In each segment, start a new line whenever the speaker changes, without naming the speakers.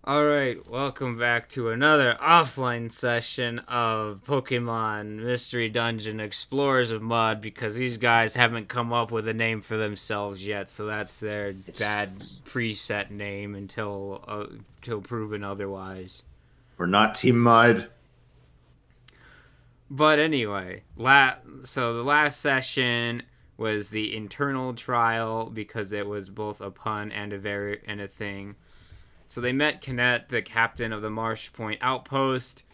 Alright, welcome back to another offline session of Pokemon Mystery Dungeon Explorers of Mud because these guys haven't come up with a name for themselves yet, so that's their
It's
bad preset name until proven otherwise.
we're not Team Mud.
But anyway, so the last session was the internal trial because it was both a pun and a thing. So they met Kinet, the captain of the Marsh Point outpost.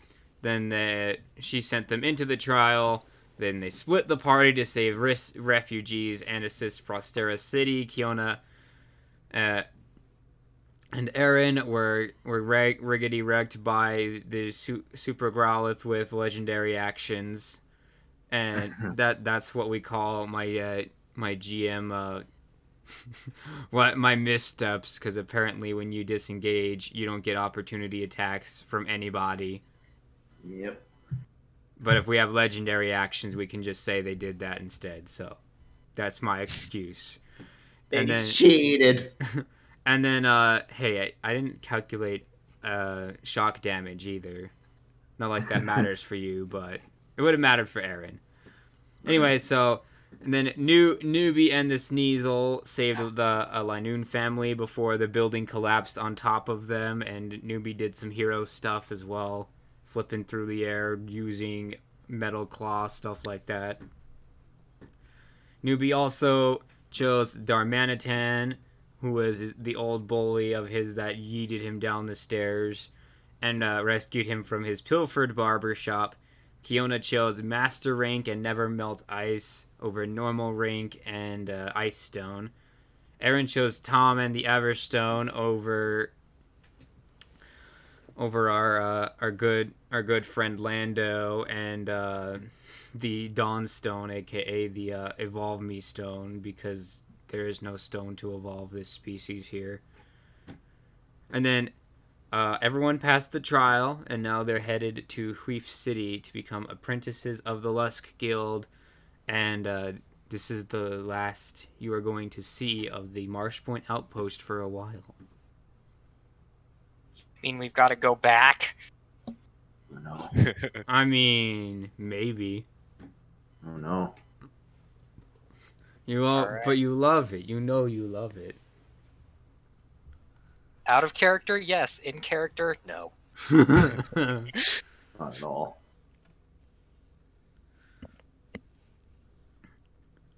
Then she sent them into the trial. Then they split the party to save refugees and assist Frostera City. Kiona uh, and Aaron were riggedy wrecked by the Super Growlithe with legendary actions, and that's what we call my GM what my missteps, because apparently when you disengage you don't get opportunity attacks from anybody,
Yep.
but if we have legendary actions we can just say they did that instead, so that's my excuse. And
They
then
cheated.
and then hey, I didn't calculate shock damage either, not like that matters for you, but it would have mattered for Aaron. Anyway, so and then Newbie and the Sneasel saved the Linoon family before the building collapsed on top of them, and Newbie did some hero stuff as well, flipping through the air using metal claw, stuff like that. Newbie also chose Darmanitan, who was the old bully of his that yeeted him down the stairs, and rescued him from his pilfered barber shop. Kiona chose Master Rank and Never Melt Ice over Normal Rank and Ice Stone. Aaron chose Tom and the Everstone over our good friend Lando and the Dawnstone, aka the Evolve Me Stone, because there is no stone to evolve this species here. And then everyone passed the trial, and now they're headed to Huif City to become apprentices of the Lusk Guild. And this is the last you are going to see of the Marshpoint outpost for a while.
Mean we've got to go back?
Oh no.
I mean, maybe.
Oh no.
Alright.
But you love it. You know you love it.
Out of character, yes. In character, no.
Not at all.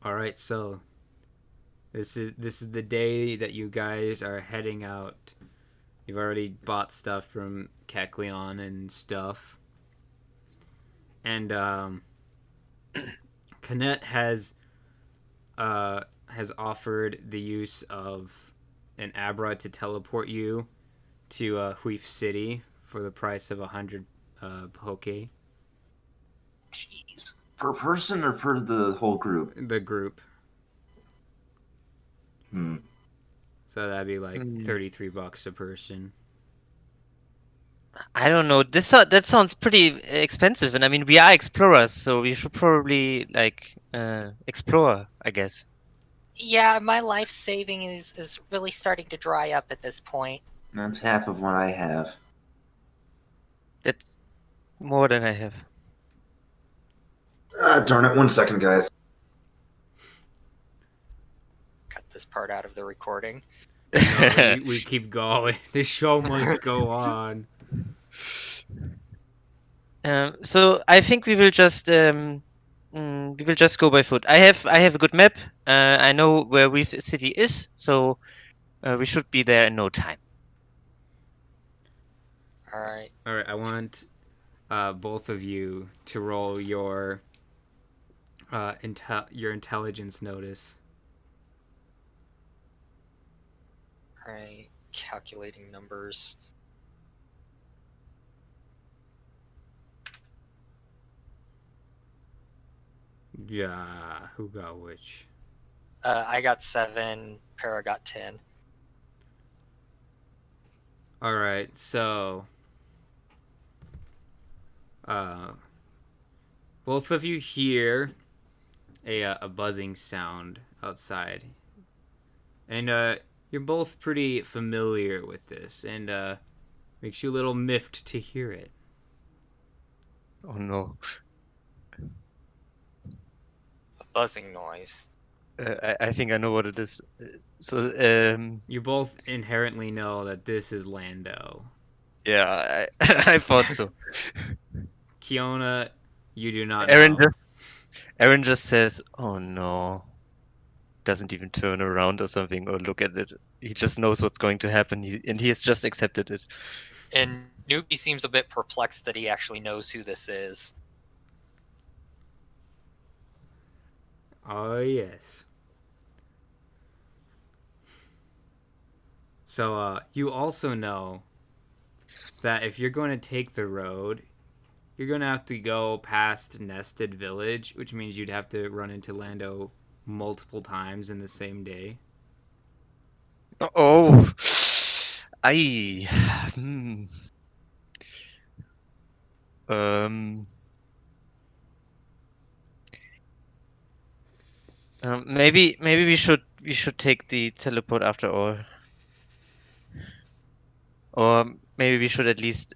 All right, so this is the day that you guys are heading out. You've already bought stuff from Kecleon and stuff, and Canet has offered the use of an Abra to teleport you to Huif City for the price of 100 Poke.
Jeez. Per person or per the whole group?
The group.
Hmm.
So that'd be like $33 a person.
I don't know. That sounds pretty expensive, and I mean we are explorers, so we should probably explore, I guess.
Yeah, my life saving is really starting to dry up at this point.
That's half of what I have.
That's more than I have.
Darn it. 1 second, guys.
Cut this part out of the recording.
No, we keep going. The show must go on.
So I think we will just go by foot. I have a good map. I know where Reef City is, so we should be there in no time.
Alright.
I want both of you to roll your intelligence notice.
Alright. Calculating numbers.
Yeah, who got which?
I got 7, Para got 10.
All right, so both of you hear a buzzing sound outside, and you're both pretty familiar with this, and Makes you a little miffed to hear it.
Oh no.
A buzzing noise.
I think I know what it is. So,
You both inherently know that this is Lando.
yeah, I thought so.
Kiona, you do not
Aaron
know.
Aaron just says, "Oh no." Doesn't even turn around or something or look at it. He just knows what's going to happen, and he has just accepted it.
And Newbie seems a bit perplexed that he actually knows who this is.
Oh, yes. So, you also know that if you're going to take the road, you're going to have to go past Nested Village, which means you'd have to run into Lando multiple times in the same day.
Oh, I. Hmm. Um. Maybe we should take the teleport after all, or maybe we should at least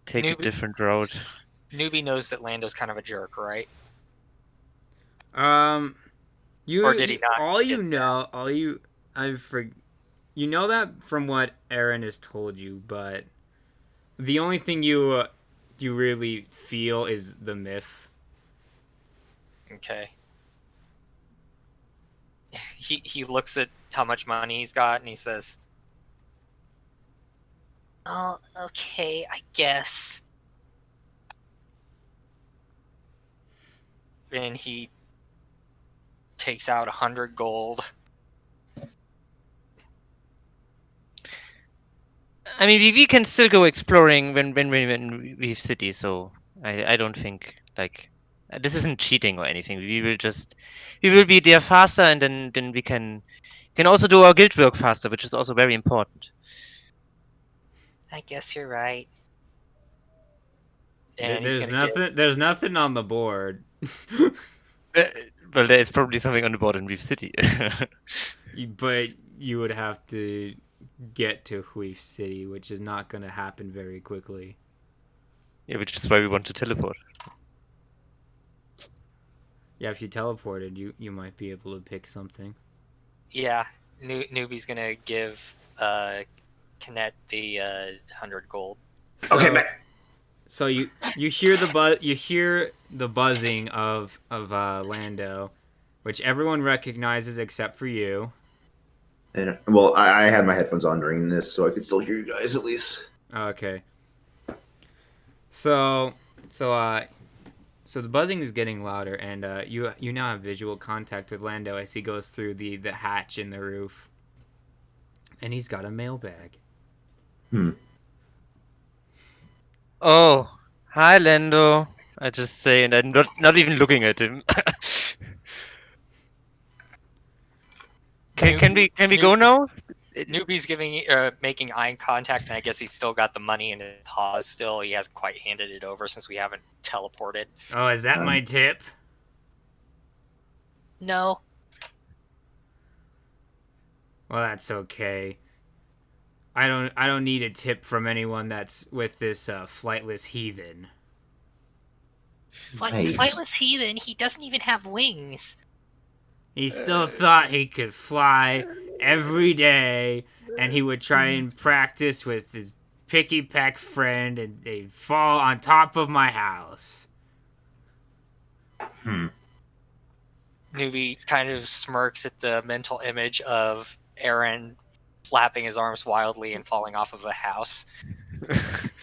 take a
Newbie,
different route.
Newbie knows that Lando's kind of a jerk, right?
You,
Or did he not
all you
get
know, all you, you know that from what Aaron has told you, but the only thing you really feel is the myth.
Okay. He looks at how much money he's got and he says, "Oh, okay, I guess." And he takes out 100 gold.
I mean, we can still go exploring when we leave city. So I don't think like this isn't cheating or anything. We will be there faster, and then we can also do our guild work faster, which is also very important.
I guess you're right. And he's
There's
gonna give.
nothing. There's nothing on the board.
Well, there is probably something on the board in Reef City.
But you would have to get to Huif City, which is not going to happen very quickly.
Yeah, which is why we want to teleport.
Yeah, if you teleported, you might be able to pick something.
Yeah, Newbie's gonna give Kinet the 100 gold.
So,
Okay, man.
So you hear the buzzing of Lando, which everyone recognizes except for you.
And, well, I had my headphones on during this, so I could still hear you guys at least.
Okay. So the buzzing is getting louder, and you now have visual contact with Lando as he goes through the hatch in the roof, and he's got a mailbag.
Oh, hi, Lando. I just say, and I'm not even looking at him. Can we go now?
Newbie's making eye contact, and I guess he's still got the money in his paws. Still, he hasn't quite handed it over since we haven't teleported.
Oh, is that my tip?
No.
Well, that's okay. I don't need a tip from anyone that's with this flightless heathen.
Nice.
Flightless heathen. He doesn't even have wings.
He still thought he could fly every day, and he would try and practice with his picky peck friend, and they'd fall on top of my house.
Newbie kind of smirks at the mental image of Aaron flapping his arms wildly and falling off of a house.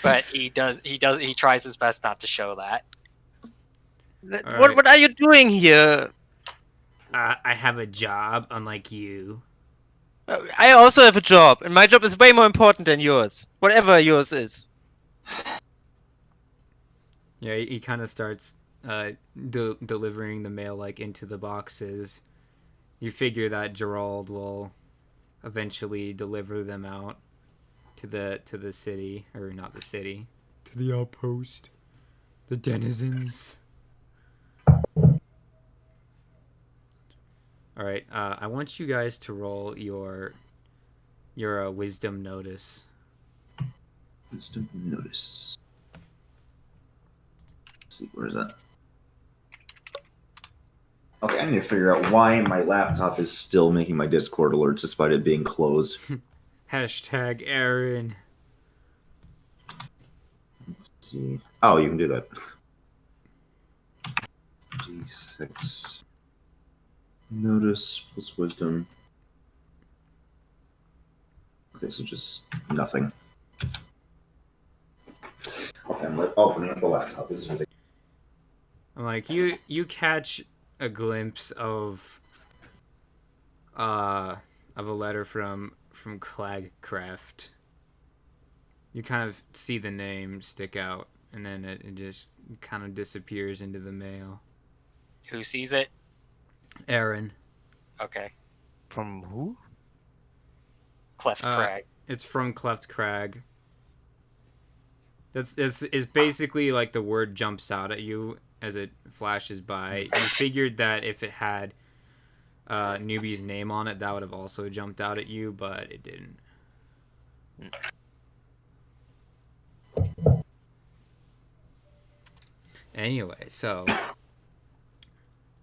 But he tries his best not to show that.
What are you doing here?
I have a job, unlike you.
I also have a job, and my job is way more important than yours. Whatever yours is.
Yeah, he kind of starts delivering the mail like into the boxes. You figure that Gerald will eventually deliver them out to the city, or not the city, to the outpost, the denizens. All right, I want you guys to roll your wisdom notice.
Instant notice. Let's see, where is that? Okay, I need to figure out why my laptop is still making my Discord alerts despite it being closed.
Hashtag Aaron.
Let's see. Oh, you can do that. G6. Notice plus wisdom. Okay, so just nothing. Okay, I'm opening up the laptop. This is ridiculous.
I'm like, you catch a glimpse of a letter from Clagcraft. You kind of see the name stick out, and then it just kind of disappears into the mail.
Who sees it?
Aaron.
Okay.
From who?
Cleft Crag.
It's from Cleft Crag. It's basically like the word jumps out at you as it flashes by. You figured that if it had Newbie's name on it, that would have also jumped out at you, but it didn't. Anyway, so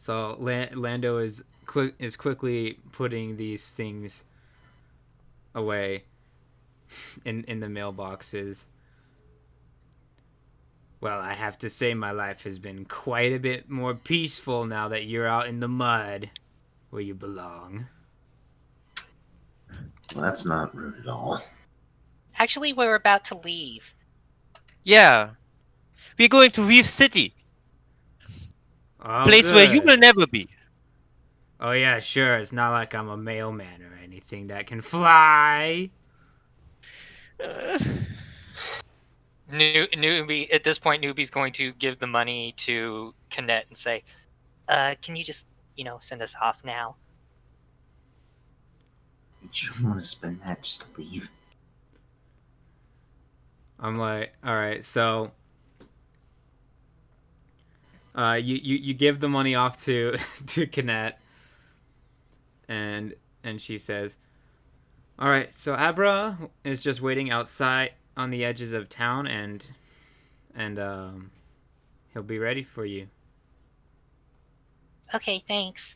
Lando is quickly putting these things away in the mailboxes. Well, I have to say my life has been quite a bit more peaceful now that you're out in the mud where you belong.
Well, that's not rude at all.
Actually, we're about to leave.
Yeah. We're going to Reef City.
Oh,
Place where you
good.
will never be.
Oh yeah, sure. It's not like I'm a mailman or anything that can fly.
Newbie, at this point, Newbie's going to give the money to Kinet and say, can you just, send us off now?
You shouldn't want to spend that, just leave.
I'm like, all right, so you give the money off to Kinet, and she says, all right, so Abra is just waiting outside on the edges of town, and he'll be ready for you.
Okay, thanks.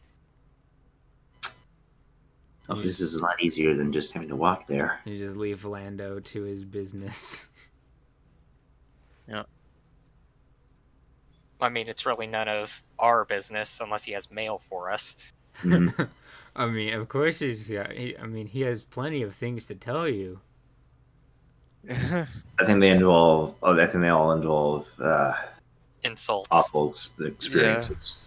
Oh, this is a lot easier than just having to walk there.
You just leave Lando to his business.
Yeah.
I mean, it's really none of our business unless he has mail for us.
Mm.
I mean, of course he has plenty of things to tell you.
I think they all involve
Insults.
awful experiences.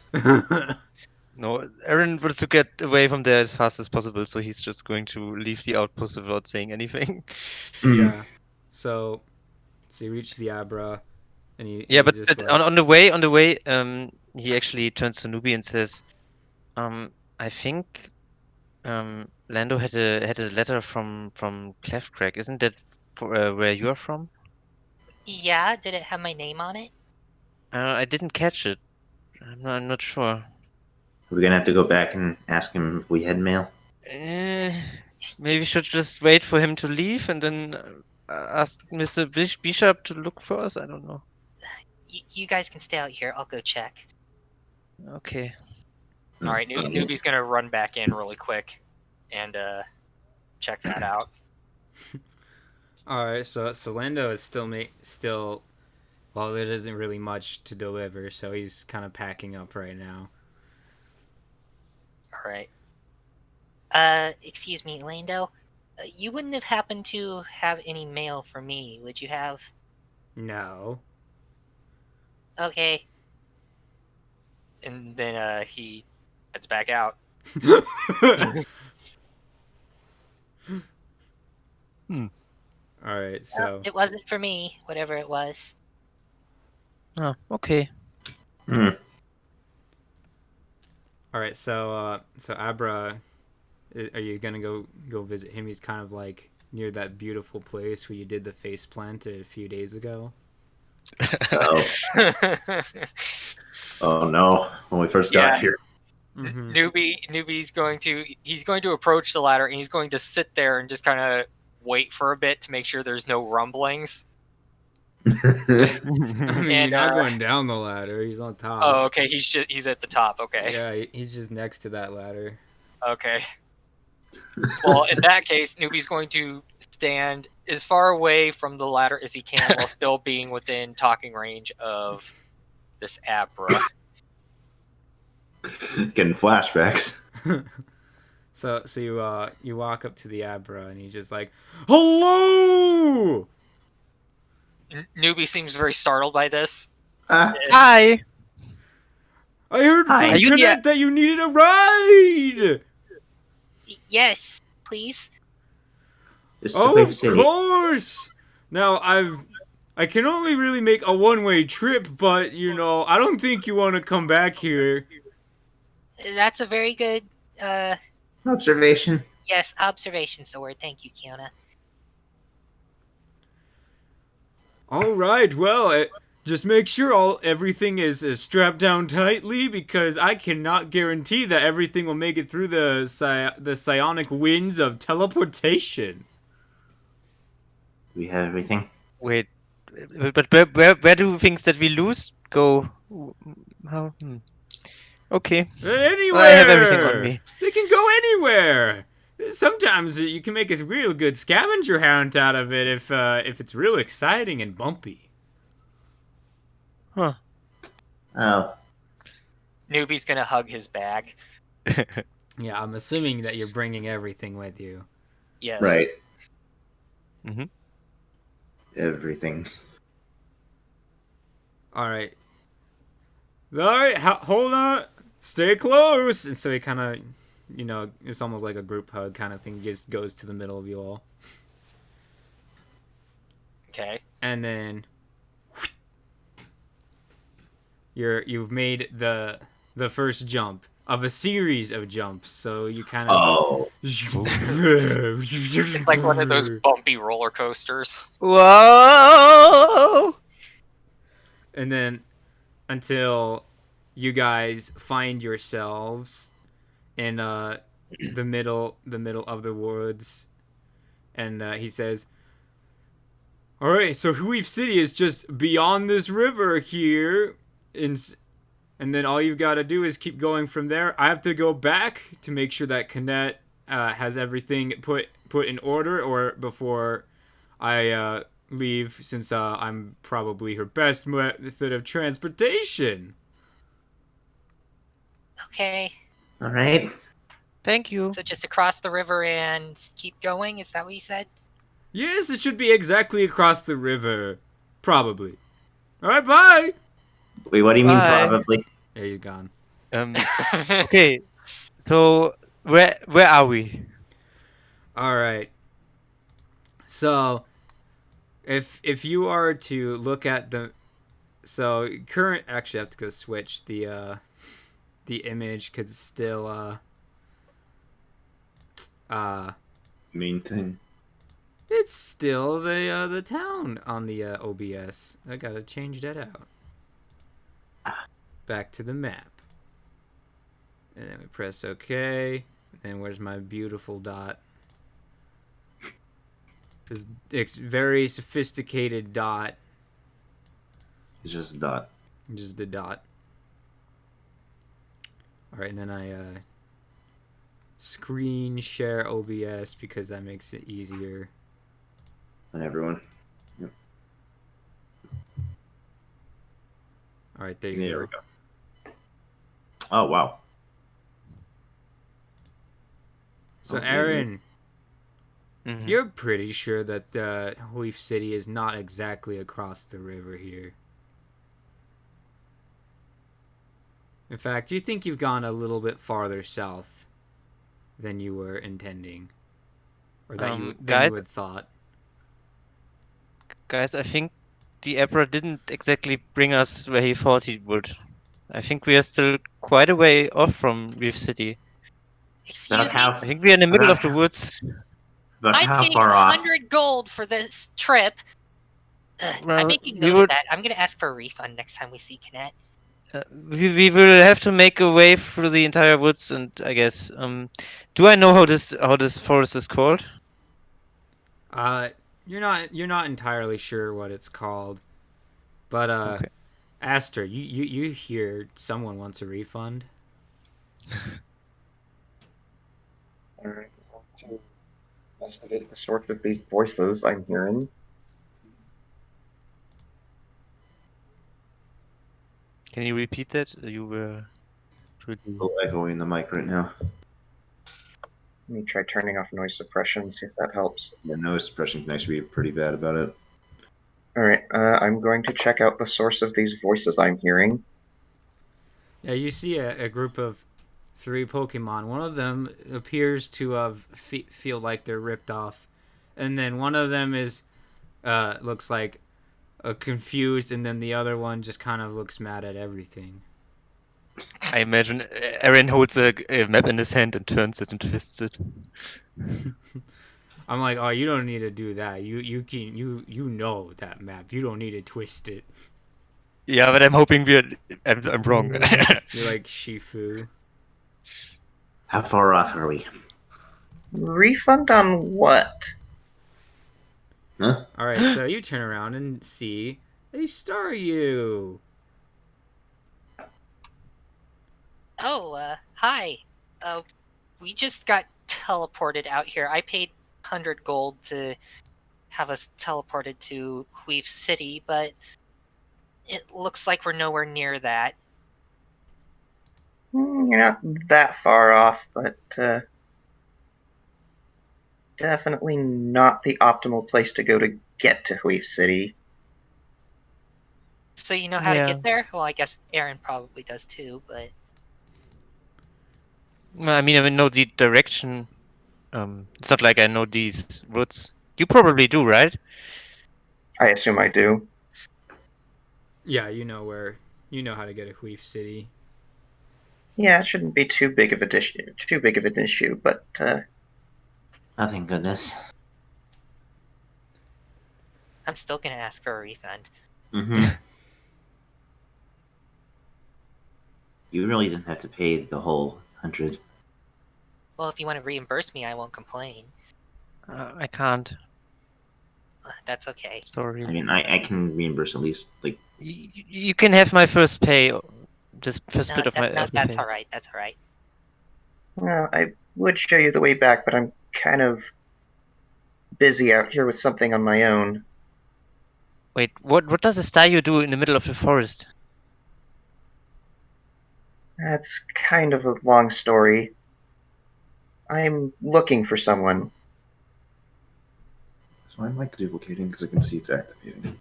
No, Aaron wants to get away from there as fast as possible, so he's just going to leave the outpost without saying anything.
Yeah. So you reach the Abra, and
But on the way, he actually turns to Nubi and says, I think Lando had a letter from Cleft Crag. Isn't that for, where you are from?
Yeah, did it have my name on it?
I didn't catch it. I'm not sure.
We're gonna have to go back and ask him if we had mail.
Maybe we should just wait for him to leave and then ask Mr. Bishop to look for us. I don't know.
You guys can stay out here. I'll go check.
Okay.
All right, Newbie's gonna run back in really quick and check that out.
All right, so Lando is still. Well, there isn't really much to deliver, so he's kind of packing up right now.
All right. Excuse me, Lando. You wouldn't have happened to have any mail for me, would you have?
No.
Okay. And then he heads back out.
All right, so
It wasn't for me, whatever it was.
Oh, okay.
Hmm.
all right, so Abra, are you gonna go visit him? He's kind of like near that beautiful place where you did the face plant a few days ago.
Oh. Oh no! When we first got here.
Mm-hmm.
Newbie's going to approach the ladder and he's going to sit there and just kind of wait for a bit to make sure there's no rumblings,
I mean,
And,
you're not going down the ladder. He's on top.
Oh, okay. He's at the top. Okay.
Yeah, he's just next to that ladder.
Okay. Well, in that case, Newbie's going to stand as far away from the ladder as he can while still being within talking range of this Abra.
Getting flashbacks.
So you walk up to the Abra and he's just like, "Hello!"
Newbie seems very startled by this.
Hi.
I heard
Hi.
from
Are
you
Cadet that you needed a ride.
Yes, please.
Just
Oh,
to
of
City.
course. Now I can only really make a one-way trip, but I don't think you want to come back here.
That's a very good,
Observation.
yes, observation's the word. Thank you, Kiona.
All right, well, just make sure everything is strapped down tightly, because I cannot guarantee that everything will make it through the psionic winds of teleportation.
We have everything.
Wait, but where do things that we lose go? How? Okay.
Anywhere!
Well, I have everything on me.
They can go anywhere! Sometimes you can make a real good scavenger hunt out of it if it's real exciting and bumpy.
Huh.
Oh,
Newbie's gonna hug his bag.
Yeah, I'm assuming that you're bringing everything with you.
Yes.
right.
Mhm.
Everything.
Alright. Alright, hold on. Stay close! And so he kind of, it's almost like a group hug kind of thing. Just goes to the middle of you all.
Okay.
And then you've made the first jump of a series of jumps. So you kind of
Oh.
It's like one of those bumpy roller coasters.
Whoa!
And then until you guys find yourselves in the middle of the woods, and he says, "All right, so Huif City is just beyond this river here, and then all you've got to do is keep going from there. I have to go back to make sure that Canet has everything put in order, or before I leave, since I'm probably her best method of transportation."
Okay,
All right.
Thank you.
so just across the river and keep going, is that what you said?
Yes, it should be exactly across the river. Probably. Alright, bye!
Wait, what do you mean
Bye.
probably?
Yeah, he's gone.
Okay. So where are we?
Alright. So, if you are to look at the... So, actually I have to go switch the image, because it's still,
Main thing.
it's still the town on the OBS. I gotta change that out. Back to the map. And then we press OK. And then where's my beautiful dot? This very sophisticated dot.
It's just a dot.
Just a dot. Alright, and then I screen share OBS because that makes it easier.
And everyone.
Alright, there you
There
go.
we go. Oh, wow.
So,
Okay.
Aaron,
Mhm.
you're pretty sure that Huif City is not exactly across the river here. In fact, you think you've gone a little bit farther south than you were intending. Or that you
guys?
had thought.
Guys, I think the Abra didn't exactly bring us where he thought he would. I think we are still quite a way off from Reef City.
Excuse
About
me,
how,
I think we are in the middle of the
About-
woods.
about
I'm
how
getting
far off?
100 gold for this trip.
Well,
I'm making
we
note
would-
of that. I'm gonna ask for a refund next time we see Canet.
We will have to make a way through the entire woods, and I guess. Do I know how this forest is called?
You're not entirely sure what it's called. But
Okay.
Aster, you hear someone wants a refund?
I want to investigate the source of these voices I'm hearing.
Can you repeat that? You were really...
Still echoing the mic right now.
Let me try turning off noise suppression, see if that helps.
The noise suppression can actually be pretty bad about it.
Alright, I'm going to check out the source of these voices I'm hearing.
Yeah, you see a group of 3 Pokemon. One of them appears to feel like they're ripped off, and then one of them is looks like confused, and then the other one just kind of looks mad at everything.
I imagine Aaron holds a map in his hand and turns it and twists it.
I'm like, oh, you don't need to do that. You know that map. You don't need to twist it.
Yeah, but I'm hoping I'm wrong.
You're like Shifu.
How far off are we?
Refund on what?
Huh?
All right, so you turn around and see a Staryu.
Oh, hi. We just got teleported out here. I paid 100 gold to have us teleported to Huif City, but it looks like we're nowhere near that.
You're not that far off, but definitely not the optimal place to go to get to Huif City.
So you know how to
Yeah.
get there? Well, I guess Aaron probably does too, but...
Well, I mean, I know the direction. It's not like I know these routes. You probably do, right?
I assume I do.
Yeah, you know how to get to Huif City.
Yeah, it shouldn't be too big of an issue, but
Oh, thank goodness.
I'm still gonna ask for a refund.
Mm-hmm. You really didn't have to pay the whole 100.
Well, if you want to reimburse me, I won't complain.
I can't.
That's okay.
Sorry.
I mean, I can reimburse at least, like,
You can have my first pay. Just first
No,
bit of my
no,
of the
that's
pay.
alright, that's alright.
well, I would show you the way back, but I'm kind of busy out here with something on my own.
Wait, what does a Staryu do in the middle of the forest?
That's kind of a long story. I'm looking for someone.
so I'm like duplicating because I can see it's activating.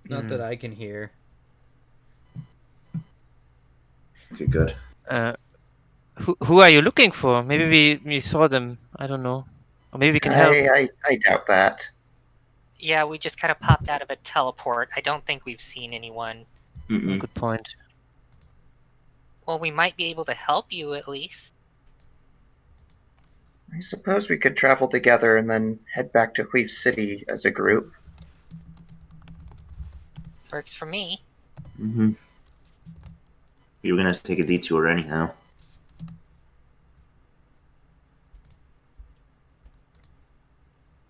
Not that I can hear.
Okay, good.
Who are you looking for? Maybe we saw them. I don't know. Or maybe we can help.
I doubt that.
Yeah, we just kind of popped out of a teleport. I don't think we've seen anyone.
Mm-mm.
Good point.
Well, we might be able to help you at least.
I suppose we could travel together and then head back to Huif City as a group.
Works for me.
Mm-hmm. You were gonna have to take a detour anyhow.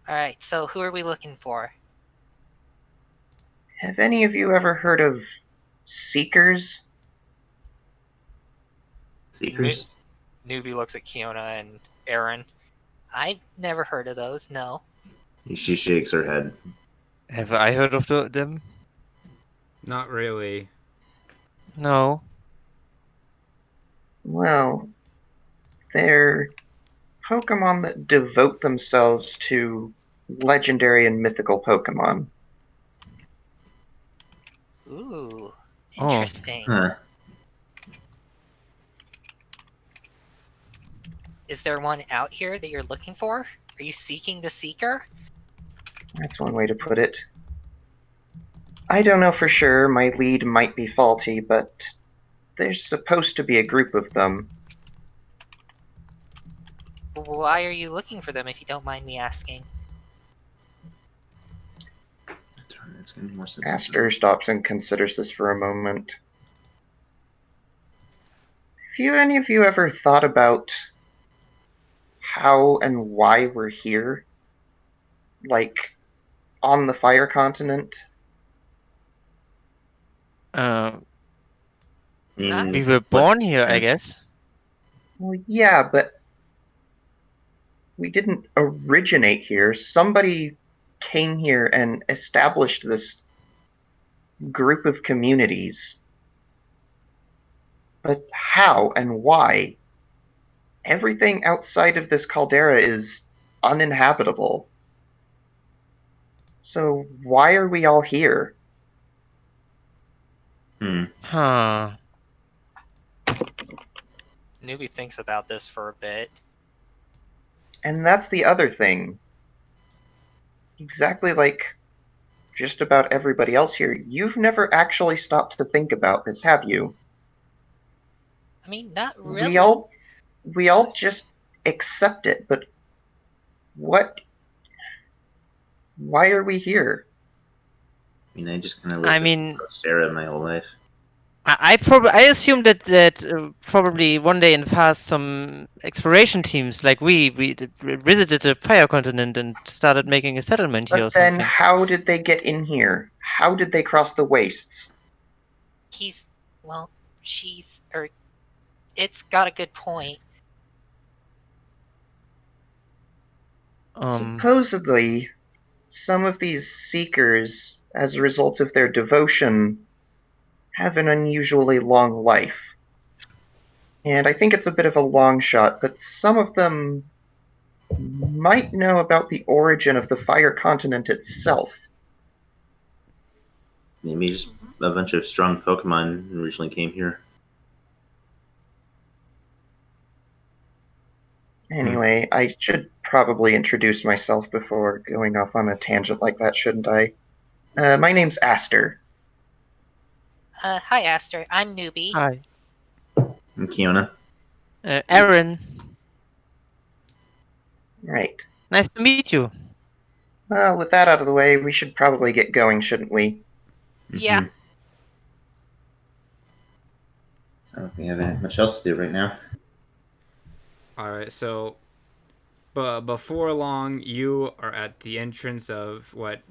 Alright, so who are we looking for?
Have any of you ever heard of Seekers?
Seekers?
Newbie looks at Kiona and Aaron.
I've never heard of those, no.
She shakes her head.
Have I heard of them?
Not really.
No.
Well, they're Pokemon that devote themselves to legendary and mythical Pokemon.
Ooh,
Oh.
interesting.
Huh.
Is there one out here that you're looking for? Are you seeking the Seeker?
That's one way to put it. I don't know for sure, my lead might be faulty, but there's supposed to be a group of them.
Why are you looking for them if you don't mind me asking?
It's gonna be more sense.
Aster stops and considers this for a moment. Have any of you ever thought about how and why we're here? Like, on the Fire Continent?
Uh,
mean,
we were
what-
born here, I guess.
Well, yeah, but we didn't originate here. Somebody came here and established this group of communities. But how and why? Everything outside of this caldera is uninhabitable. So why are we all here?
Huh.
Newbie thinks about this for a bit.
And that's the other thing. Exactly like just about everybody else here, you've never actually stopped to think about this, have you?
I mean, not really.
We all just accept it, but what? Why are we here?
I mean, I just kind of lived in the post era my whole life.
I assume that probably one day in the past some exploration teams like we visited the Fire Continent and started making a settlement here or
But then
something.
how did they get in here? How did they cross the wastes?
It's got a good point.
Supposedly, some of these seekers, as a result of their devotion, have an unusually long life. And I think it's a bit of a long shot, but some of them might know about the origin of the Fire Continent itself.
Maybe just a bunch of strong Pokemon originally came here.
Anyway, I should probably introduce myself before going off on a tangent like that, shouldn't I? My name's Aster.
Hi, Aster. I'm Newbie.
Hi.
I'm Kiona.
Aaron.
Right.
Nice to meet you.
Well, with that out of the way, we should probably get going, shouldn't we?
Yeah.
I don't think we have much else to do right now.
Alright, so before long, you are at the entrance of what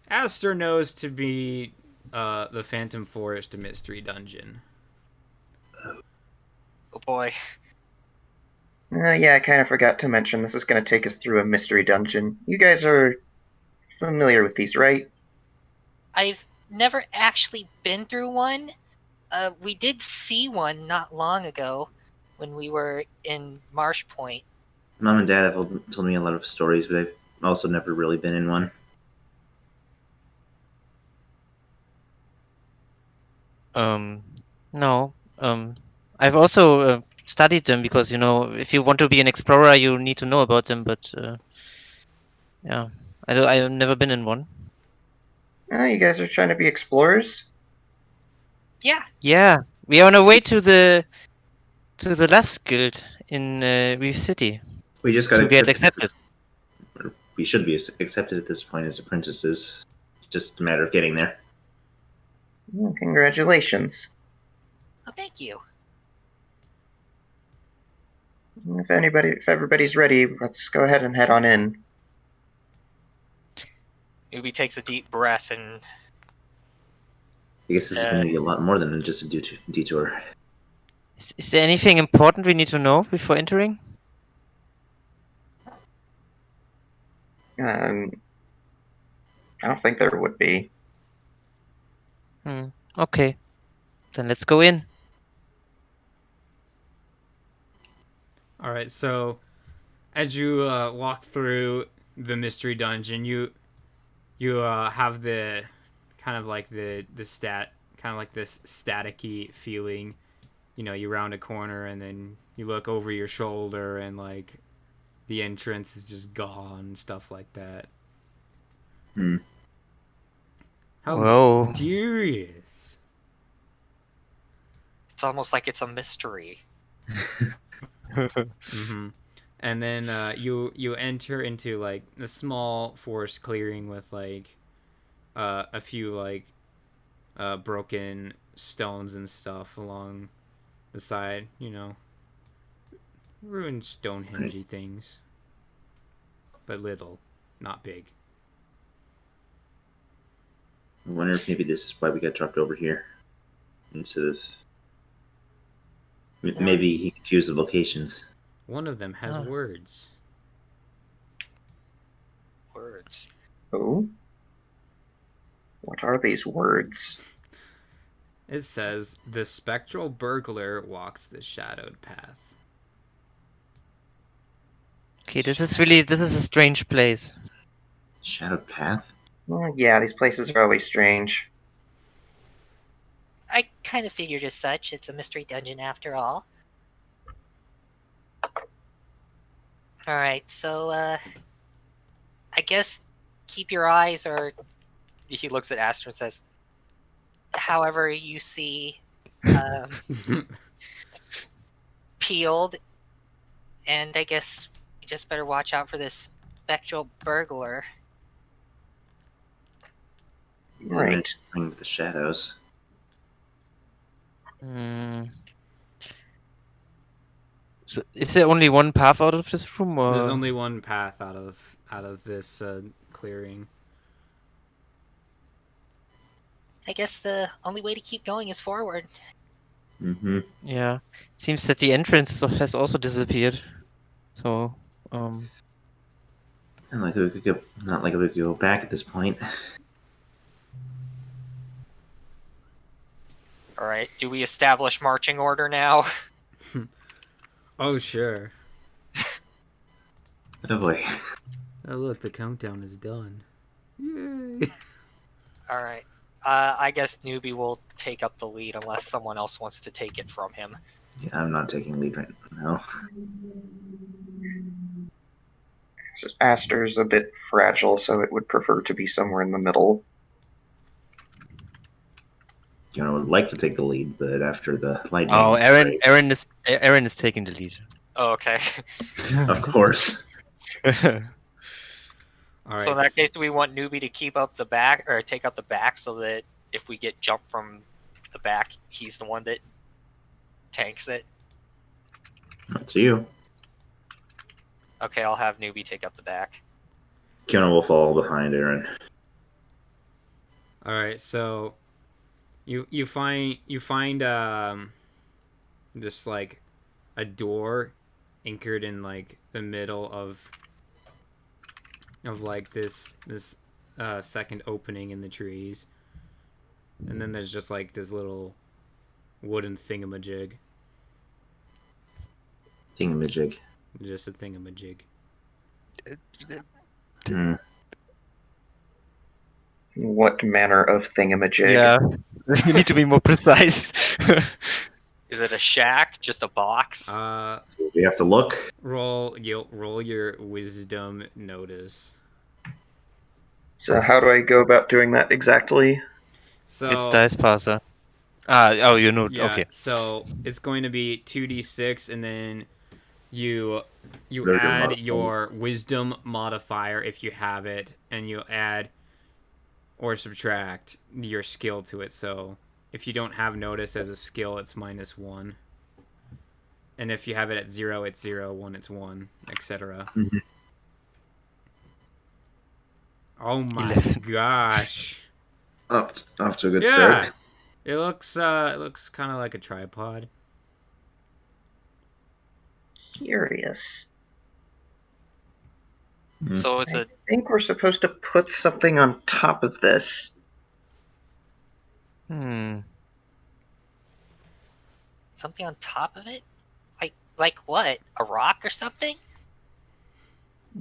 Aster knows to be the Phantom Forest Mystery Dungeon.
Oh boy.
Yeah, I kind of forgot to mention this is going to take us through a mystery dungeon. You guys are familiar with these, right?
I've never actually been through one. We did see one not long ago when we were in Marsh Point.
Mom and Dad have told me a lot of stories, but I've also never really been in one.
No. I've also studied them because, if you want to be an explorer, you need to know about them. But yeah, I've never been in one.
You guys are trying to be explorers?
Yeah.
Yeah, we are on our way to the last guild in Reef City.
We just got
to get accepted.
We should be accepted at this point as apprentices. It's just a matter of getting there.
Well, congratulations.
Oh, thank you.
If everybody's ready, let's go ahead and head on in.
Newbie takes a deep breath and
I guess this is going to be a lot more than just a detour.
Is there anything important we need to know before entering?
I don't think there would be.
Okay, then let's go in.
All right, so as you walk through the mystery dungeon, you have the kind of like this staticky feeling. You round a corner and then you look over your shoulder and like the entrance is just gone, stuff like that. How mysterious.
it's almost like it's a mystery.
And then you enter into like a small forest clearing with like a few like broken stones and stuff along the side, ruined Stonehenge-y things, but little, not big.
I wonder if maybe this is why we got dropped over here. instead of maybe he confused the locations.
One of them has
Ah.
words.
Words.
Oh? What are these words?
It says, the spectral burglar walks the shadowed path.
Okay, this is a strange place.
Shadowed path.
Well, yeah, these places are always strange.
I kind of figured as such. It's a mystery dungeon after all. Alright, so, I guess keep your eyes, or
He looks at Astra and says,
however you see, peeled, and I guess you just better watch out for this spectral burglar.
Right.
Into the shadows.
Hmm. So, is there only one path out of this room, or
There's only one path out of this clearing.
I guess the only way to keep going is forward.
Mm-hmm.
yeah? Seems that the entrance has also disappeared. So,
Not like we could go back at this point.
alright, do we establish marching order now?
Oh, sure.
Oh boy.
Oh, look, the countdown is done. Yay!
Alright. I guess Newbie will take up the lead unless someone else wants to take it from him.
Yeah, I'm not taking lead right now.
Aster's a bit fragile, so it would prefer to be somewhere in the middle.
You know, I would like to take the lead, but after the lightning.
oh, Aaron is taking the lead.
Oh, okay.
Of course.
All right.
So in that case, do we want Newbie to keep up the back, or take up the back, so that if we get jumped from the back, he's the one that tanks it?
Up to you.
Okay, I'll have Newbie take up the back.
Kiona will follow behind Aaron.
All right. So, you find just like a door anchored in like the middle of like this second opening in the trees, and then there's just like this little wooden thingamajig.
Thingamajig.
Just a thingamajig.
Hmm.
What manner of thingamajig?
Yeah, you need to be more precise.
Is it a shack? Just a box?
We have to look.
Roll your wisdom notice.
So how do I go about doing that exactly?
So
It's dice passer. Oh, you know.
yeah,
Okay.
so it's going to be 2d6, and then you
Very good
add
modifier.
your wisdom modifier if you have it, and you add or subtract your skill to it. So if you don't have notice as a skill, it's -1. And if you have it at 0, it's 0, 1, it's 1, etc.
Mhm.
Oh my
11.
gosh.
Off to a good
Yeah.
start.
It looks kind of like a tripod.
Curious.
So it's
I
a
think we're supposed to put something on top of this.
Hmm.
Something on top of it? Like what? A rock or something?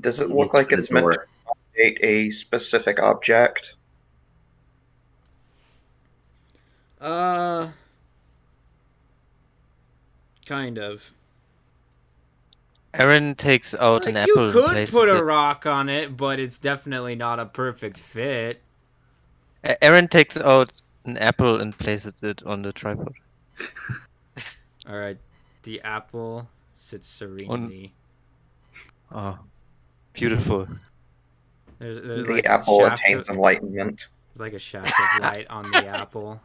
Does it look
It's
like
for the
it's meant to
door.
accommodate a specific object?
Kind of.
Aaron takes out an
Like,
apple
you
and
could
places
put a
it.
rock on it, but it's definitely not a perfect fit.
Aaron takes out an apple and places it on the tripod.
All right, the apple sits serenely.
Oh, beautiful.
There's
The
like
apple
a shaft
attains
of,
enlightenment.
there's like a shaft of light on the apple.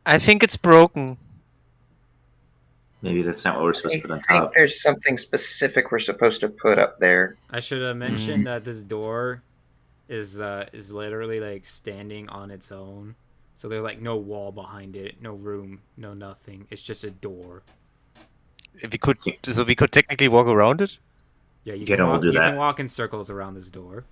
I think it's broken.
Maybe that's not what we're supposed
I
to put on
think
top.
there's something specific we're supposed to put up there.
I should have mentioned that this door is literally like standing on its own. So there's like no wall behind it, no room, no nothing. It's just a door.
We could technically walk around it.
Yeah, you
Keno will do
you
that.
can walk in circles around this door.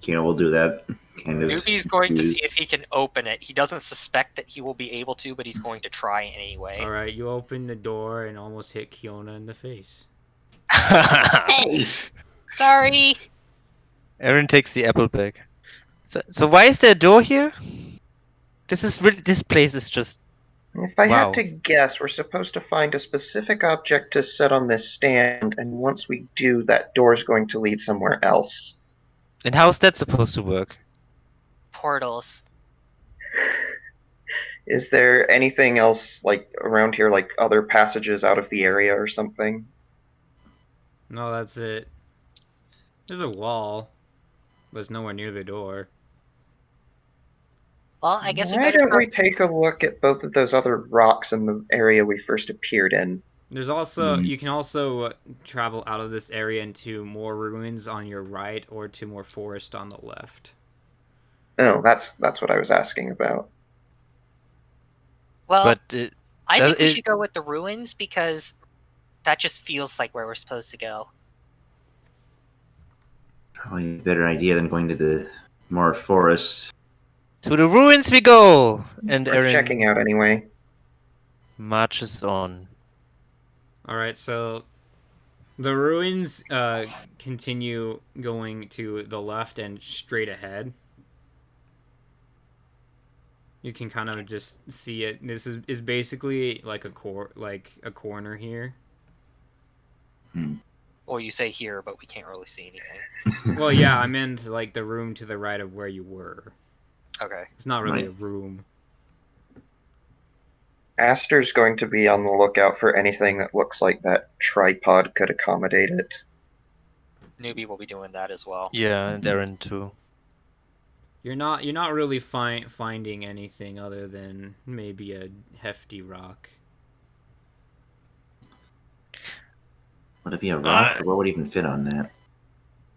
Keno will do that. Kind of.
Newbie's going to see if he can open it. He doesn't suspect that he will be able to, but he's going to try anyway.
All right, you open the door and almost hit Kiona in the face.
Hey! Sorry!
Aaron takes the apple back. So why is there a door here? This place is just.
If I
Wow.
had to guess, we're supposed to find a specific object to set on this stand, and once we do, that door is going to lead somewhere else.
And how's that supposed to work?
Portals.
Is there anything else like around here, like other passages out of the area or something?
No, that's it. There's a wall, but it's nowhere near the door.
Well, I guess we
Why
better
don't
try.
we take a look at both of those other rocks in the area we first appeared in?
There's also you can also travel out of this area into more ruins on your right or to more forest on the left.
Oh, that's what I was asking about.
Well,
But
I think we
it-
should go with the ruins because that just feels like where we're supposed to go.
Probably a better idea than going to the more forest.
to the ruins we go. And
Worth
Aaron
checking out anyway.
marches on.
All right, so the ruins continue going to the left and straight ahead. You can kind of just see it. This is basically like a corner here.
Well, you say here, but we can't really see anything.
Well, yeah, I meant like the room to the right of where you were.
Okay.
It's not really
Right.
a room.
Aster's going to be on the lookout for anything that looks like that tripod could accommodate it.
Newbie will be doing that as well.
Yeah, and Aaron too.
You're not really finding anything other than maybe a hefty rock.
Would it be a rock? Or what would even fit on that?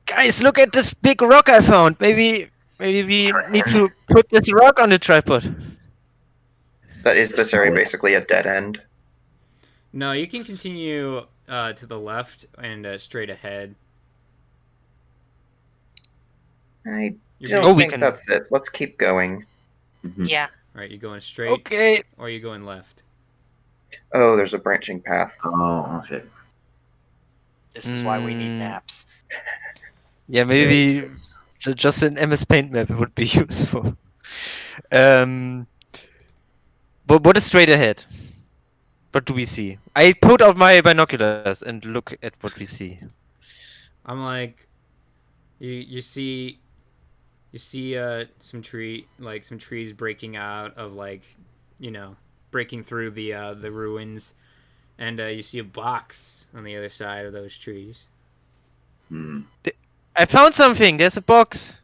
Guys, look at this big rock I found. Maybe we need to put this rock on the tripod.
But is this area basically a dead end?
No, you can continue to the left and straight ahead.
I
You're
don't
Oh, we
think
can-
that's it. Let's keep going.
Mhm.
Yeah.
Right, you going straight
Okay.
or you going left?
Oh, there's a branching path.
Oh, okay.
This is why we need
Mm.
maps.
Yeah, maybe just an MS Paint map would be useful. But what is straight ahead? What do we see? I put out my binoculars and look at what we see.
I'm like, you see some trees breaking out of breaking through the ruins, and you see a box on the other side of those trees.
Hmm.
I found something. There's a box.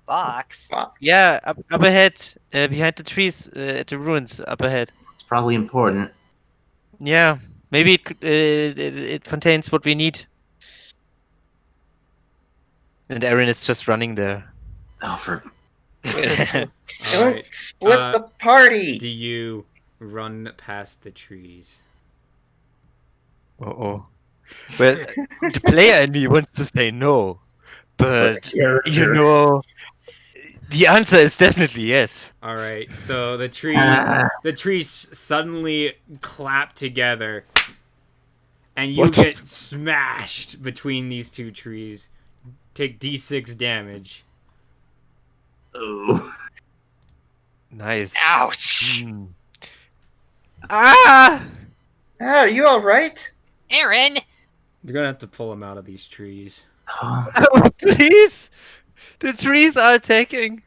Box.
Yeah, up ahead, behind the trees, at the ruins up ahead.
It's probably important.
Yeah, maybe it contains what we need. And Aaron is just running there.
Oh, for
All
Don't
right,
split the party!
do you run past the trees?
Oh. Well, the player in me wants to say no, but you know, the answer is definitely yes.
All right, so the trees suddenly clap together, and you
What?
get smashed between these two trees. Take D6 damage.
Oh.
Nice.
Ouch!
Hmm. Ah!
Oh, you alright?
Aaron!
You're gonna have to pull them out of these trees.
Oh.
Oh, please! The trees are attacking.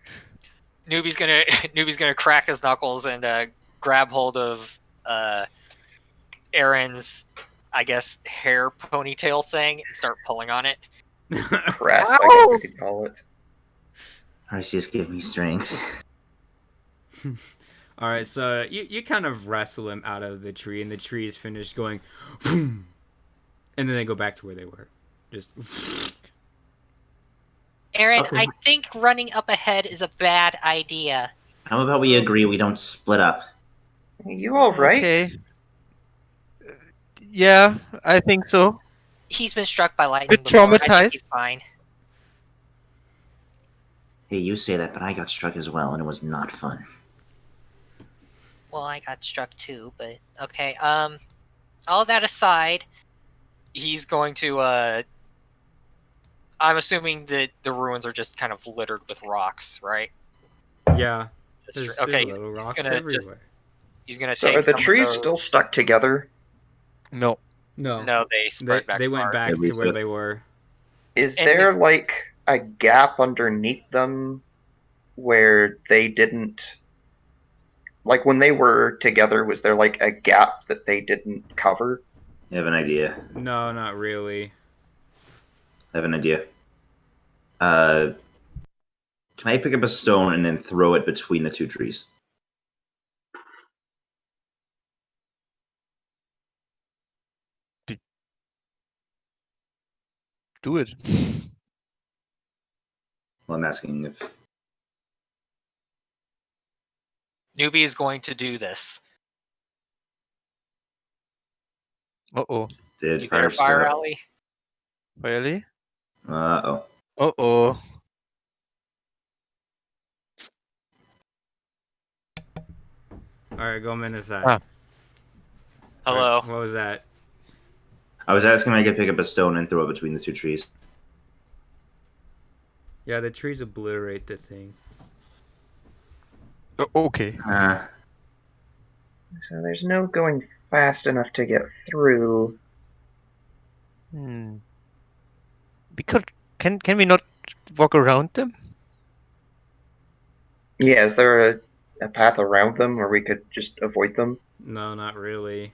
Newbie's gonna crack his knuckles and grab hold of Aaron's, I guess, hair ponytail thing and start pulling on it.
Crest, I guess you could call it.
Arceus, give me strength.
All right, so you kind of wrestle him out of the tree, and the tree is finished going, and then they go back to where they were. Just.
Aaron,
Okay.
I think running up ahead is a bad idea.
How about we agree we don't split up?
Are you all right?
Okay. Yeah, I think so.
He's been struck by lightning
Bit
before. I think he's
traumatized.
fine.
Hey, you say that, but I got struck as well, and it was not fun.
Well, I got struck too, but okay. All that aside,
He's going to. I'm assuming that the ruins are just kind of littered with rocks, right?
Yeah,
Just
there's
okay.
little
he's
rocks
gonna
everywhere.
he's gonna
So
take
are the
some of
trees
those-
still stuck together?
No.
No, they spread back
they went
apart.
back
They
to where
reset.
they were.
Is
And
there like a gap underneath them where they didn't, like when they were together, was there like a gap that they didn't cover?
I have an idea.
No, not really.
I have an idea. Can I pick up a stone and then throw it between the two trees?
Do it.
Well, I'm asking if
Newbie is going to do this.
Uh-oh.
did
You
fire
there, Fire
start.
Alley?
Really?
Uh-oh.
Uh-oh.
All right, go inside.
Ah.
Hello.
What was that?
I was asking if I could pick up a stone and throw it between the two trees.
Yeah, the trees obliterate the thing.
Okay.
So there's no going fast enough to get through.
Hmm. Can we not walk around them?
Yeah, is there a path around them where we could just avoid them?
No, not really.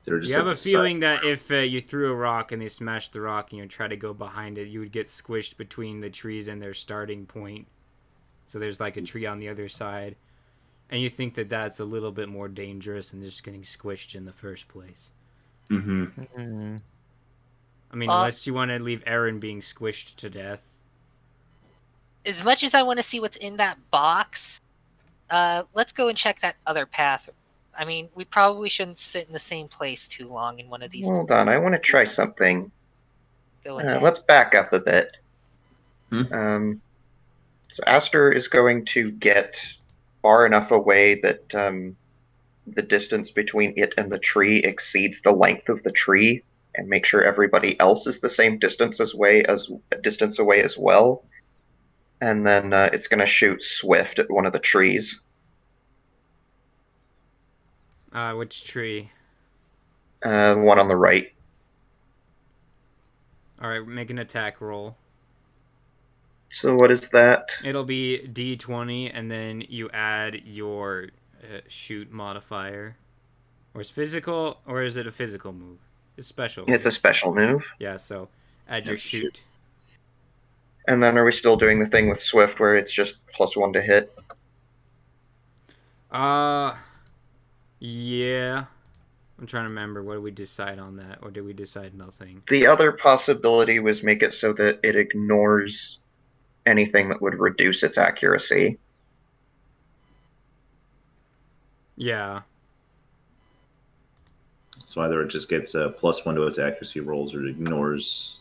They're just
You have
at
a
the
feeling
sides.
that if you threw a rock and they smashed the rock and you try to go behind it, you would get squished between the trees and their starting point. So there's like a tree on the other side. And you think that that's a little bit more dangerous than just getting squished in the first place.
Mm-hmm.
Hmm.
I mean, unless you want to leave Aaron being squished to death.
As much as I want to see what's in that box, let's go and check that other path. I mean, we probably shouldn't sit in the same place too long in one of these.
Hold on, I want to try something.
Go ahead.
Let's back up a bit.
Hmm?
So Aster is going to get far enough away that the distance between it and the tree exceeds the length of the tree, and make sure everybody else is the same distance away as well. And then it's going to shoot Swift at one of the trees.
Which tree?
One on the right.
Alright, make an attack roll.
So what is that?
It'll be D20, and then you add your shoot modifier. Or is physical, or is it a physical move? It's special.
It's a special move.
Yeah, so add your shoot.
And then are we still doing the thing with Swift where it's just +1 to hit?
Yeah. I'm trying to remember. What did we decide on that? Or did we decide nothing?
The other possibility was make it so that it ignores anything that would reduce its accuracy.
Yeah.
So either it just gets a +1 to its accuracy rolls, or it ignores.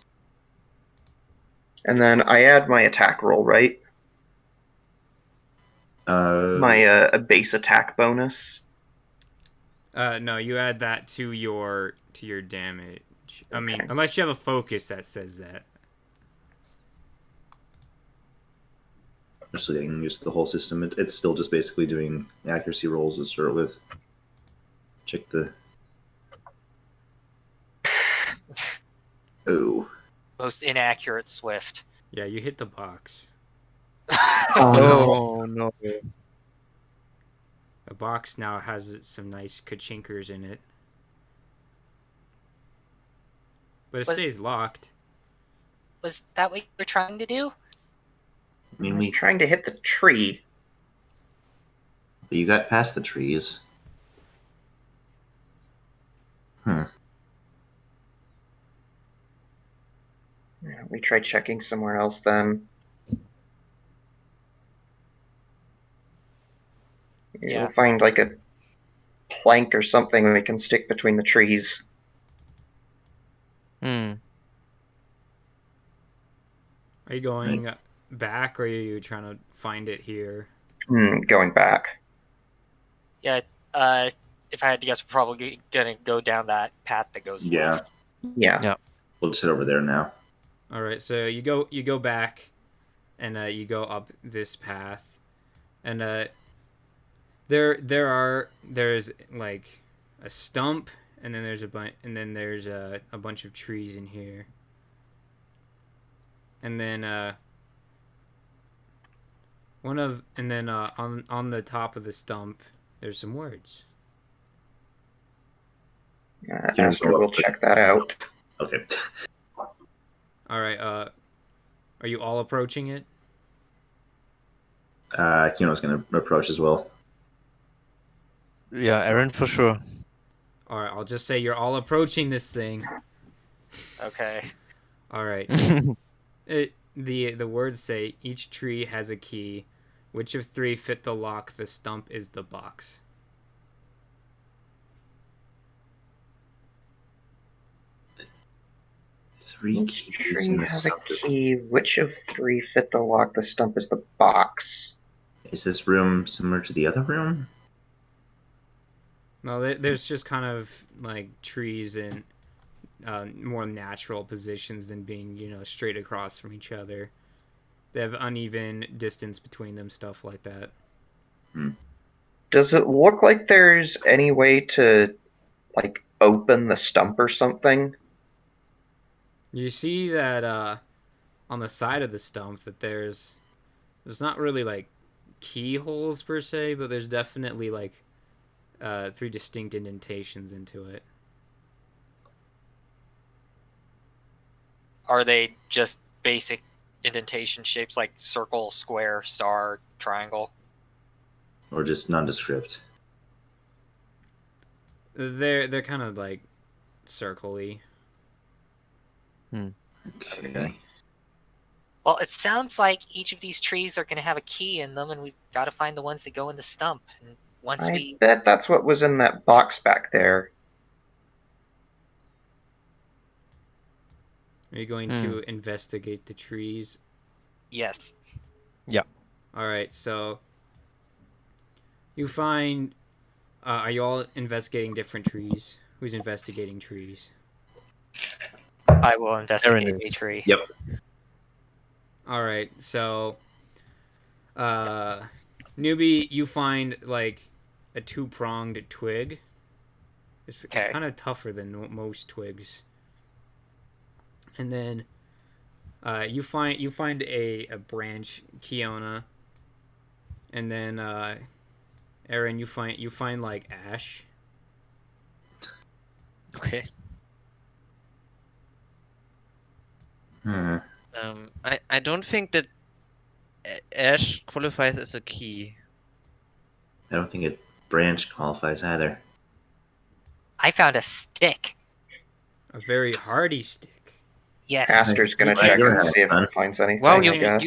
And then I add my attack roll, right? My a base attack bonus.
No, you add that to your damage. I mean,
Okay.
unless you have a focus that says that.
I'm still getting used to the whole system. It's still just basically doing accuracy rolls to start with. Check the. Oh.
Most inaccurate Swift.
Yeah, you hit the box.
Oh no.
The box now has some nice kachinkers in it. But it stays locked.
Was that what you were trying to do?
I mean,
I'm trying to hit the tree.
you got past the trees.
We tried checking somewhere else then.
Yeah.
We'll find like a plank or something we can stick between the trees.
Hmm.
Are you going back, or are you trying to find it here?
Going back.
Yeah. If I had to guess, we're probably gonna go down that path that goes
Yeah.
left.
Yeah.
We'll just head over there now.
All right, so you go back, and you go up this path, and there's like a stump, and then there's a bunch of trees in here, and then on the top of the stump there's some words.
Aster will check that out.
Okay.
All right, are you all approaching it?
Kino's going to approach as well.
Yeah, Aaron for sure.
All right, I'll just say you're all approaching this thing.
Okay.
All right. The words say each tree has a key. Which of three fit the lock? The stump is the box.
Three
Each
keys
tree
in the
has a
stump.
key. Which of three fit the lock? The stump is the box.
Is this room similar to the other room?
No, there's just kind of like trees in more natural positions than being, straight across from each other. They have uneven distance between them, stuff like that.
Does it look like there's any way to, like, open the stump or something?
You see that on the side of the stump that there's not really like keyholes per se, but there's definitely like 3 distinct indentations into it.
Are they just basic indentation shapes like circle, square, star, triangle?
Or just nondescript?
They're kind of like circle-y.
Okay.
Well, it sounds like each of these trees are going to have a key in them, and we've got to find the ones that go in the stump. And once
I bet that's what was in that box back there.
Are you going to investigate the trees?
Yes.
All right, so you find. Are you all investigating different trees? Who's investigating trees?
I will investigate
Aaron
a
is.
tree.
Yep.
All right, so newbie, you find like a 2-pronged twig. It's kind of tougher than most twigs. And then you find a branch, Kiona. And then Aaron, you find like ash.
Okay. I don't think that ash qualifies as a key.
I don't think a branch qualifies either.
I found a stick.
A very hardy stick.
Yes.
Aster's gonna
Wow,
check
you're
and
having
see if
fun.
he finds anything.
Wow,
I guess.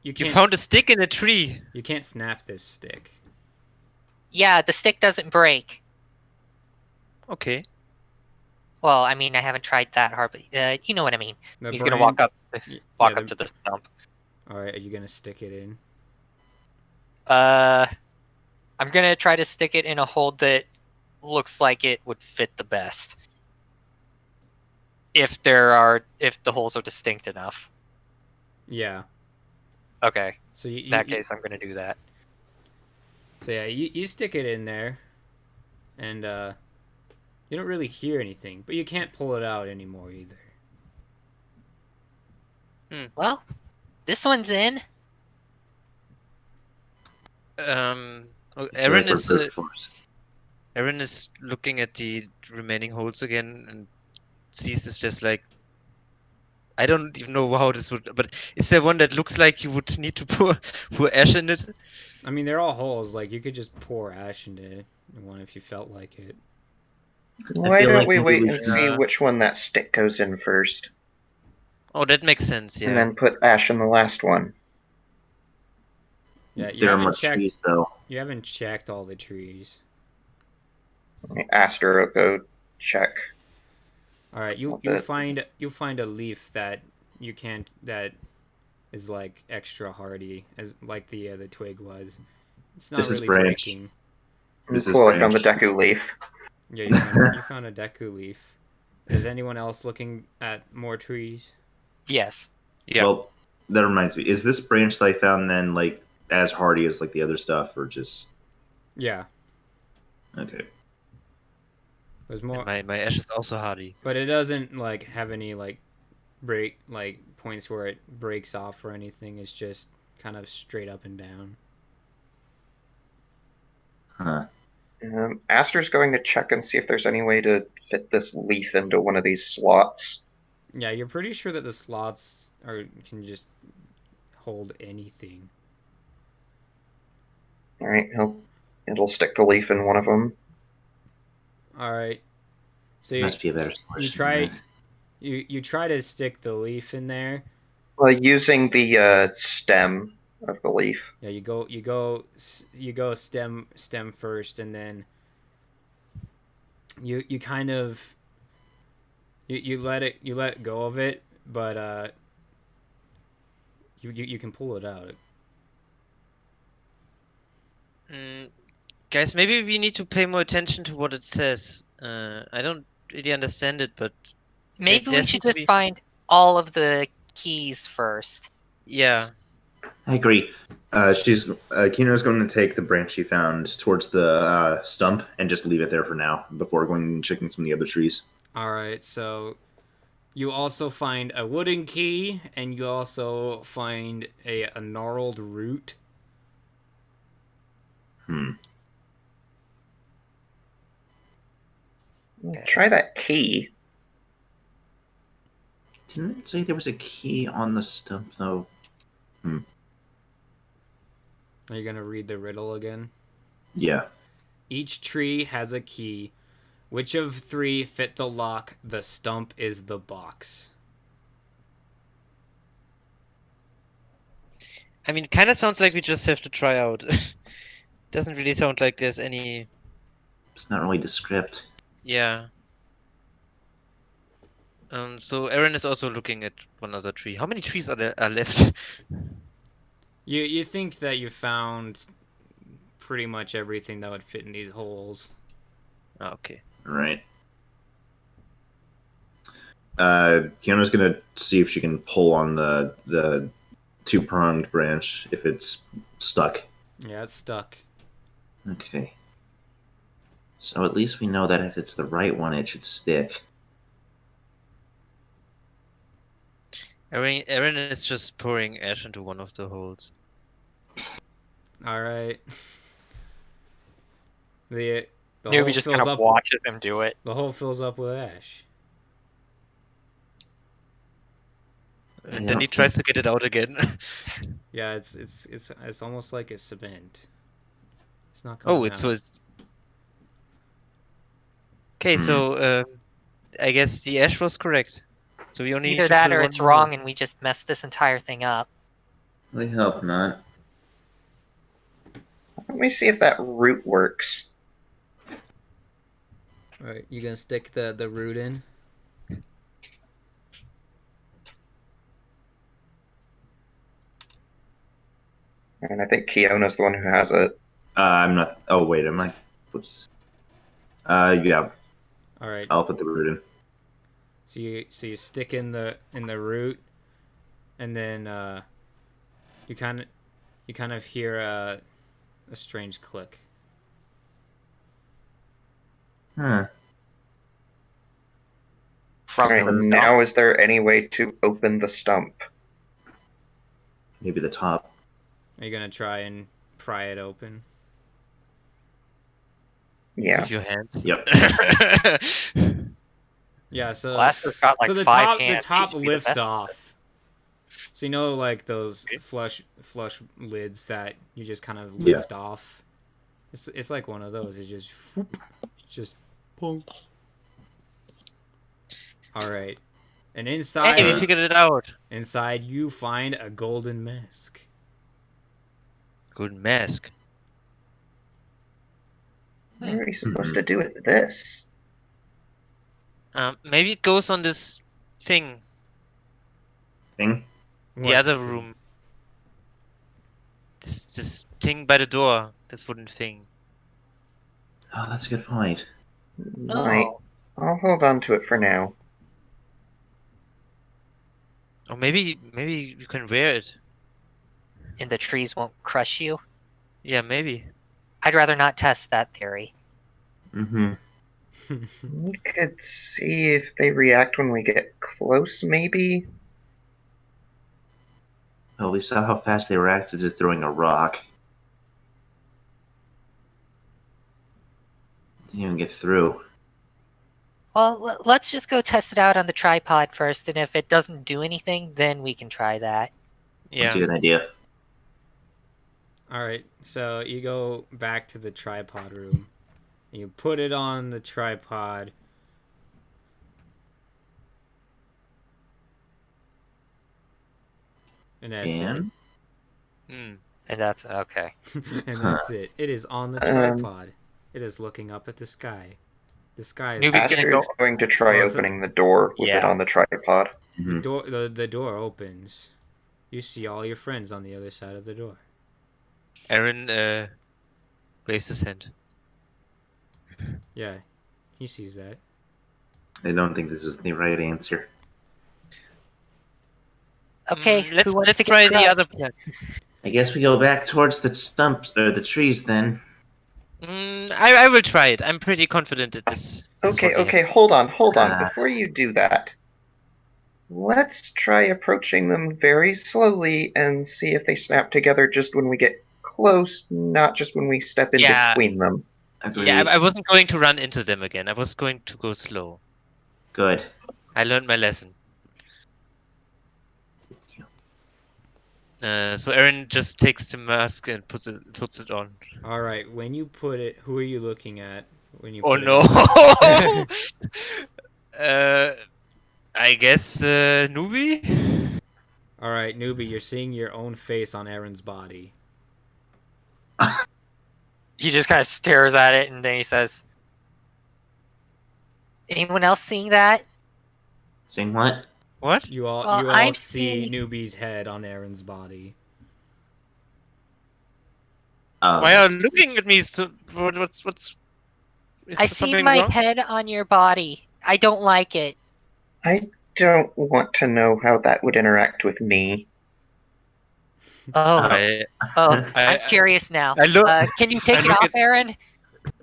You
You
can't
found a stick in a tree.
You can't snap this stick.
Yeah, the stick doesn't break.
Okay.
Well, I mean, I haven't tried that hard, but you know what I mean.
He's gonna walk up to the stump.
All right, are you gonna stick it in?
I'm gonna try to stick it in a hole that looks like it would fit the best. If the holes are distinct enough.
Yeah.
Okay.
So
In that case, I'm gonna do that.
So yeah, you stick it in there, and you don't really hear anything, but you can't pull it out anymore either.
Well, this one's in.
Aaron
Aaron is looking at the remaining holes again and sees it's just like, I don't even know how this would, but is there one that looks like you would need to pour ash in it?
I mean, they're all holes. Like, you could just pour ash into one if you felt like it.
Why
feel
don't
like
we
maybe
wait
we
and
should,
see which one that stick goes in first,
Oh, that makes sense, yeah.
and then put ash in the last one?
Yeah, you
There are
haven't
more
checked.
trees, though.
You haven't checked all the trees.
Aster, go check.
All right, you
bit.
find a leaf that you can't that is like extra hardy as like the twig was. It's not
This is
really
branch.
breaking.
This is
Cool, I found the
branch.
Deku leaf.
Yeah, you found a Deku leaf. Is anyone else looking at more trees?
Yes.
Yeah.
Well, that reminds me. Is this branch that I found then like as hardy as like the other stuff, or just
Yeah,
okay?
there's more,
My ash is also hardy.
but it doesn't like have any like break like points where it breaks off or anything. It's just kind of straight up and down.
Huh.
Aster's going to check and see if there's any way to fit this leaf into one of these slots.
Yeah, you're pretty sure that the slots can just hold anything.
All right, it'll stick the leaf in one of them.
All right. So you,
Must be a better solution.
you
than
try
this.
you try to stick the leaf in there.
Well, using the stem of the leaf.
Yeah, you go stem first, and then you kind of you let go of it, but you can pull it out.
Guys, maybe we need to pay more attention to what it says. I don't really understand it, but
Maybe we
there
should
seems to
just
be-
find all of the keys first.
yeah.
I agree. Kino's going to take the branch she found towards the stump and just leave it there for now before going and checking some of the other trees.
All right, so you also find a wooden key, and you also find a gnarled root.
Try that key.
Didn't it say there was a key on the stump though?
Are you gonna read the riddle again?
Yeah.
Each tree has a key. Which of three fit the lock? The stump is the box.
I mean, kind of sounds like we just have to try out. Doesn't really sound like there's any.
It's not really descript.
Yeah. So Aaron is also looking at one other tree. How many trees are left?
You think that you found pretty much everything that would fit in these holes.
Oh, okay.
Right. Kino's going to see if she can pull on the two-pronged branch if it's stuck.
Yeah, it's stuck.
Okay. So at least we know that if it's the right one, it should stick.
Aaron is just pouring ash into one of the holes.
All right. The
Newbie
hole
just
fills
kind of
up.
watches him do it.
The hole fills up with ash.
And then he tries to get it out again.
Yeah, it's almost like a cement. It's not coming
Oh,
out.
it's okay. So I guess the ash was correct. So we only need
Either
to
that
fill
or
one
it's
more
wrong
hole.
and we just messed this entire thing up.
I hope not.
Let me see if that root works.
All right, you gonna stick the root in?
And I think Kiona's the one who has it.
I'm not. Oh wait, am I? Whoops. Yeah.
All right.
I'll put the root in.
So you stick in the root, and then you kind of hear a strange click.
Huh.
From
Alright,
the
now is there any way to open the stump?
Maybe the top.
Are you gonna try and pry it open?
Yeah.
With your hands.
Yep.
Yeah. So
Blaster's got like
so the
5
top
hands.
the top
He should be the
lifts
best.
off. So you know, like those flush lids that you just kind of
Yeah.
lift off. It's like one of those. It's just whoop, just boom. All right, and inside
Hey, we figured it out.
inside you find a golden mask.
Golden mask.
What are we supposed to do with this?
Maybe it goes on this thing,
Thing?
the
What
other
thing?
room. This thing by the door. This wooden thing.
Oh, that's a good point.
Might.
Oh,
I'll hold on to it for now.
Or maybe you can wear it.
And the trees won't crush you.
Yeah, maybe.
I'd rather not test that theory.
Mm-hmm.
We could see if they react when we get close, maybe?
Well, we saw how fast they reacted to throwing a rock. Didn't even get through.
Well, let's just go test it out on the tripod first, and if it doesn't do anything, then we can try that.
That's a
Yeah.
good idea.
All right, so you go back to the tripod room. You put it on the tripod. And that's
And?
Hmm.
And that's okay.
it. And that's it. It is on the
Um,
tripod. It is looking up at the sky. The sky is
Newbie's gonna
Asher
go-
is going to try
Oh, so-
opening the door with it
Yeah.
on the tripod.
the door. The door opens. You see all your friends on the other side of the door.
Aaron waves his hand.
Yeah, he sees that.
I don't think this is the right answer.
Okay,
Let's
who wants to get
try the
crushed?
other plan.
I guess we go back towards the stumps or the trees then.
I will try it. I'm pretty confident that this. is
Okay,
what we
okay,
have.
hold on.
Ah.
Before you do that, let's try approaching them very slowly and see if they snap together just when we get close, not just when we step in
Yeah.
between them.
Agreed.
Yeah, I wasn't going to run into them again. I was going to go slow.
Good.
I learned my lesson. So Aaron just takes the mask and puts it on.
All right, when you put it, who are you looking at when you?
Oh
put
no!
It on?
I guess newbie.
All right, newbie, you're seeing your own face on Aaron's body.
He just kind of stares at it, and then he says,
Anyone else seeing that?
Saying what?
What?
You all,
Well,
you all
I'm
see
seeing-
newbie's head on Aaron's body.
Oh,
Why are you
that's-
looking at me? So what's? Is
I
there
see
something
my
wrong?
head on your body. I don't like it.
I don't want to know how that would interact with me.
Oh,
I,
I'm
I-
curious now.
I look.
Can you take
I
it
look
off,
at-
Aaron?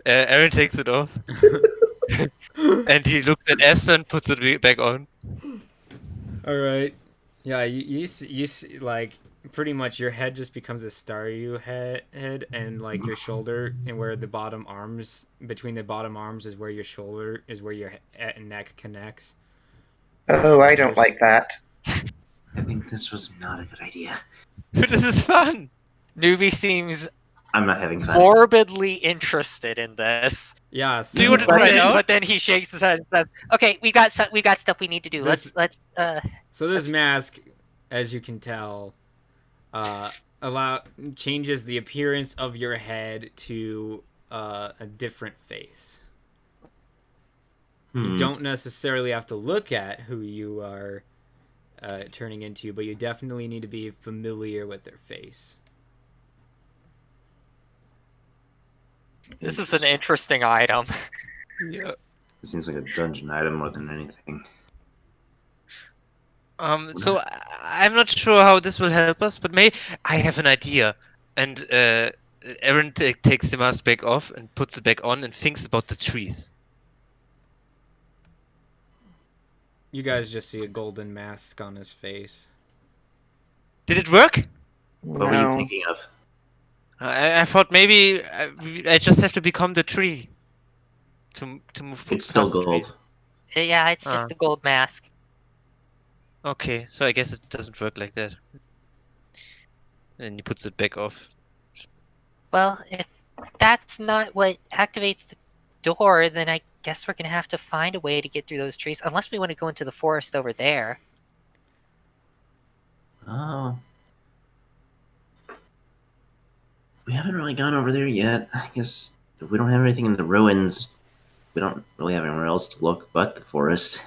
Aaron takes it off and he looks at Esther and puts it back on.
All right. Yeah, you see, like, pretty much your head just becomes a Staryu head, and like your shoulder and where the bottom arms, between the bottom arms is where your shoulder is where your neck connects.
Oh, I don't like that.
I think this was not a good idea.
This is fun.
Newbie seems
I'm not having fun.
morbidly interested in this.
Yeah.
Do you want to
But
try it
then,
out?
but then he shakes his head and says,
Okay, we got stuff we need to do.
This-
Let's
So this mask, as you can tell, changes the appearance of your head to a different face. You don't necessarily have to look at who you are turning into, but you definitely need to be familiar with their face.
this is an interesting item.
Yeah.
It seems like a dungeon item more than anything.
So I'm not sure how this will help us, but I have an idea. And Aaron takes the mask back off and puts it back on and thinks about the trees.
You guys just see a golden mask on his face.
Did it work?
What were you
No.
thinking of?
I thought maybe I just have to become the tree to move.
It's still
past the trees.
gold.
yeah, it's just the gold mask.
Okay, so I guess it doesn't work like that. And he puts it back off.
Well, if that's not what activates the door, then I guess we're gonna have to find a way to get through those trees, unless we want to go into the forest over there.
Oh. We haven't really gone over there yet. I guess if we don't have anything in the ruins, we don't really have anywhere else to look but the forest.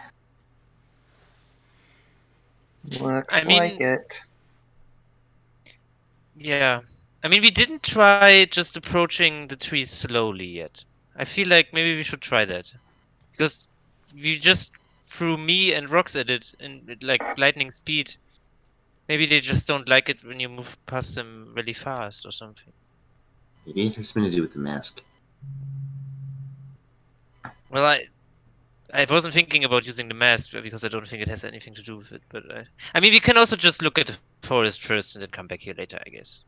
Looks
I mean-
like it.
Yeah. I mean, we didn't try just approaching the trees slowly yet. I feel like maybe we should try that. Because we just threw me and rocks at it in like lightning speed. Maybe they just don't like it when you move past them really fast or something.
Maybe it has something to do with the mask.
Well, I wasn't thinking about using the mask because I don't think it has anything to do with it. But I mean, we can also just look at the forest first and then come back here later, I guess.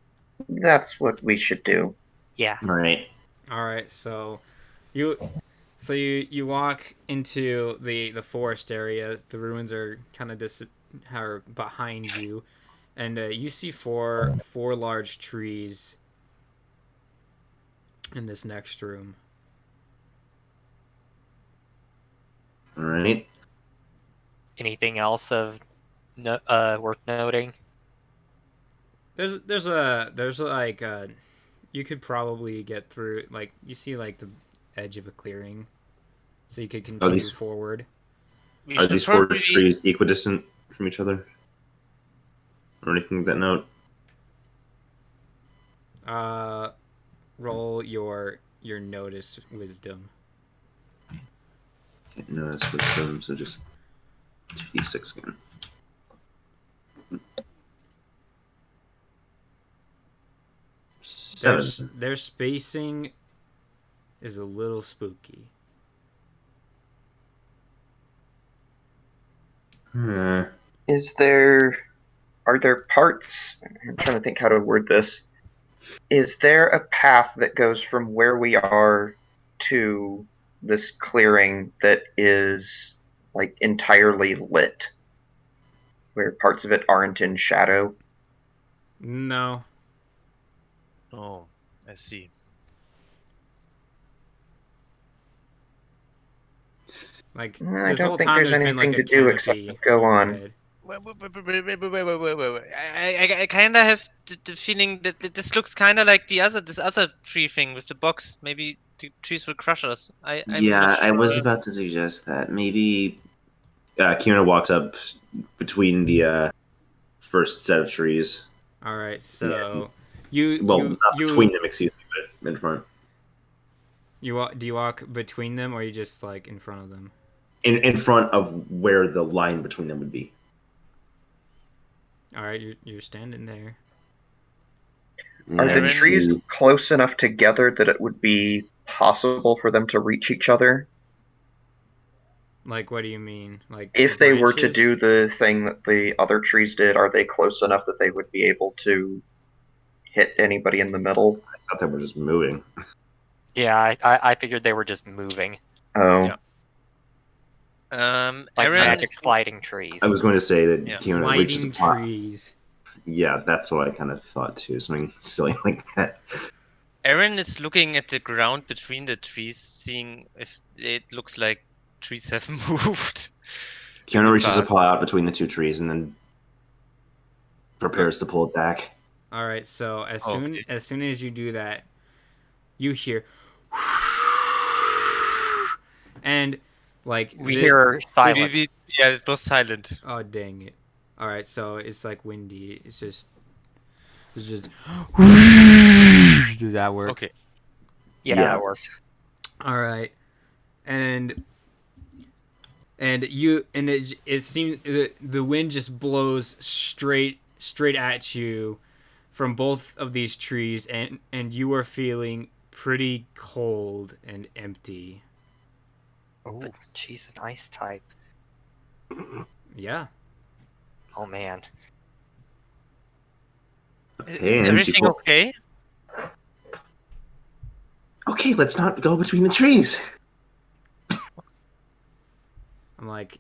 That's what we should do.
Yeah.
All right.
All right, so you walk into the forest area. The ruins are kind of are behind you, and you see four large trees in this next room.
All right.
Anything else of worth noting?
There's like you could probably get through, like, you see like the edge of a clearing, so you could continue
these-
forward.
We
Are
should
these four
probably-
trees equidistant from each other? Or anything of that note?
Roll your notice wisdom.
Can't notice wisdom, so just 2d6 again. Seven.
Their spacing is a little spooky.
Uh,
Are there parts? I'm trying to think how to word this. Is there a path that goes from where we are to this clearing that is like entirely lit, where parts of it aren't in shadow?
No.
Oh, I see.
Like,
I
this
don't
whole
think
time
there's
there's been like
anything
a
to do except
canopy
go on.
overhead.
Wait. I kind of have the feeling that this looks kind of like this other tree thing with the box. Maybe the trees will crush us. I'm
yeah,
not
I was
sure.
about to suggest that. Maybe Kiona walks up between the first set of trees.
All right,
Yeah.
so
Not between them, excuse me, but in front.
do you walk between them, or you just like in front of them?
In front of where the line between them would be.
All right, you're standing there.
Are the
Aaron-
trees close enough together that it would be possible for them to reach each other?
Like, what do you mean? Like,
If
the
they were to
branches?
do the thing that the other trees did, are they close enough that they would be able to hit anybody in the middle?
I thought they were just moving.
Yeah, I figured they were just moving,
Oh,
Yeah.
like
Aaron,
magic sliding trees.
I was going to say that
Yeah.
Kiona reaches
Sliding
a pot.
trees.
Yeah, that's what I kind of thought too. Something silly like that.
Aaron is looking at the ground between the trees, seeing if it looks like trees have moved.
Kiona reaches a
Bark.
paw out between the two trees and then prepares to pull it back.
All right, so as
Okay.
soon as you do that, you hear, and like
We hear silence.
Yeah, it was silent.
Oh, dang it! All right, so it's like windy. It's just. Does that work?
Okay.
Yeah,
Yeah.
that worked.
All right, and it seems the wind just blows straight at you from both of these trees, and you are feeling pretty cold and empty.
Oh, she's an ice type.
Yeah.
Oh man.
Is
Okay, and she
everything
pull-
okay?
Okay, let's not go between the trees.
I'm like,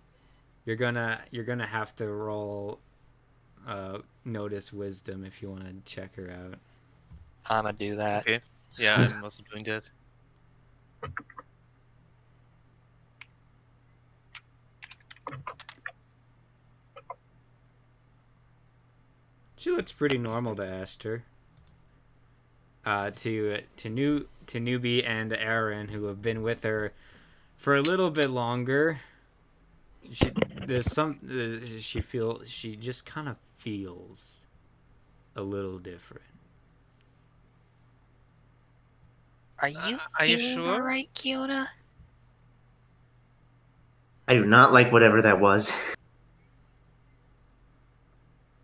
you're gonna have to roll notice wisdom if you want to check her out.
I'm gonna do that.
Okay. Yeah, I'm also doing that.
She looks pretty normal to Aster. to Newbie and Aaron, who have been with her for a little bit longer. She just kind of feels a little different.
Are you
Are you
feeling
sure?
all right, Kiona?
I do not like whatever that was.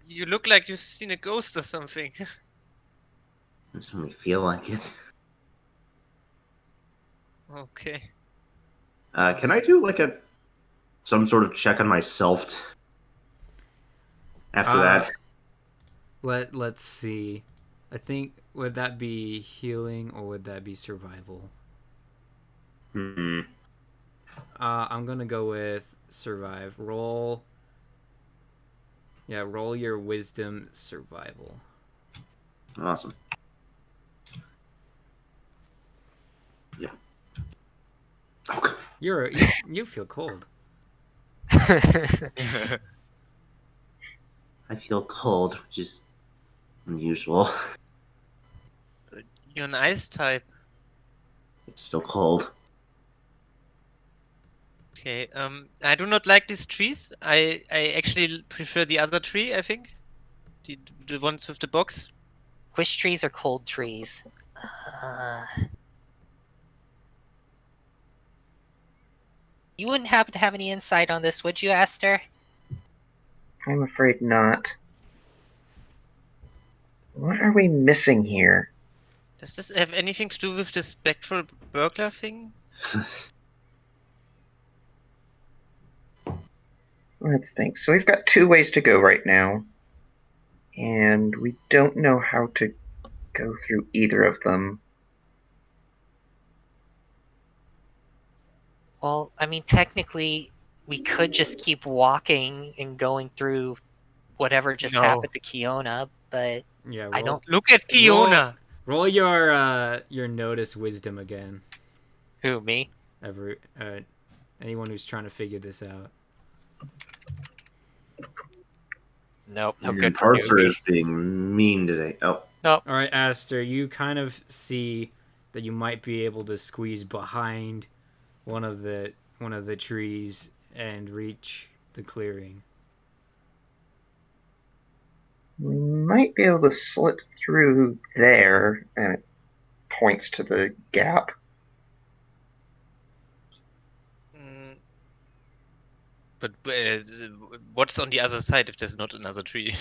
You look like you've seen a ghost or something.
It doesn't really feel like it.
Okay.
Can I do like some sort of check on myself after that?
Let's see. I think, would that be healing or would that be survival? I'm gonna go with survive. Roll your wisdom survival.
Awesome. Yeah. Okay.
You feel cold.
I feel cold, which is unusual.
You're an ice type.
It's still cold.
Okay. I do not like these trees. I actually prefer the other tree. I think the ones with the box.
Which trees are cold trees? You wouldn't happen to have any insight on this, would you, Aster?
I'm afraid not. What are we missing here?
Does this have anything to do with the spectral burglar thing?
Let's think. So we've got 2 ways to go right now. And we don't know how to go through either of them.
Well, I mean, technically, we could just keep walking and going through whatever just
No.
happened to Kiona, but
Yeah,
I don't.
Look at Kiona.
Roll your notice wisdom again.
Who, me?
Anyone who's trying to figure this out.
Nope, no
And
good for
Harper
newbie.
is being mean today. Oh,
All right, Aster, you kind of see that you might be able to squeeze behind one of the trees and reach the clearing.
We might be able to slip through there, and it points to the gap.
But what's on the other side if there's not another tree?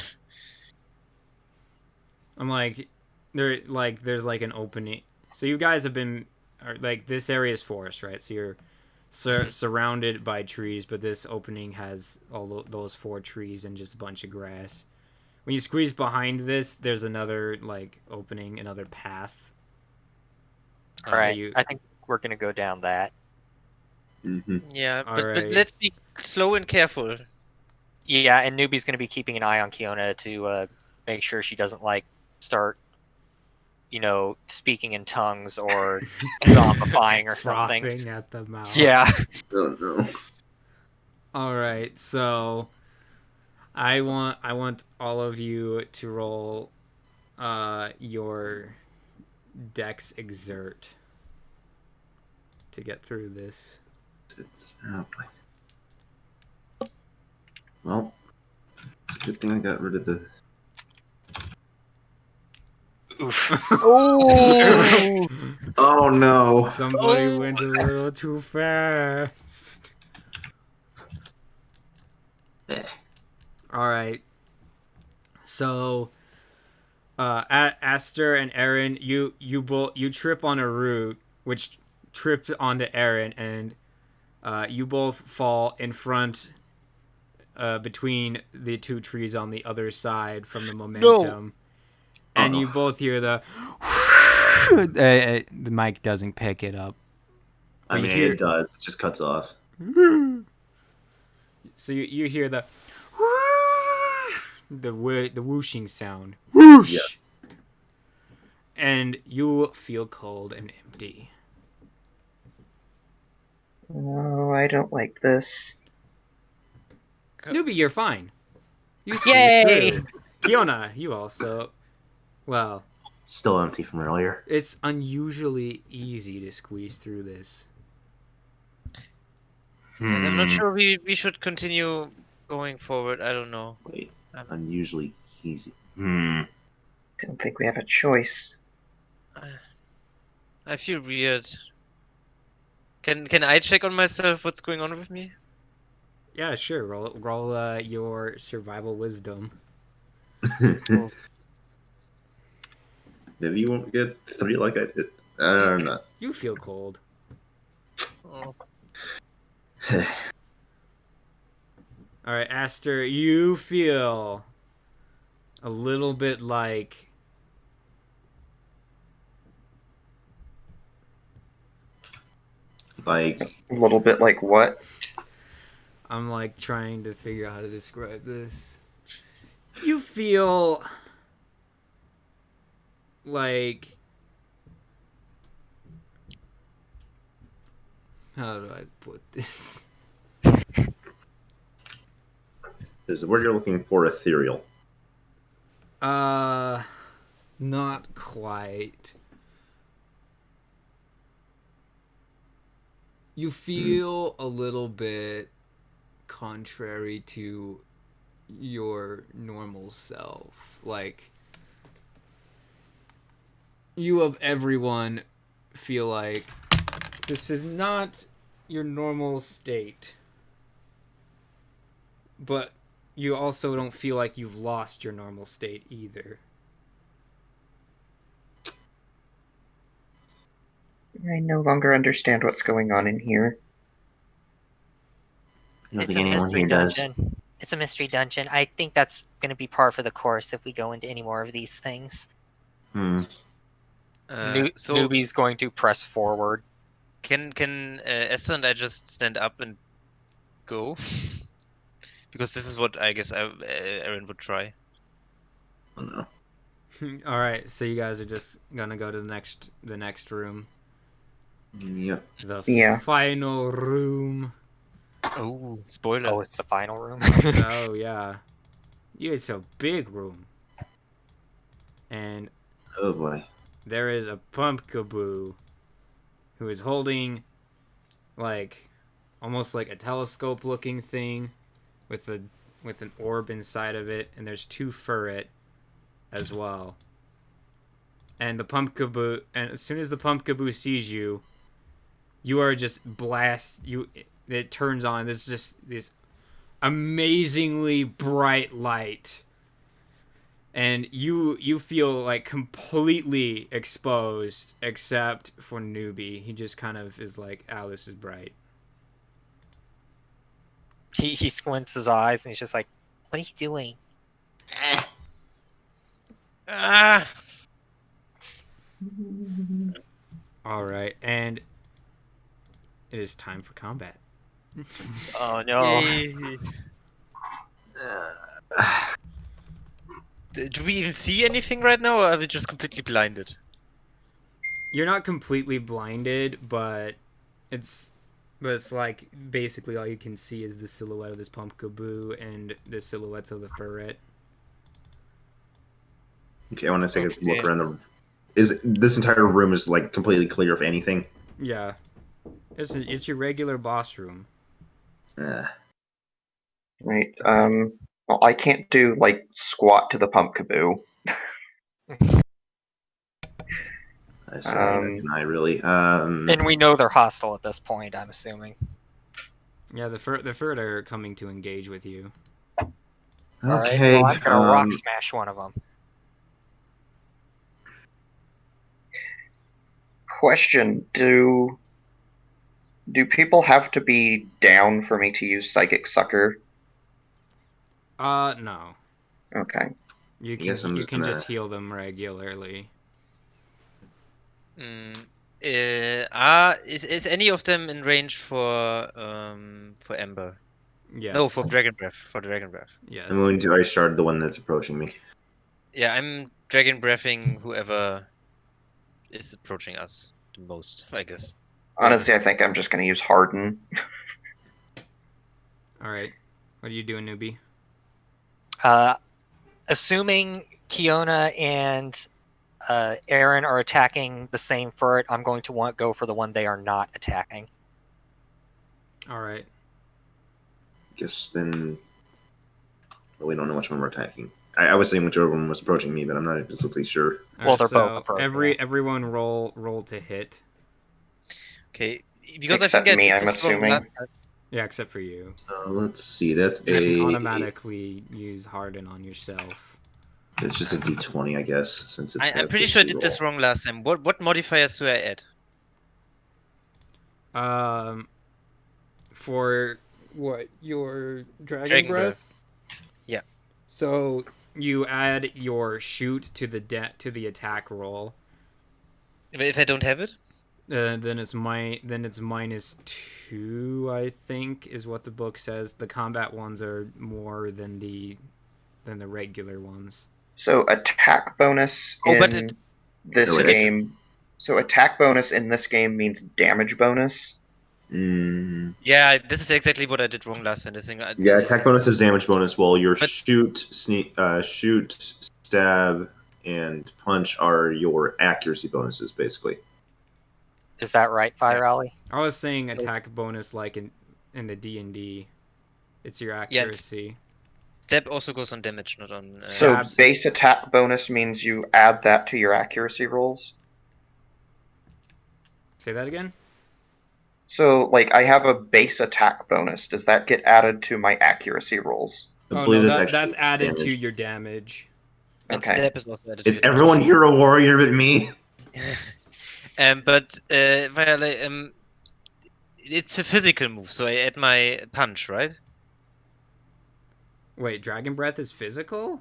I'm like, there's like an opening. So you guys have been, like, this area is forest, right? So you're surrounded by trees, but this opening has all those 4 trees and just a bunch of grass. When you squeeze behind this, there's another, like, opening, another path.
Alright, I think we're gonna go down that.
Yeah, but
Alright.
let's be slow and careful.
Yeah, and Newbie's gonna be keeping an eye on Kiona to make sure she doesn't, like, start, speaking in tongues or zombifying or something.
Frothing at the mouth.
Yeah.
oh no.
All right, so I want all of you to roll your Dex exert to get through this.
Well, it's a good thing I got rid of the.
Oof.
Oh!
Oh no!
Somebody went a little too fast. All right. So, Aster and Aaron, you trip on a root, which tripped onto Aaron, and you both fall in front, between the 2 trees on the other side from the momentum, and you both hear the. The mic doesn't pick it up.
I mean, it does. It just cuts off.
So you hear the whooshing sound. Whoosh! Yeah. And you feel cold and empty.
Oh, I don't like this.
Newbie, you're fine. You
Yay!
through. Kiona, you also. Well,
Still empty from earlier.
It's unusually easy to squeeze through this.
Guys, I'm not sure we should continue going forward. I don't know.
Wait,
Um,
unusually easy.
Don't think we have a choice.
I feel weird. Can I check on myself what's going on with me?
Yeah, sure. Roll your survival wisdom.
Maybe you won't get 3 like I did. I don't know.
You feel cold.
Oh.
All right, Aster, you feel a little bit like
Like,
A little bit like what?
I'm like trying to figure out how to describe this. You feel like how do I put this?
is the word you're looking for ethereal?
Not quite. You feel a little bit contrary to your normal self. Like, you of everyone feel like this is not your normal state. But you also don't feel like you've lost your normal state either.
I no longer understand what's going on in here.
I don't
It's
think
a
anyone
mystery
here does.
dungeon. It's a mystery dungeon. I think that's going to be par for the course if we go into any more of these things.
So
Newbie's going to press forward.
can Esther and I just stand up and go? Because this is what I guess Aaron would try.
I don't know.
All right, so you guys are just gonna go to the next room,
Yep.
the
Yeah.
final room.
Oh, spoiler!
Oh, it's the final room.
Oh yeah, it's a big room, and
Oh boy.
there is a pumpkaboo who is holding like almost like a telescope looking thing with an orb inside of it, and there's 2 furret as well. And the pumpkaboo, and as soon as the pumpkaboo sees you, you are just it turns on. There's just this amazingly bright light, and you feel like completely exposed, except for Newbie. He just kind of is like, "Ow, this is bright."
He squints his eyes and he's just like,
What are you doing?
Ah!
All right, and it is time for combat.
oh no.
Yay. Do we even see anything right now, or are we just completely blinded?
You're not completely blinded, but it's like basically all you can see is the silhouette of this pumpkaboo and the silhouettes of the furret.
Okay, I want to take a look around the. Is this entire room is like completely clear of anything?
Yeah, it's your regular boss room.
Right. Well, I can't do like squat to the pumpkaboo.
I say can I really.
And we know they're hostile at this point, I'm assuming.
Yeah, the furret are coming to engage with you.
Alright,
Okay.
well, I'm gonna rock smash one of them.
Question: Do people have to be down for me to use Psychic Sucker?
No.
Okay.
You
guess I'm
can
just gonna-
just heal them regularly.
Is any of them in range for Ember?
Yes.
No, for Dragon Breath. For Dragon Breath.
Yes.
I'm going to ice shard the one that's approaching me.
Yeah, I'm Dragon Breathing whoever is approaching us the most, I guess.
Honestly, I think I'm just going to use Harden.
All right. What are you doing, Newbie?
Assuming Kiona and
Aaron are attacking the same ferret, I'm going to go for the one they are not attacking.
All right.
Guess then. Well, we don't know which one we're attacking. I was saying whichever one was approaching me, but I'm not exactly sure.
All
Well, they're
so
both approaching us.
everyone roll to hit.
Okay, because
Except
I think
me,
I
I'm
did this wrong
assuming.
last time.
Yeah, except for you.
Let's see. That's
You can
a.
automatically use harden on yourself.
It's just a D20, I guess, since it's.
I'm pretty sure I did this wrong last time. What modifiers do I add?
For what, your dragon
Dragon breath.
breath?
Yeah.
So you add your shoot to the attack roll.
If I don't have it?
Then it's -2, I think, is what the book says. The combat ones are more than the regular ones.
So attack bonus
Oh, but
in
it's
this
No, it-
game. So attack bonus in this game means damage bonus.
Yeah, this is exactly what I did wrong last time. This thing,
Yeah, attack bonus is damage bonus, while your
But-
shoot, stab, and punch are your accuracy bonuses, basically.
Is that right, Fire Alley?
I was saying attack bonus like in the D&D. It's your accuracy.
Step also goes on damage, not on.
So
Stabs.
base attack bonus means you add that to your accuracy rolls.
Say that again?
So, like, I have a base attack bonus. Does that get added to my accuracy rolls?
I
Oh
believe
no,
actually
that's added to
damage.
your damage.
and
okay.
step is also added.
Is
to your
everyone here a warrior but me?
But Viola, it's a physical move, so I add my punch, right?
Wait, dragon breath is physical?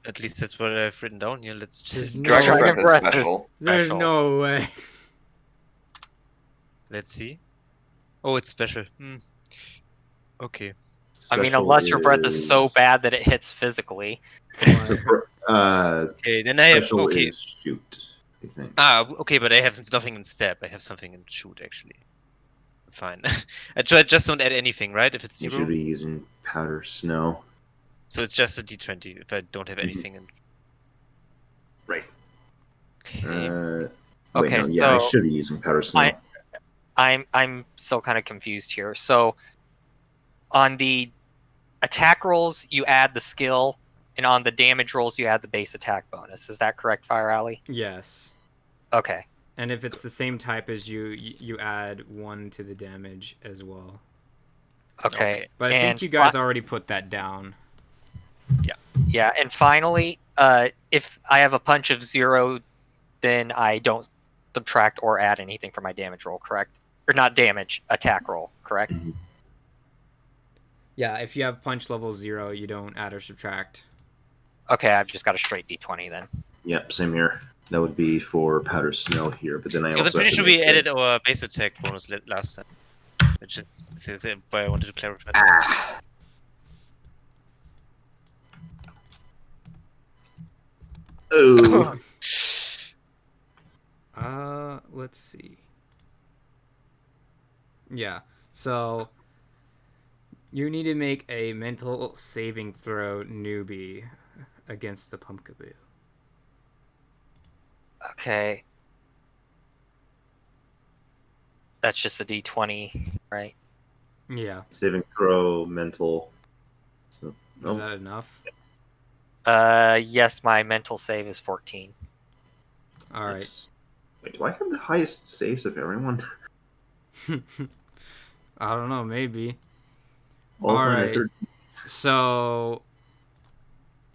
At least that's what I've written down here. Let's
There's
just,
no-
Dragon
Dragon
breath
breath
is
is-
special.
There's
Special.
no way.
let's see. Oh, it's special. Okay.
I mean,
Special
unless your breath is so bad that it hits physically.
So,
Okay, then I have
special
okay.
is shoot, I think.
Okay, but I have nothing in step. I have something in shoot actually. Fine. I just don't add anything, right? If it's
You
0,
should be using powder snow.
so it's just a d20 if I don't have anything in.
Right.
Okay.
Wait,
Okay,
no, yeah, I
so
should be using powder snow.
I'm still kind of confused here. So on the attack rolls, you add the skill, and on the damage rolls, you add the base attack bonus. Is that correct, Fire Alley?
Yes.
Okay.
And if it's the same type as you add 1 to the damage as well.
Okay.
But I
and
think you guys already put that down.
Yeah, and finally, if I have a punch of 0, then I don't subtract or add anything for my damage roll, correct? Or not damage, attack roll, correct?
Yeah, if you have punch level 0, you don't add or subtract.
Okay, I've just got a straight d20 then.
Yep, same here. That would be for powder snow here, but then I
Because
also
I'm pretty
have
sure
to
we
make
added our base attack bonus last time. Which is why I wanted to clarify this.
Oh,
Let's see. Yeah, so you need to make a mental saving throw, newbie, against the Pumpkaboo.
Okay. That's just a d20, right?
Yeah,
saving throw, mental. So,
is
no.
that enough?
Yes, my mental save is 14.
All right.
Yes. Wait, do I have the highest saves of everyone?
I don't know, maybe.
All
All
of my
right.
13.
So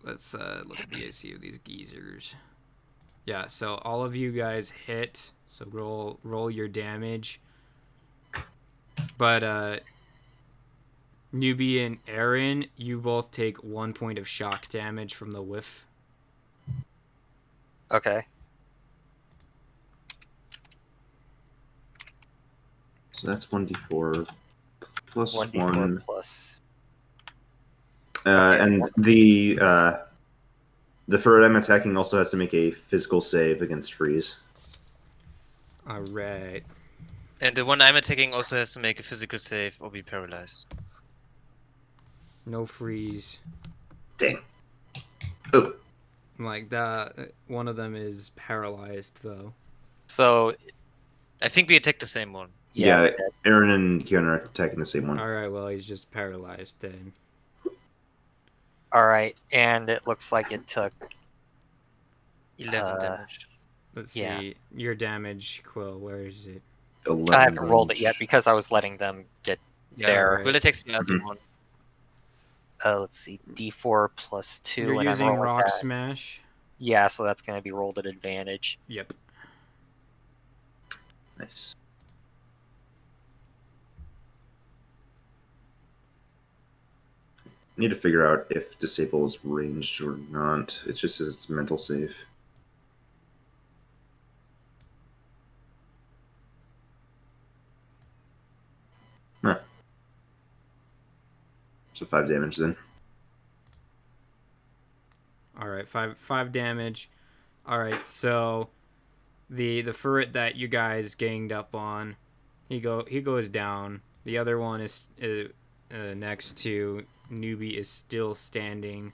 let's look at the AC of these geezers. Yeah, so all of you guys hit. So roll your damage. But Newbie and Aaron, you both take 1 point of shock damage from the whiff.
Okay.
So that's 1d4 plus
1d4
1.
plus.
And the ferret I'm attacking also has to make a physical save against freeze.
All right.
And the one I'm attacking also has to make a physical save or be paralyzed.
No freeze.
Dang. Oh,
Like one of them is paralyzed though.
So
I think we attacked the same one.
Yeah, Aaron and Kiana are attacking the same one.
All right, well he's just paralyzed then.
all right, and it looks like it took
11 damage.
Let's
Yeah.
see your damage, Quill. Where is it?
11
I haven't rolled it
damage.
yet because I was letting them get
Yeah,
there.
right.
Will attacks the other
Mhm.
one.
Let's see, D4 plus 2.
You're
and I'm
using
rolling
Rock
that.
Smash.
Yeah, so that's going to be rolled at advantage.
Yep.
Nice. Need to figure out if disable is ranged or not. It just says it's mental save. Huh. So 5 damage then.
All right, five damage. All right, so the ferret that you guys ganged up on, he goes down. The other one is next to Newbie is still standing.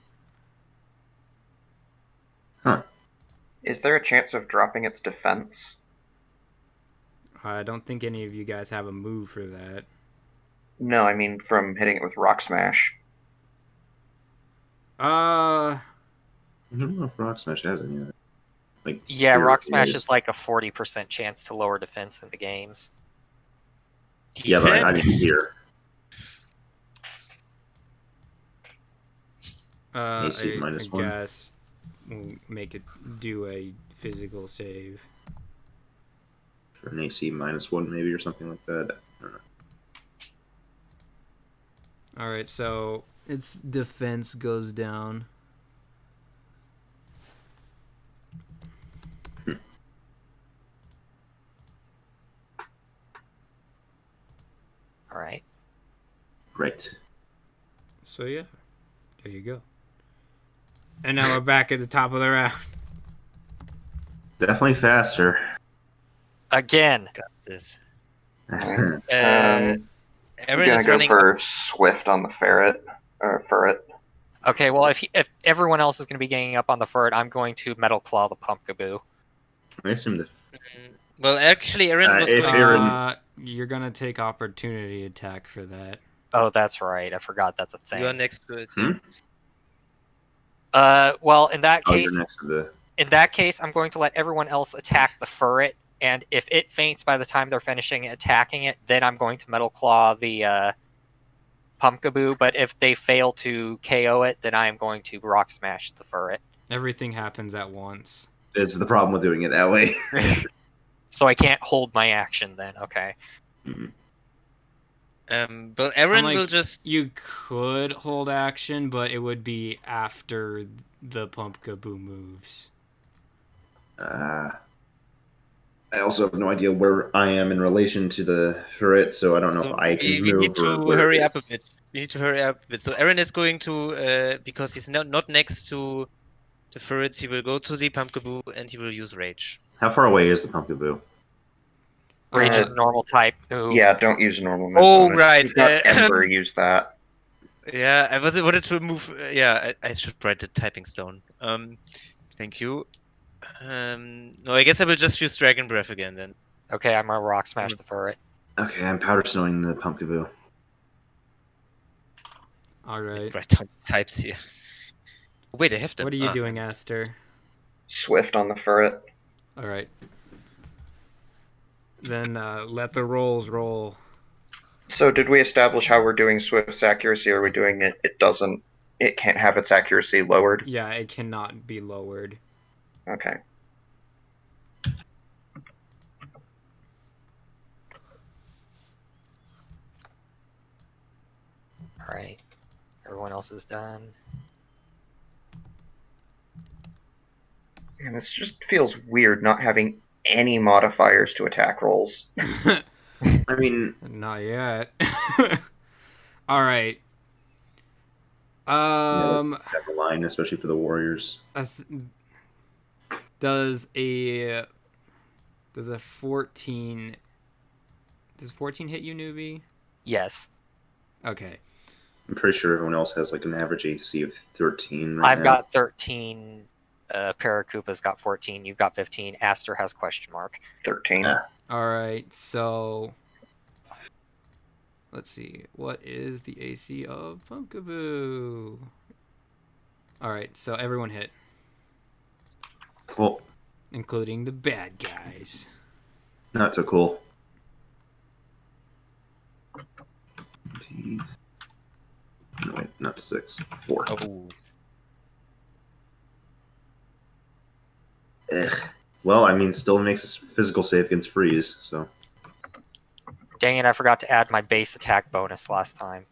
Is there a chance of dropping its defense?
I don't think any of you guys have a move for that.
No, I mean from hitting it with Rock Smash.
Uh,
I don't know if Rock Smash has any of that. Like,
Yeah,
here
Rock
it
Smash
is.
is like a 40% chance to lower defense in the games.
Yeah, but I mean here. AC
I
minus 1.
guess we'll make it do a physical save.
For an AC minus 1 maybe or something like that. I don't know.
All right, so its defense goes down.
All right.
Right.
So yeah, there you go. And now we're back at the top of the round.
Definitely faster.
Again.
Got this.
I'm
Aaron
gonna
is
go
running.
for Swift on the ferret.
Okay, well, if everyone else is going to be ganging up on the ferret, I'm going to Metal Claw the Pumpkaboo.
I assume the
Well, actually, Aaron was
if
going.
Aaron-
You're gonna take opportunity attack for that.
Oh, that's right. I forgot that's a thing.
You are next to it.
Hmm?
Well, in that
oh,
case,
you're next to the.
I'm going to let everyone else attack the ferret, and if it faints by the time they're finishing attacking it, then I'm going to Metal Claw the Pumpkaboo. But if they fail to KO it, then I am going to Rock Smash the ferret.
Everything happens at once.
It's the problem with doing it that way.
So I can't hold my action then. Okay.
Well, Aaron
Like,
will just.
You could hold action, but it would be after the Pumpkaboo moves.
I also have no idea where I am in relation to the turret, so I don't know
So
if I can
we
move.
need
or
to
where
hurry
it
up a
is.
bit. We need to hurry up a bit. So Aaron is going to, because he's not next to the ferrets, he will go to the Pumpkaboo and he will use Rage.
How far away is the Pumpkaboo?
Rage is
Uh,
normal type move.
Yeah, don't use normal moves.
Oh,
on it.
right,
We've got Ember use that.
Yeah, I wanted to move. I should write the typing stone. Thank you. No, I guess I will just use Dragon Breath again then.
Okay, I'm gonna Rock Smash the ferret.
Okay, I'm powder snowing the Pumpkaboo.
All right.
Write down the types here. Wait, I have them.
What are you doing, Aster?
Swift on the ferret.
All right. Then let the rolls roll.
So did we establish how we're doing Swift's accuracy? Or are we doing it? It can't have its accuracy lowered.
Yeah, it cannot be lowered.
Okay.
All right. Everyone else is done.
And this just feels weird not having any modifiers to attack rolls.
I mean,
Not yet. All right.
yeah, that's kind of a line, especially for the warriors.
Does a 14 hit you, Newbie?
Yes.
Okay.
I'm pretty sure everyone else has like an average AC of 13 right
I've
now.
got 13 Paracupa's got 14. You've got 15. Aster has question mark.
13.
All right, so let's see. What is the AC of Pumpkaboo? All right, so everyone hit,
Cool.
including the bad guys.
Not so cool. No, wait, not 6. 4.
Oh.
Ugh. Well, I mean, still makes us physical save against freeze, so.
Dang it, I forgot to add my base attack bonus last time.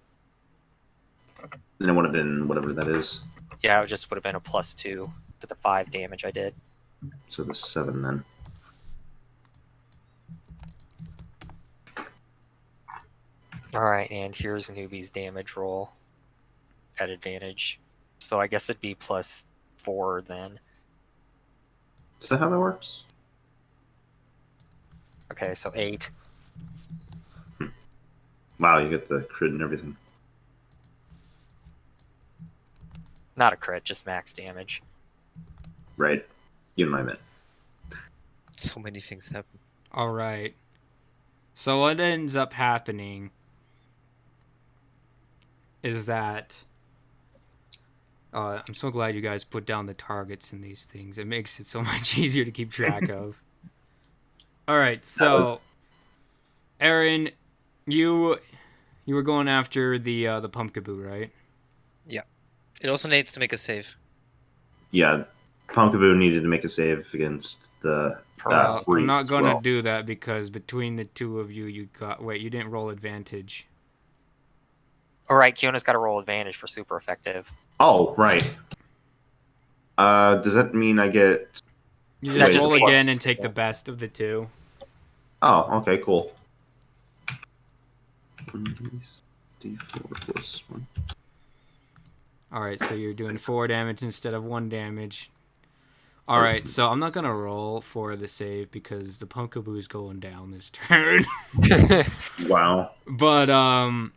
Then it would have been whatever that is.
Yeah, it just would have been a +2 to the 5 damage I did.
So the 7 then.
Alright, and here's Newbie's damage roll at advantage. So I guess it'd be +4 then.
Is that how that works?
Okay, so 8.
Wow, you get the crit and everything.
Not a crit, just max damage.
Right. You know what I meant.
So many things happen.
All right. So what ends up happening is that I'm so glad you guys put down the targets in these things. It makes it so much easier to keep track of. All right, so Aaron, you were going after the Pumpkaboo, right?
It also needs to make a save.
Yeah, Pumpkaboo needed to make a save against the
Well,
freeze
I'm not
as
going to
well.
do that because between the two of you, you didn't roll advantage.
Alright, Kiona's got to roll advantage for super effective.
Oh, right. Does that mean I get...
You
That
just
just
roll
makes-
again and take the best of the two.
Oh, okay, cool. 1d4 plus 1.
All right, so you're doing 4 damage instead of 1 damage. All right, so I'm not gonna roll for the save because the Pumpkaboo's going down this turn.
Wow.
But
I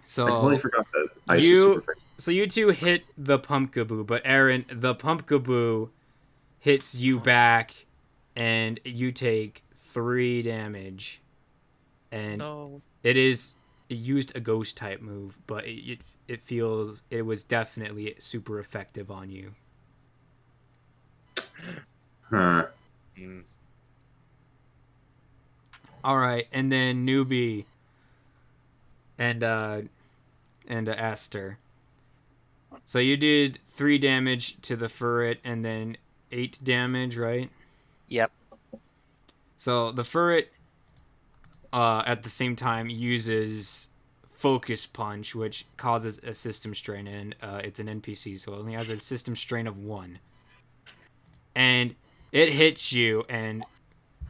totally
so
forgot that ice is
you
super effective.
so you two hit the Pumpkaboo, but Aaron, the Pumpkaboo hits you back, and you take 3 damage. And
No.
it used a ghost type move, but it feels it was definitely super effective on you.
Huh.
Mm.
All right, and then Newbie and Aster. So you did 3 damage to the ferret and then 8 damage, right?
Yep.
So the ferret at the same time uses Focus Punch, which causes a system strain, and it's an NPC, so it only has a system strain of 1. And it hits you, and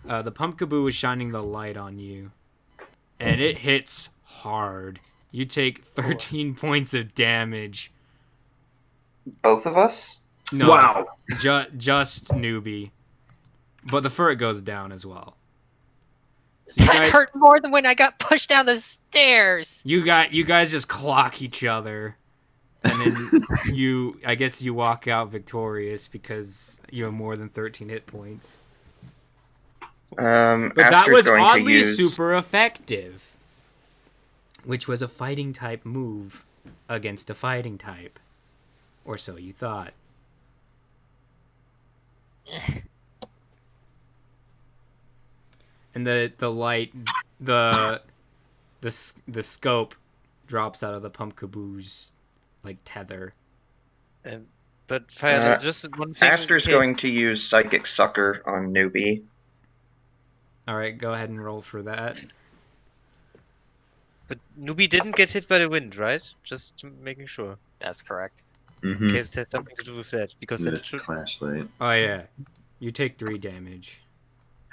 the Pumpkaboo is shining the light on you, and it hits hard. You take 13 points of damage.
Both of us?
No,
Wow.
just Newbie, but the ferret goes down as well. So
That hurt more than when I got pushed down the stairs.
You guys just clock each other, and then I guess you walk out victorious because you have more than 13 hit points. But that
Aster's
was
going to
oddly
use...
super effective, which was a fighting type move against a fighting type, or so you thought. And the light, the scope drops out of the Pumpkaboo's like tether.
But Fire, just one thing.
Aster's going to use Psychic Sucker on Newbie.
All right, go ahead and roll for that.
But Newbie didn't get hit by the wind, right? Just making sure.
That's correct.
Mm-hmm.
In case it had something to do with that, because then it should.
Flashlight.
Oh yeah, you take 3 damage.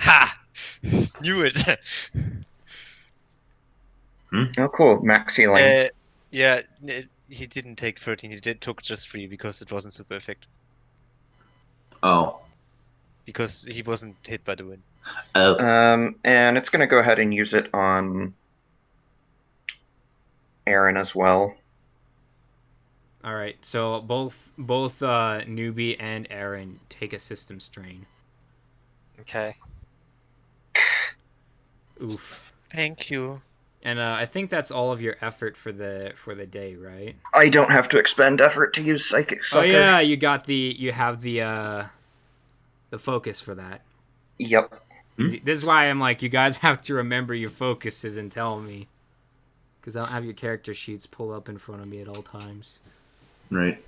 Ha! Knew it.
Oh, cool. Max healing.
Yeah, he didn't take 13. He took just 3 because it wasn't super effective.
Oh.
Because he wasn't hit by the wind.
Oh.
And it's going to go ahead and use it on Aaron as well.
All right. So both Newbie and Aaron take a system strain.
Okay.
Oof.
Thank you.
And I think that's all of your effort for the day, right?
I don't have to expend effort to use Psychic Sucker.
Oh yeah, you have the focus for that.
Yep.
This is why I'm like, you guys have to remember your focuses and tell me, because I don't have your character sheets pulled up in front of me at all times.
Right.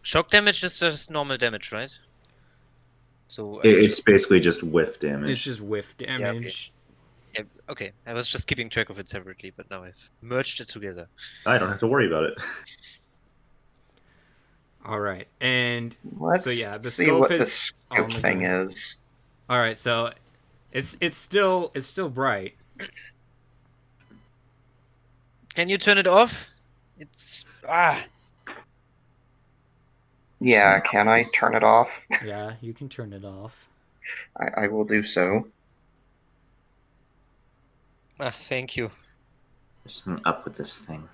Shock damage is just normal damage, right? So
It's basically just whiff damage.
It's just whiff damage.
Yeah, okay. I was just keeping track of it separately, but now I've merged it together.
I don't have to worry about it.
All right, and
Let's
so yeah, the
see
scope
what
is
the scope thing is.
All right, so it's still bright.
Can you turn it off? It's
Yeah, can I turn it off?
Yeah, you can turn it off.
I will do so.
thank you.
There's something up with this thing.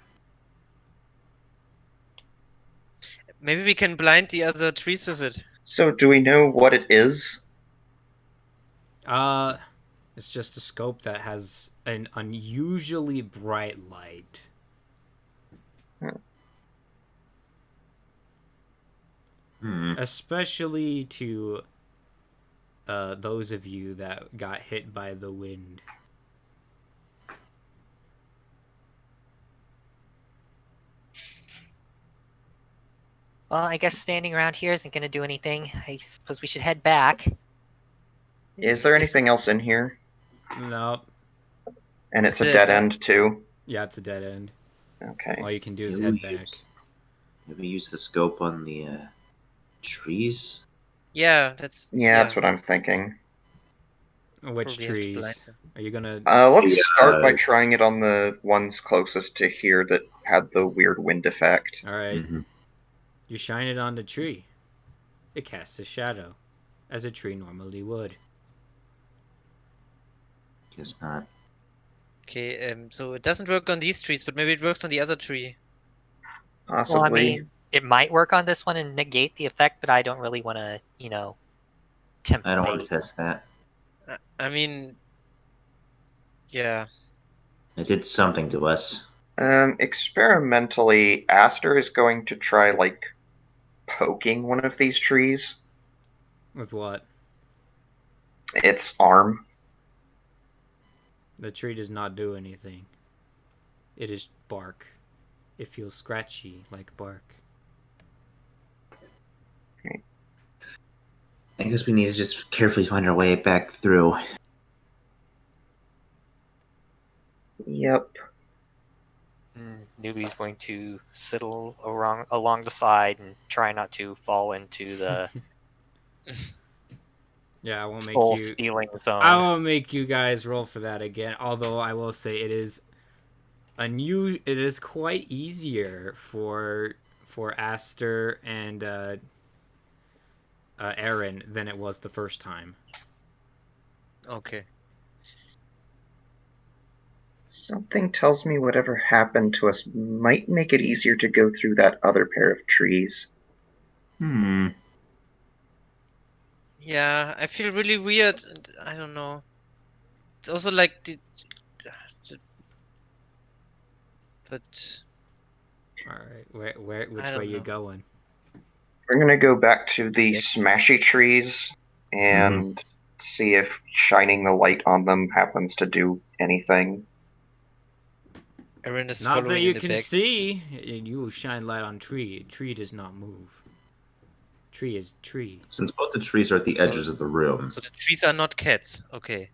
Maybe we can blind the other trees with it.
So, do we know what it is?
It's just a scope that has an unusually bright light. Especially to those of you that got hit by the wind.
Well, I guess standing around here isn't going to do anything. I suppose we should head back.
Is there anything else in here?
Nope.
And it's a dead end, too?
Yeah, it's a dead end.
Okay.
All you can do is head back.
Maybe use the scope on the trees?
Yeah, that's
that's what I'm thinking.
Which
Probably have to blind
trees?
them.
Are you gonna...
Let's start by trying it on the ones closest to here that had the weird wind effect.
Alright. You shine it on the tree. It casts a shadow, as a tree normally would.
Guess not.
Okay, so it doesn't work on these trees, but maybe it works on the other tree.
Possibly.
Well, I mean, it might work on this one and negate the effect, but I don't really want to, tempt
I don't want
fate.
to test that.
I mean, yeah.
It did something to us.
Experimentally, Aster is going to try, poking one of these trees.
With what?
Its arm.
The tree does not do anything. It is bark. It feels scratchy like bark.
I guess we need to just carefully find our way back through.
Yep.
Newbie's going to sit along the side and try not to fall into the
Yeah, I won't make
soul
you...
stealing zone.
I won't make you guys roll for that again. Although I will say it is it is quite easier for Aster and Aaron than it was the first time.
Okay.
Something tells me whatever happened to us might make it easier to go through that other pair of trees.
Yeah, I feel really weird. And I don't know. It's also like but
All right, which
I don't
way you
know.
going?
We're gonna go back to the
Yep.
smashy trees and see if shining the light on them happens to do anything.
Aaron is
Not that
following
you
in the
can
back.
see. You shine light on tree. Tree does not move. Tree is tree.
Since both the trees are at the edges of the room.
So the trees are not cats. Okay.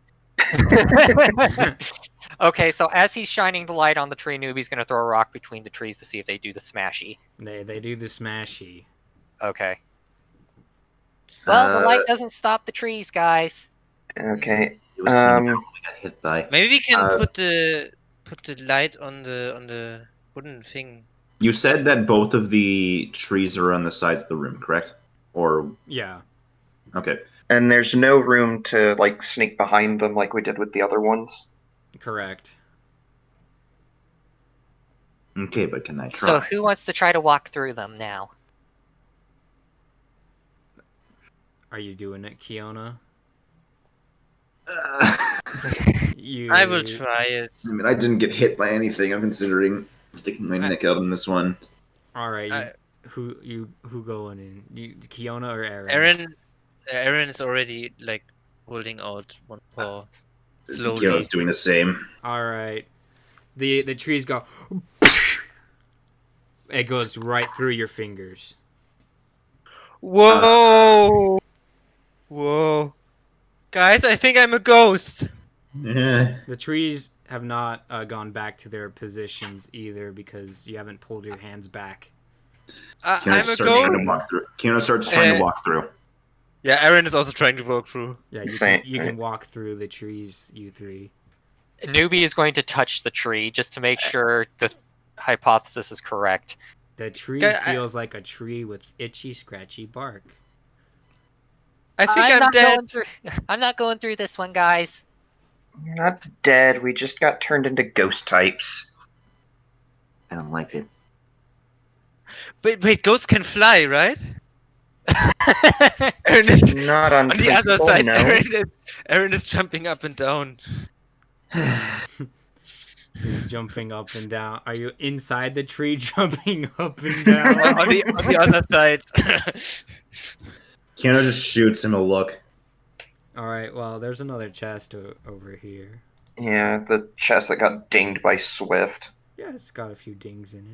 Okay, so as he's shining the light on the tree, Newbie's going to throw a rock between the trees to see if they do the smashy.
They do the smashy.
Okay.
Well, the light doesn't stop the trees, guys.
Okay.
It was turning down when we got hit by.
Maybe we can put the light on the wooden thing.
You said that both of the trees are on the sides of the room, correct? Or
Yeah.
okay.
And there's no room to sneak behind them like we did with the other ones.
Correct.
Okay, but can I try?
So who wants to try to walk through them now?
Are you doing it, Kiona?
I
I will try it.
mean, I didn't get hit by anything. I'm considering sticking my neck out on this one.
All right.
I-
Who going in? You, Kiona or Aaron?
Aaron is already like holding out one paw slowly.
Kira's doing the same.
All right. The trees go. It goes right through your fingers.
Whoa! Whoa! Guys, I think I'm a ghost.
Yeah.
The trees have not gone back to their positions either because you haven't pulled your hands back.
I'm a
starts trying to
ghost.
walk through. Kira starts trying to walk through.
Yeah, Aaron is also trying to walk through.
Yeah, you
Same.
can walk through the trees, you three.
Newbie is going to touch the tree just to make sure the hypothesis is correct.
The tree feels like a tree with itchy, scratchy bark.
I think I'm dead.
I'm not going through this one, guys.
We're not dead. We just got turned into ghost types.
I don't like it.
Wait, ghosts can fly, right? Aaron is
Not on
the other
principle,
side.
no.
Aaron is jumping up and down.
He's jumping up and down. Are you inside the tree jumping up and down?
on the other side.
Kira just shoots him a look.
Alright, well, there's another chest over here.
Yeah, the chest that got dinged by Swift.
Yeah, it's got a few dings in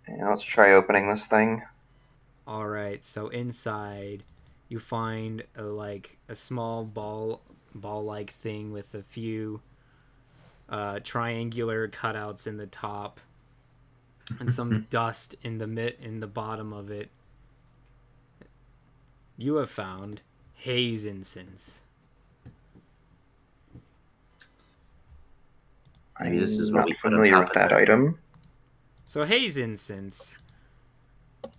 it.
Yeah, let's try opening this thing.
Alright, so inside you find a small ball-like thing with a few triangular cutouts in the top and some dust in the bottom of it. You have found haze incense.
Maybe this is
I'm
what
not
we put on
familiar
top
with
of
that
it.
item.
So haze incense,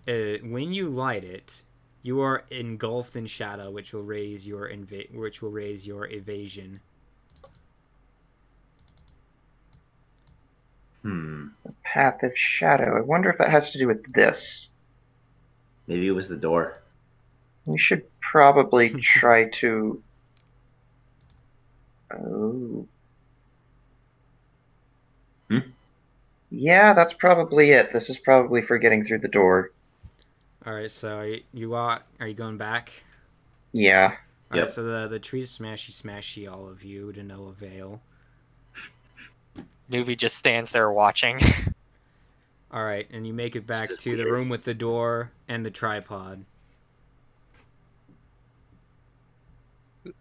when you light it, you are engulfed in shadow, which will raise your evasion.
Path of Shadow. I wonder if that has to do with this.
Maybe it was the door.
We should probably try to... Oh. Yeah, that's probably it. This is probably for getting through the door.
Alright, so are you going back?
Yeah.
Alright,
Yep.
so the tree's smashy, all of you, to no avail.
Newbie just stands there watching.
Alright, and you make it back
This is
to the
weird.
room with the door and the tripod.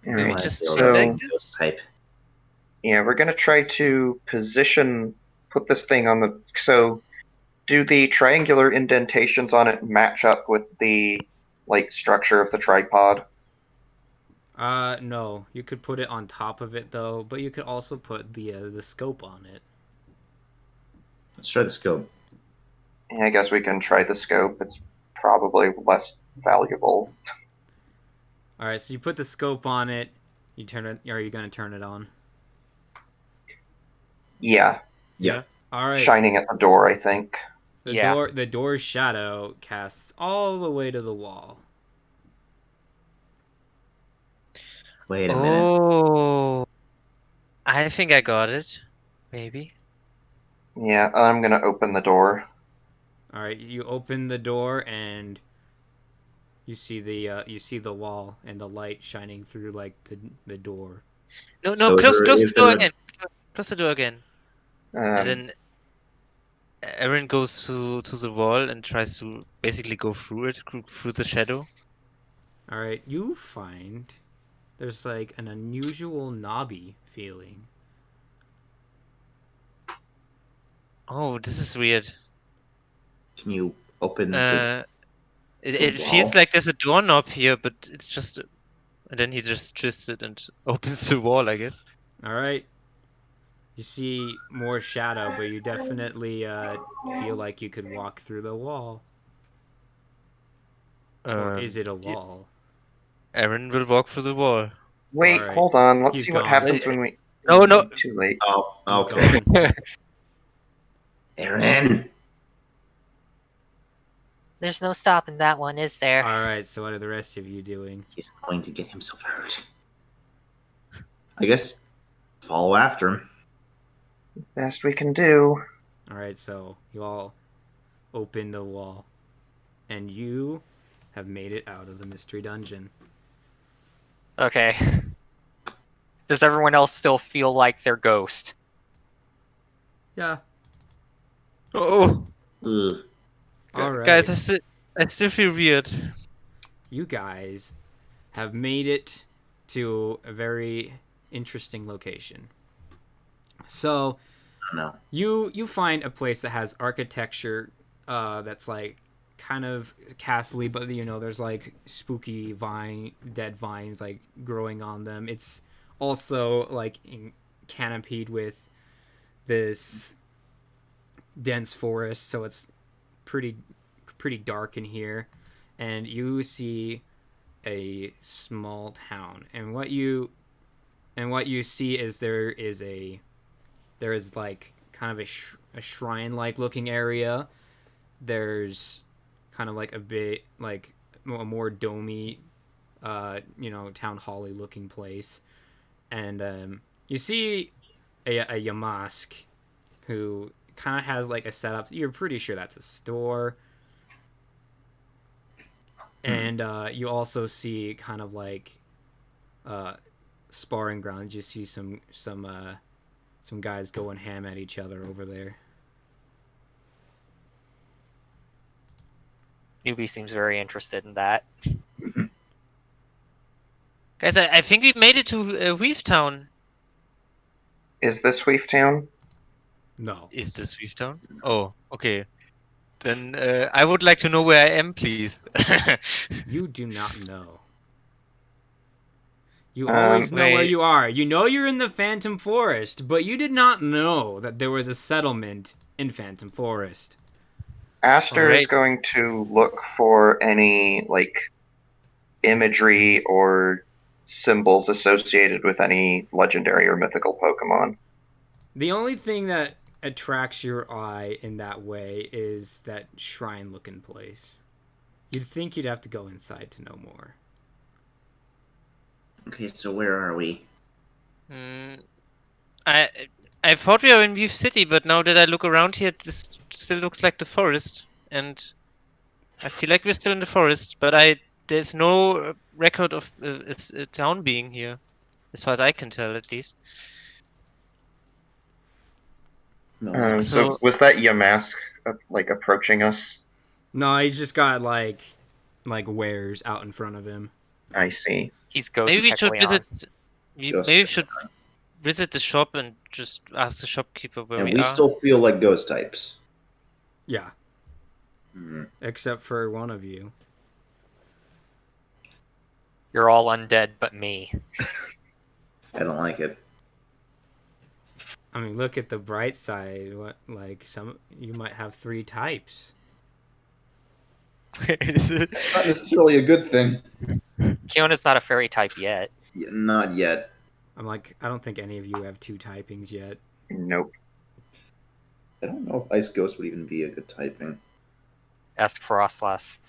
Maybe
Alright,
just
so-
like this.
Ghost type.
Yeah, we're gonna try to put this thing on the... So, do the triangular indentations on it match up with the, structure of the tripod?
No. You could put it on top of it, though, but you could also put the scope on it.
Let's try the scope.
Yeah, I guess we can try the scope. It's probably less valuable.
Alright, so you put the scope on it. You turn it. Are you going to turn it on?
Yeah,
Yeah.
Alright.
shining at the door, I think.
Yeah.
The door's shadow casts all the way to the wall.
Wait a minute.
Oh, I think I got it. Maybe.
Yeah, I'm gonna open the door.
Alright, you open the door and you see the wall and the light shining through the door.
No,
So
close the
is
door
there a-
again. Close the door again. And then Aaron goes to the wall and tries to basically go through it, through the shadow.
Alright, you find there's an unusual knobby feeling.
Oh, this is weird.
Can you open the...
It
wall?
feels like there's a doorknob here, but it's just... And then he just twists it and opens the wall, I guess.
Alright. You see more shadow, but you definitely feel like you could walk through the wall. Or is it a wall?
Aaron will walk through the wall.
Wait,
Alright.
hold on. Let's
He's
see what
gone.
happens when we...
No.
Too late.
Oh,
He's
okay.
gone.
Aaron!
There's no stopping that one, is there?
All right. So what are the rest of you doing?
He's going to get himself hurt. I guess follow after him.
Best we can do.
All right. So you all open the wall, and you have made it out of the mystery dungeon.
Okay. Does everyone else still feel like they're ghost?
Yeah.
Oh,
Ugh.
All right.
guys, I still feel weird.
You guys have made it to a very interesting location. So
No.
you find a place that has architecture that's like kind of castle-y, but there's like spooky dead vines like growing on them. It's also like canopied with this dense forest, so it's pretty dark in here. And you see a small town, and what you see is there is like kind of a shrine like looking area. There's kind of like a bit like a more domey town hall-y looking place, and you see a Yamask who kind of has like a setup. You're pretty sure that's a store. And you also see kind of like sparring grounds. You see some guys going ham at each other over there.
Newbie seems very interested in that.
Guys, I think we made it to Weave Town.
Is this Weave Town?
No.
Is this Weave Town? Oh, okay. Then I would like to know where I am, please.
You do not know. You always know where
wait.
you are. You know you're in the Phantom Forest, but you did not know that there was a settlement in Phantom Forest.
Aster is
Alright.
going to look for any, like, imagery or symbols associated with any legendary or mythical Pokemon.
The only thing that attracts your eye in that way is that shrine-looking place. You'd think you'd have to go inside to know more.
Okay, so where are we?
I thought we were in Weave City, but now that I look around here, this still looks like the forest, and I feel like we're still in the forest. But there's no record of a town being here, as far as I can tell, at least.
No.
So was that Yamask, like, approaching us?
No, he's just got like wares out in front of him.
I see.
He's ghost.
Maybe we should
technically
visit.
on.
Maybe we should visit the shop and just ask the shopkeeper where
And
we
we
are.
still feel like ghost types.
Yeah,
Mhm.
except for one of you.
You're all undead but me.
I don't like it.
I mean, look at the bright side. You might have 3 types.
It's not necessarily a good thing.
Kiona's not a fairy type yet.
Not yet.
I don't think any of you have 2 typings yet.
Nope.
I don't know if Ice Ghost would even be a good typing.
Ask Frostlass.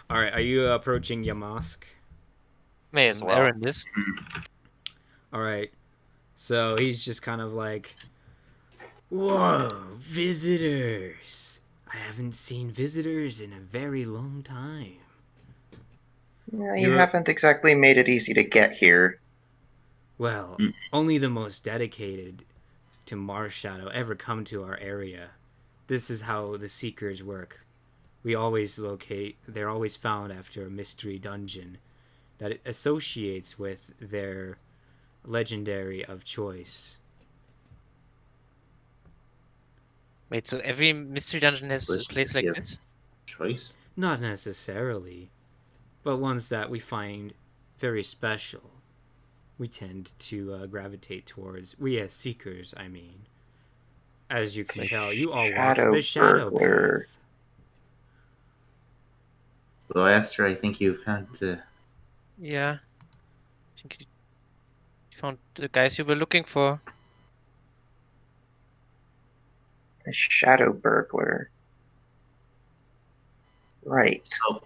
All right, are you approaching Yamask?
May as well.
Aaron, this.
All right, so he's just kind of like, whoa, visitors. I haven't seen visitors in a very long time.
Yeah, you
You're-
haven't exactly made it easy to get here.
Well, only the most dedicated to Mars Shadow ever come to our area. This is how the Seekers work. They're always found after a mystery dungeon that it associates with their legendary of choice.
Wait, so every mystery dungeon has a place like
Yeah.
this?
Choice?
Not necessarily, but ones that we find very special. We tend to gravitate towards. We as Seekers, I mean. As you can
Like
tell, you all walk
shadow
the shadow
burglar.
path.
Well, Esther, I think you found
Yeah. I think you found the guys you were looking for.
A shadow burglar. Right.
So,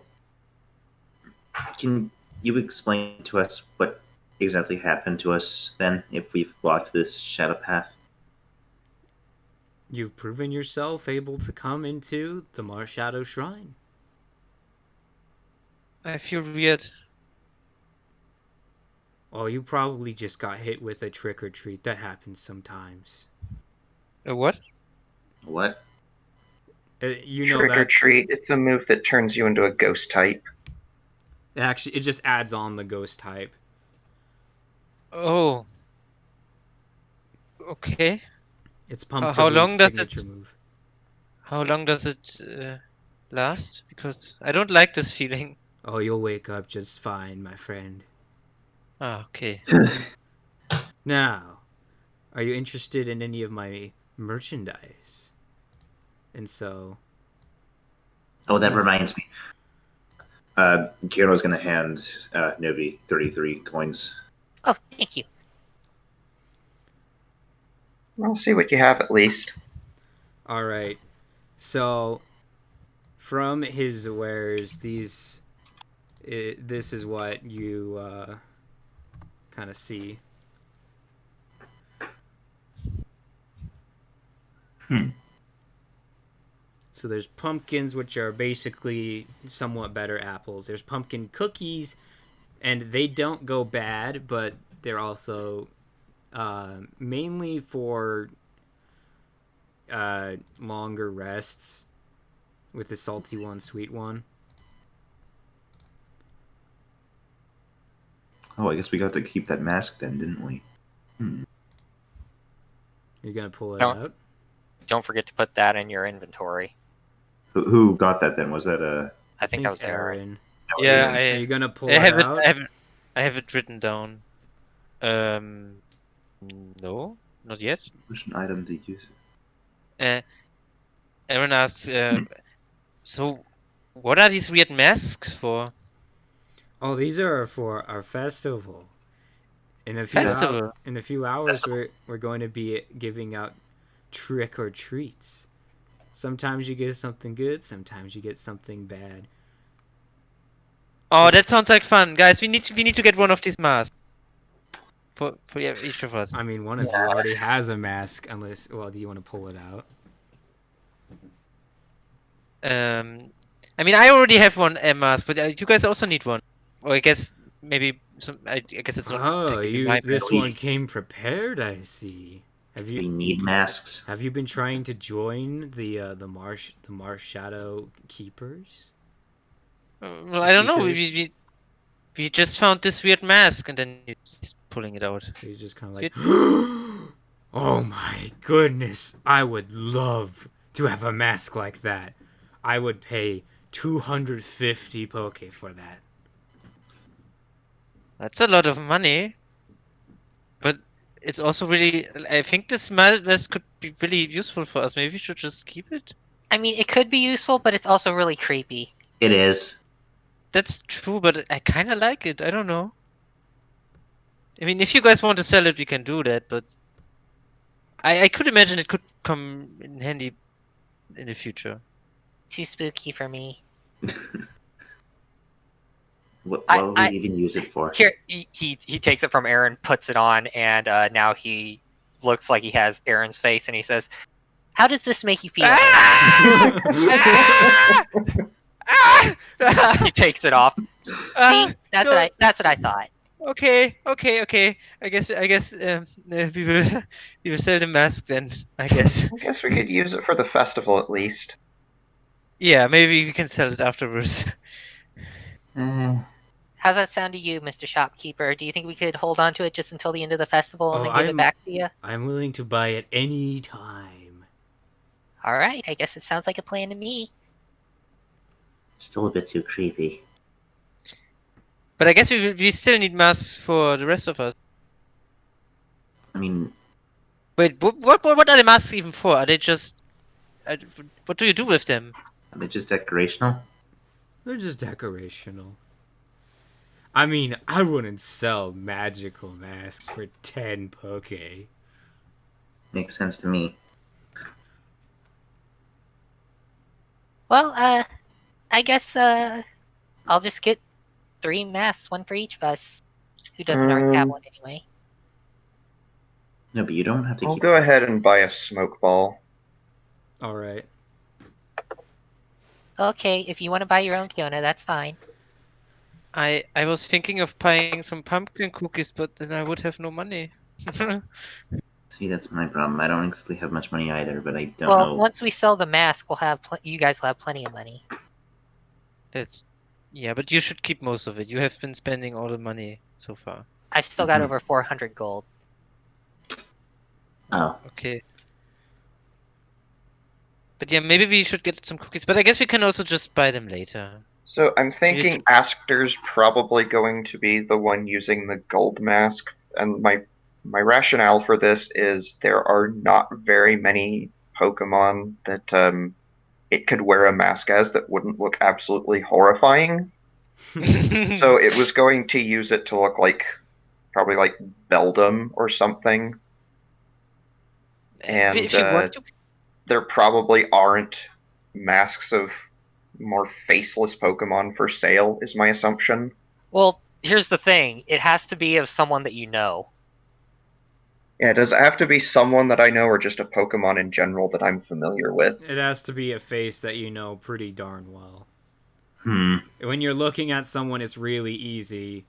can you explain to us what exactly happened to us then if we've walked this shadow path?
You've proven yourself able to come into the Mars Shadow Shrine.
I feel weird.
Oh, you probably just got hit with a trick or treat. That happens sometimes.
A what?
What?
You know
Trick or
that's
treat. It's a move that turns you into a ghost type.
actually it just adds on the ghost type.
Oh. Okay.
It's Pumpkin's
how long does
signature
it-
move.
How long does it last? Because I don't like this feeling.
Oh, you'll wake up just fine, my friend.
Ah, okay.
Now, are you interested in any of my merchandise? And so,
Oh, that reminds me. Kieran's going to hand Novi 33 coins.
Oh, thank you.
I'll see what you have at least.
all right. So, from his wares, this is what you kind of see. So there's pumpkins, which are basically somewhat better apples. There's pumpkin cookies, and they don't go bad, but they're also mainly for longer rests with the salty one, sweet one.
Oh, I guess we got to keep that mask then, didn't we?
You're going to pull it
No.
out?
Don't forget to put that in your inventory.
Who got that then? Was that a...
I think that was Aaron.
Yeah,
Are you going to pull
I
it
have it.
out?
I have it written down. No, not yet.
Which an item to use?
Aaron asks, so what are these weird masks for?
Oh, these are for our festival. In a
Festival?
few hours, we're going to be giving out trick or treats. Sometimes you get something good, sometimes you get something bad.
Oh, that sounds like fun, guys. We need to get one of these masks for each of us.
I mean, one of you already has a mask, unless, well, do you want to pull it out?
I mean, I already have one mask, but you guys also need one. Or I guess maybe some. I guess it's not.
Oh,
technically my
this
mask.
one came prepared. I see. Have
We
you
need masks.
been trying to join the Mars Shadow Keepers?
Well, I don't know.
Keepers?
We just found this weird mask, and then he's pulling it out.
So he's just kind of
It's
like, oh my goodness! I would love to have a mask like that. I would pay 250 poke for that.
That's a lot of money, but it's also really. I think this mask could be really useful for us. Maybe we should just keep it.
I mean, it could be useful, but it's also really creepy.
It is.
That's true, but I kind of like it. I don't know. I mean, if you guys want to sell it, we can do that, but I could imagine it could come in handy in the future.
Too spooky for me.
What
I-
would we even use it for?
Here, he takes it from Aaron, puts it on, and now he looks like he has Aaron's face, and he says,
How does this make you feel?
he takes it off.
See? That's
no.
what I thought.
Okay. I guess we will sell the mask then. I guess.
I guess we could use it for the festival at least.
Yeah, maybe we can sell it afterwards.
How's that sound to you, Mr. Shopkeeper? Do you think we could hold on to it just until the end of the festival and
Oh,
then give it back to you?
I'm willing to buy it any time.
All right, I guess it sounds like a plan to me.
Still a bit too creepy.
But I guess we still need masks for the rest of us.
I mean,
Wait, what are the masks even for? Are they just? What do you do with them?
are they just decorational?
They're just decorational. I mean, I wouldn't sell magical masks for 10 poke.
Makes sense to me.
Well, I guess I'll just get 3 masks, 1 for each of us. Who doesn't already have one anyway?
No, but you don't have to
I'll
keep
go ahead and buy a smoke ball.
All right.
Okay, if you want to buy your own Kiona, that's fine.
I was thinking of buying some pumpkin cookies, but then I would have no money.
See, that's my problem. I don't exactly have much money either, but I don't
Well,
know.
once we sell the mask, we'll have you guys will have plenty of money.
Yeah, but you should keep most of it. You have been spending all the money so far.
I've still got
Mhm.
over 400 gold.
Oh,
Okay. But yeah, maybe we should get some cookies. But I guess we can also just buy them later.
So I'm thinking Aster's probably going to be the one using the gold mask, and my rationale for this is there are not very many Pokemon that it could wear a mask as that wouldn't look absolutely horrifying. So it was going to use it to look like probably like Beldum or something. And
if you want to,
there probably aren't masks of more faceless Pokemon for sale, is my assumption.
Well, here's the thing. It has to be of someone that you know.
Yeah, does it have to be someone that I know or just a Pokemon in general that I'm familiar with?
It has to be a face that you know pretty darn well.
hmm.
When you're looking at someone, it's really easy.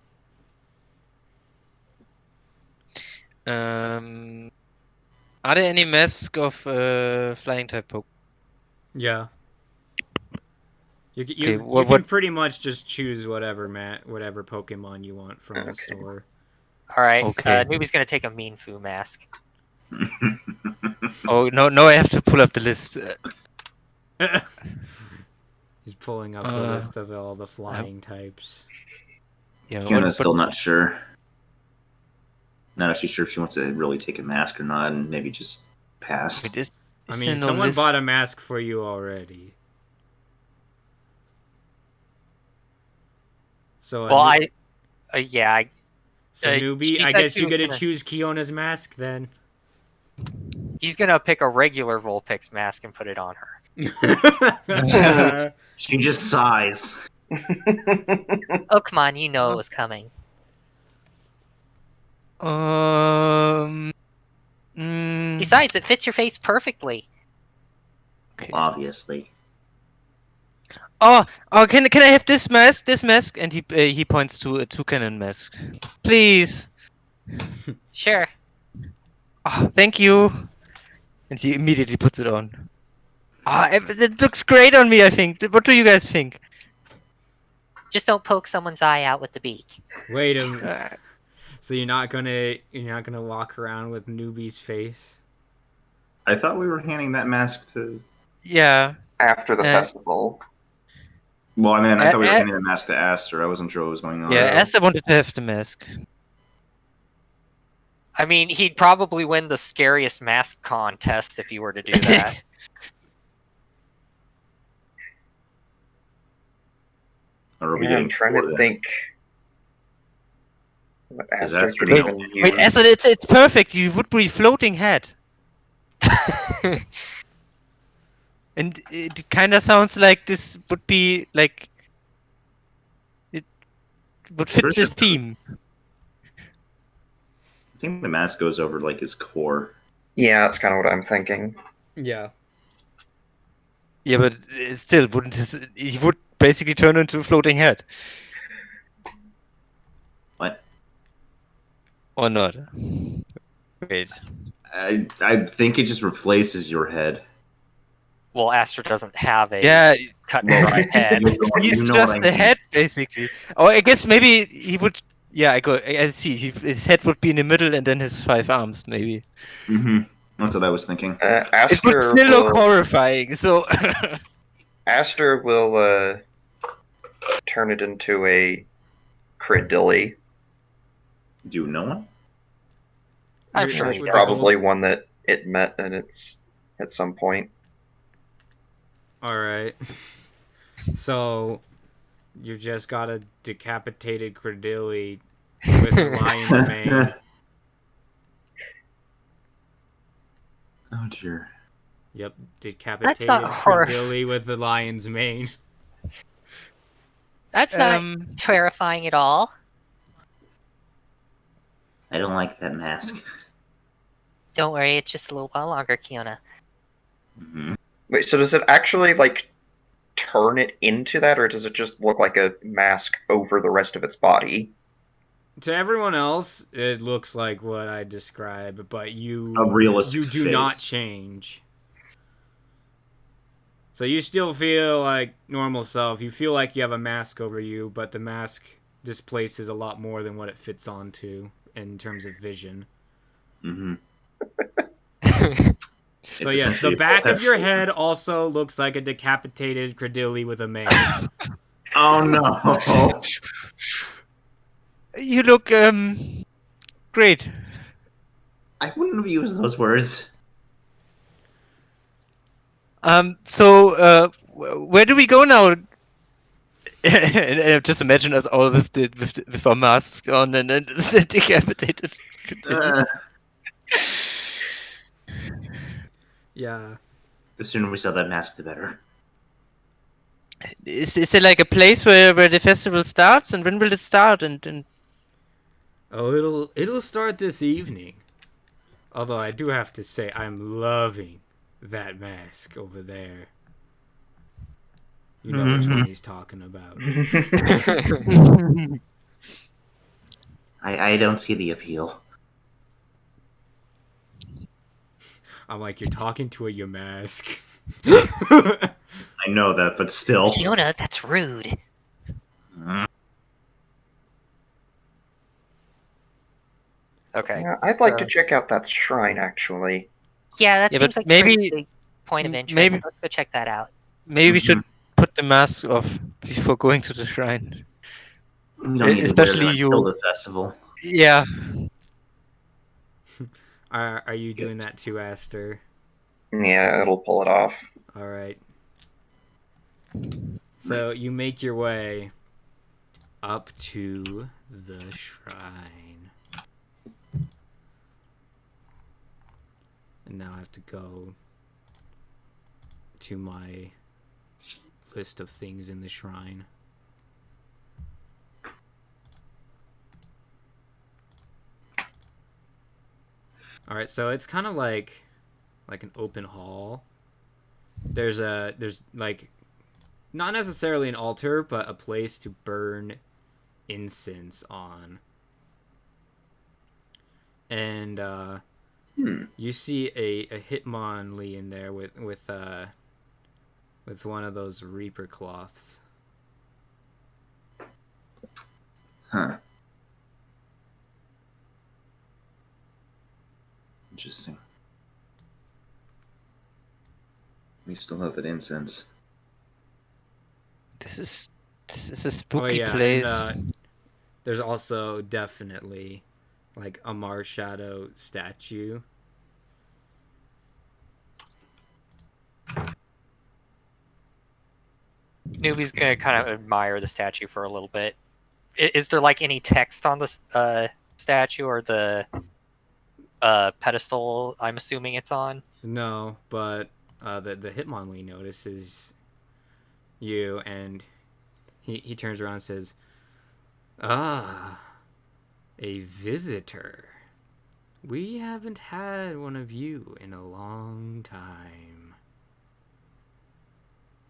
are there any masks of flying type Pokemon?
Yeah. You
Okay,
you can pretty much just choose whatever whatever Pokemon you want from the store.
All right.
Okay.
Newbie's gonna take a Mean Foo mask.
Oh no! I have to pull up the list.
He's pulling up the list of all the flying types.
Yeah,
Kiona's still not sure. Not actually sure if she wants to really take a mask or not, and maybe just pass.
Wait, is
I
there
mean,
no
someone
list?
bought a mask for you already. So
Well, yeah.
so newbie,
she
I
said
guess
she
you
was
get to
gonna-
choose Kiona's mask then.
He's gonna pick a regular Vulpix mask and put it on her.
She just sighs.
Oh, come on, you know it was coming.
Mm,
Besides, it fits your face perfectly.
okay.
Obviously.
Oh, can I have this mask? This mask, and he points to a toucan mask. Please.
Sure.
Oh, thank you. And he immediately puts it on. Ah, it looks great on me. I think. What do you guys think?
Just don't poke someone's eye out with the beak.
Wait a minute. So you're not gonna walk around with newbie's face?
I thought we were handing that mask to.
Yeah.
After the festival.
Well, I mean, I thought we were handing the mask to Aster. I wasn't sure what was going on.
Yeah, Aster wanted to have the mask.
I mean, he'd probably win the scariest mask contest if you were to do that.
Or are we
Yeah,
getting
I'm trying
four
to
then?
think. What
Is
Aster
Aster
could
no-
even use.
Wait, Aster, it's perfect. You would be floating head. And it kind of sounds like this would be like it would fit
Where's
this
it-
theme.
I think the mask goes over like his core.
Yeah, that's kind of what I'm thinking.
Yeah.
Yeah, but it still wouldn't. He would basically turn into a floating head.
What?
Or not? Wait.
I think it just replaces your head.
Well, Aster doesn't have a
Yeah,
cut
Well,
right head.
he's
you know
just
what I
a
mean.
head basically. Or I guess maybe he would. Yeah, I see. His head would be in the middle, and then his 5 arms, maybe.
Mm-hmm. That's what I was thinking.
It would
Aster
still look
will,
horrifying. So.
Aster will turn it into a Cradilly.
Do no one?
I'm
With-
sure
with
he
the
does.
Probably one that it met at some point.
All right. So you just got a decapitated Cradilly with lion's mane.
Oh dear.
Yep, decapitated
not horror-
Credilli with the lion's mane.
That's not terrifying at all.
I don't like that mask.
Don't worry, it's just a little while longer, Kiona.
Mhm.
Wait, so does it actually, like, turn it into that, or does it just look like a mask over the rest of its body?
To everyone else, it looks like what I described, but
A
you
realistic
do
face.
not change. So you still feel like normal self. You feel like you have a mask over you, but the mask displaces a lot more than what it fits onto in terms of vision.
Mm-hmm.
So yes, the back of your head also looks like a decapitated Credilli with a mane.
Oh no!
You look great.
I wouldn't have used those words.
So where do we go now? And just imagine us all with our masks on and decapitated.
Yeah.
The sooner we sell that mask, the better.
Is there like a place where the festival starts, and when will it start? And
Oh, it'll start this evening. Although I do have to say, I'm loving that mask over there. You know which one he's talking about.
I don't see the appeal.
I'm like, you're talking to a mask.
I know that, but still.
Kiona, that's rude.
Okay.
Yeah, I'd like
so-
to check out that shrine, actually.
Yeah, that
Yeah,
seems
but
like a
maybe-
pretty big point of interest.
maybe-
Let's go check that out.
maybe we should put the mask off before going to the shrine.
We don't need
Especially
to wear them until the festival.
Yeah.
Are you doing that too, Aster?
Yeah, it'll pull it off.
All right. So you make your way up to the shrine. And now I have to go to my list of things in the shrine. All right, so it's kind of like an open hall. There's like not necessarily an altar, but a place to burn incense on. And you see a Hitmonlee in there with one of those Reaper cloths.
Huh. Interesting. We still have that incense.
This is a spooky
and,
place.
there's also definitely like a Marshadow statue.
Newbie's gonna kind of admire the statue for a little bit. Is there like any text on the statue or the pedestal? I'm assuming it's on.
No, but the Hitmonlee notices you, and he turns around and says, "Ah, a visitor. We haven't had one of you in a long time."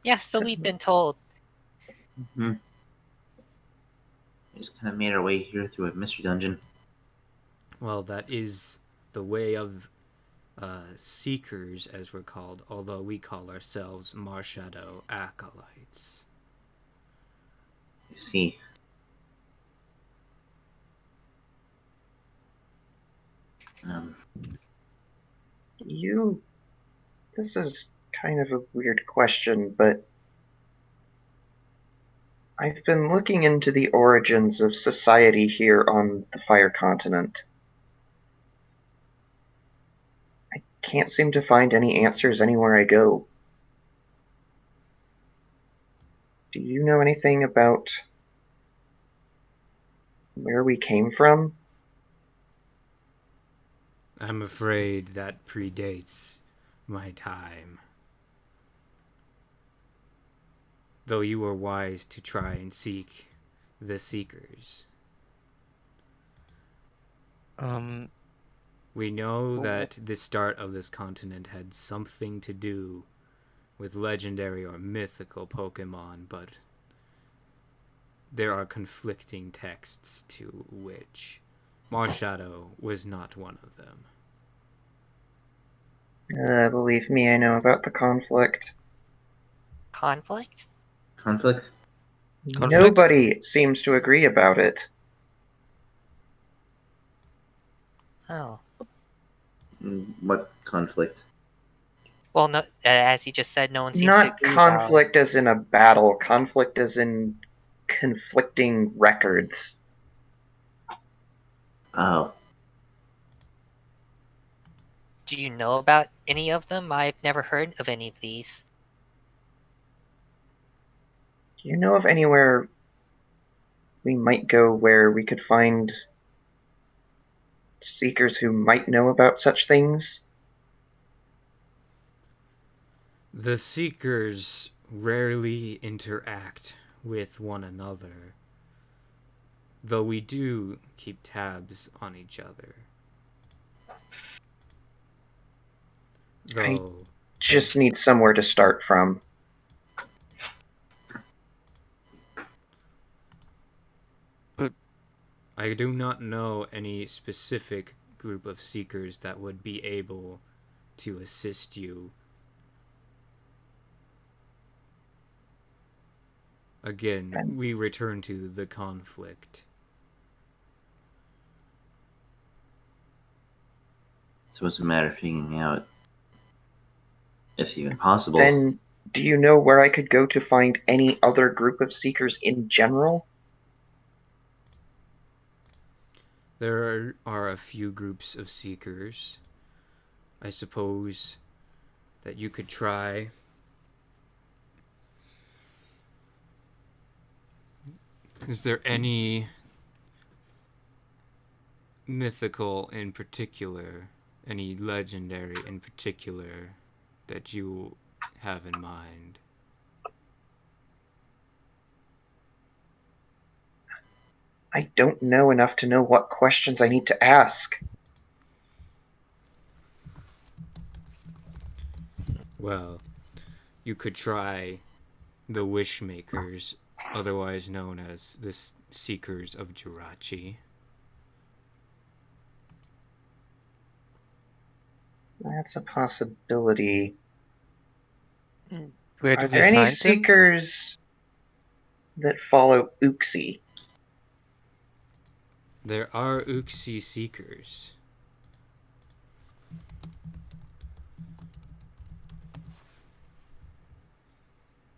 Yeah, so we've been told.
We just kind of made our way here through a mystery dungeon.
Well, that is the way of seekers, as we're called, although we call ourselves Marshadow acolytes.
I see.
This is kind of a weird question, but I've been looking into the origins of society here on the Fire Continent. I can't seem to find any answers anywhere I go. Do you know anything about where we came from?
I'm afraid that predates my time. Though you were wise to try and seek the Seekers. We know that the start of this continent had something to do with legendary or mythical Pokemon, but there are conflicting texts to which Marshadow was not one of them.
Believe me, I know about the conflict.
Conflict?
Conflict?
Conflict?
Nobody seems to agree about it.
Oh.
What conflict?
Well, no, as he just said, no one seems to
Not
agree about it.
conflict as in a battle, conflict as in conflicting records.
Oh.
Do you know about any of them? I've never heard of any of these.
Do you know of anywhere we might go where we could find seekers who might know about such things?
The Seekers rarely interact with one another, though we do keep tabs on each other. Though
Just need somewhere to start from.
I do not know any specific group of Seekers that would be able to assist you. Again, we return to the conflict.
So it's a matter of figuring out, if even possible.
Then, do you know where I could go to find any other group of seekers in general?
There are a few groups of Seekers. I suppose that you could try. Is there any mythical in particular, any legendary in particular that you have in mind?
I don't know enough to know what questions I need to ask.
Well, you could try the Wishmakers, otherwise known as the Seekers of Jirachi.
That's a possibility.
Where do
Are
we
there any
find them?
seekers that follow Uxie?
There are Uxie Seekers.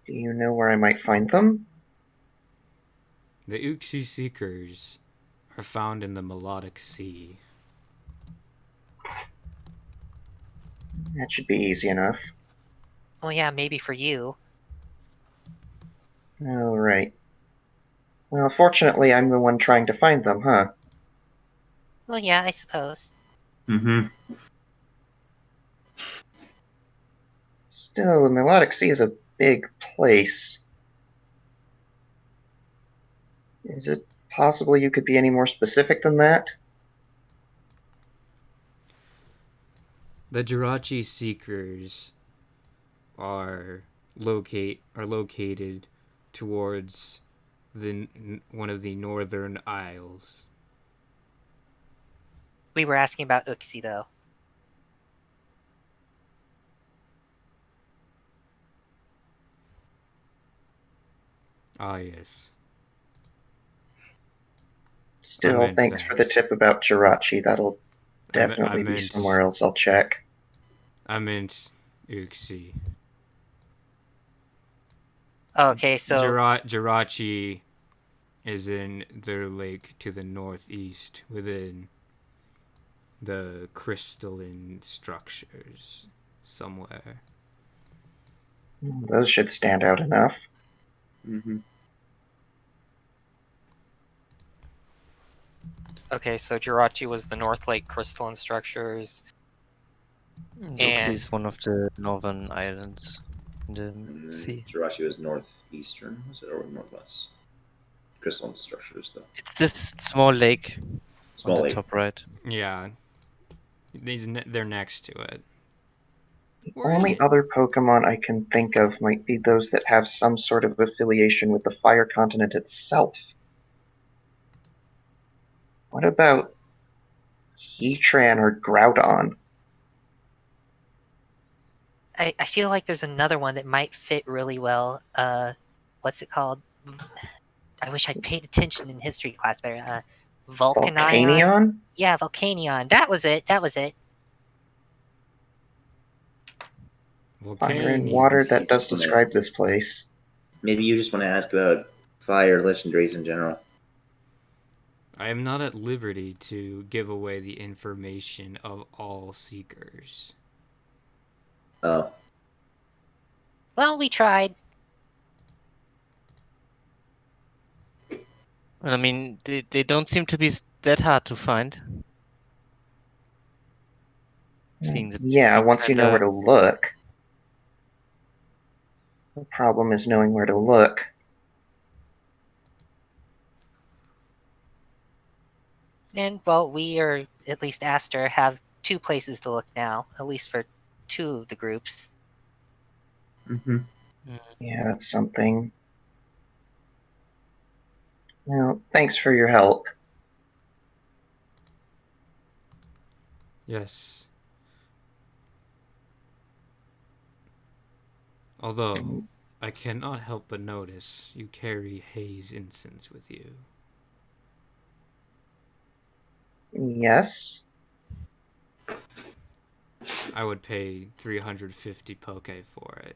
Do you know where I might find them?
The Uxie Seekers are found in the Melodic Sea.
That should be easy enough.
Well, yeah, maybe for you.
All right. Well, fortunately, I'm the one trying to find them, huh?
Well, yeah, I suppose.
Mm-hmm.
Still, the Melodic Sea is a big place. Is it possible you could be any more specific than that?
The Jirachi Seekers are located towards one of the northern isles.
We were asking about Uxie, though.
Ah, yes.
Still,
meant
thanks
that.
for the tip about Jirachi. That'll definitely be
meant-
somewhere else I'll check.
I meant Uxie.
Okay, so
Jirachi is in their lake to the northeast within the crystalline structures somewhere.
Those should stand out enough.
Mm-hmm.
Okay, so Jirachi was the North Lake crystalline structures.
Oopsie is one of the northern islands in the
And
sea.
Jirachi was northeastern, was it, or northwest? Crystalline structures, though.
It's this small lake
Small
on the
lake.
top right.
Yeah. They're next to it.
The only other Pokemon I can think of might be those that have some sort of affiliation with the Fire Continent itself. What about Heatran or Groudon?
I feel like there's another one that might fit really well. What's it called? I wish I'd paid attention in history class better. Volcanion?
Volcanion?
Yeah, Volcanion. That was it. That was it.
Fire and
Volcanion.
water, that does
Seems to me.
describe this place.
Maybe you just want to ask about fire legendaries in general.
I am not at liberty to give away the information of all seekers.
Oh.
Well, we tried.
Well, I mean, they don't seem to be that hard to find. Seeing that
Yeah,
they
once you know where
kinda-
to look. The problem is knowing where to look.
And, well, we, or at least Aster, have 2 places to look now, at least for 2 of the groups.
Mm-hmm.
Yeah, that's something. Well, thanks for your help.
Yes. Although, I cannot help but notice you carry haze incense with you.
Yes?
I would pay 350 poke for it.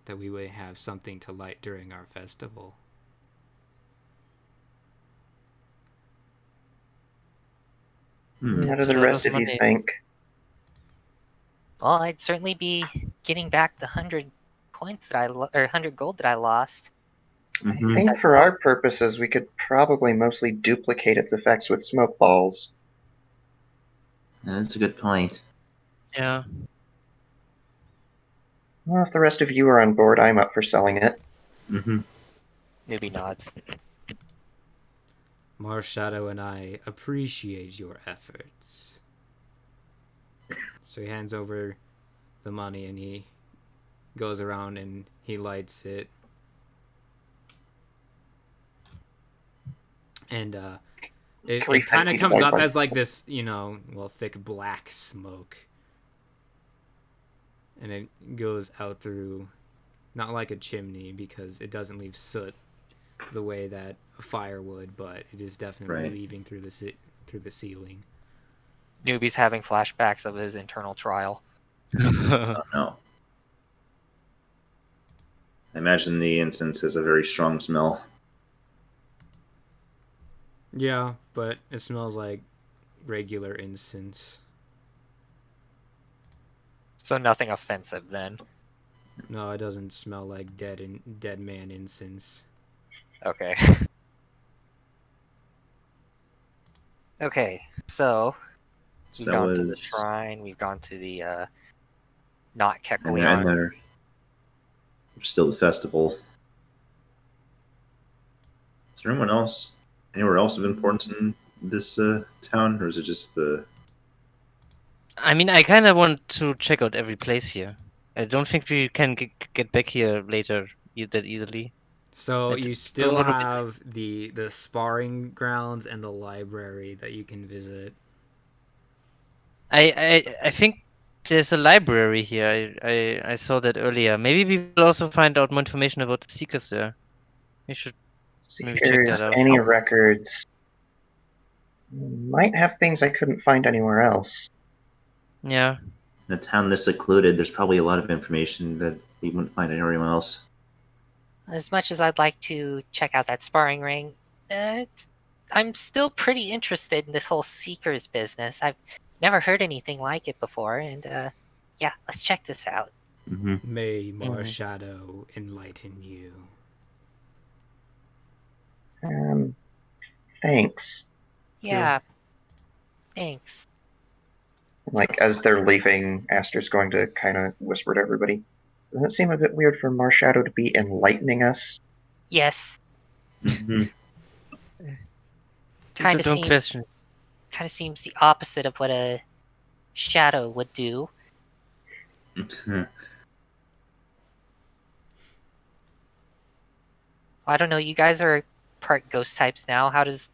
That we would have something to light during our festival.
Hmm.
What
That's
do the
a lot
rest
of
of you
money.
think?
Well, I'd certainly be getting back the 100 points that or 100 gold that I lost.
Mm-hmm.
I think for our purposes, we could probably mostly duplicate its effects with smoke balls.
That's a good point.
Yeah.
Well, if the rest of you are on board, I'm up for selling it.
Mm-hmm.
Newbie nods.
Marshadow and I appreciate your efforts. So he hands over the money and he goes around and he lights it. And it kind of
350
comes up
divided
as like this, thick black smoke. And it goes out through, not like a chimney because it doesn't leave soot the way that a fire would, but it is definitely leaving through the ceiling.
Newbie's having flashbacks of his internal trial.
Oh, no. I imagine the incense has a very strong smell.
Yeah, but it smells like regular incense.
So nothing offensive then.
No, it doesn't smell like dead man incense.
Okay.
Okay, so
So
We've
that
gone to the
was...
shrine. We've gone to the not
And
Kekleon.
there's still the festival. Is there anyone else? Anywhere else of importance in this town, or is it just the?
I mean, I kind of want to check out every place here. I don't think we can get back here later that easily.
So
Like,
you
it's a
still
little bit-
have the sparring grounds and the library that you can visit.
I think there's a library here. I saw that earlier. Maybe we will also find out more information about the seekers there. We should maybe check
Seekers,
that out.
any records. Might have things I couldn't find anywhere else.
Yeah.
In a town this secluded, there's probably a lot of information that we wouldn't find anywhere else.
as much as I'd like to check out that sparring ring, I'm still pretty interested in this whole Seekers business. I've never heard anything like it before, and yeah, let's check this out.
Mm-hmm.
May Marshadow enlighten you.
Thanks.
Yeah, thanks.
Like, as they're leaving, Aster's going to kind of whisper to everybody, doesn't it seem a bit weird for Marshadow to be enlightening us?
Yes,
Mhm.
kind of
Don't
seems
question.
the opposite of what a shadow would do. I don't know. You guys are part ghost types now. How does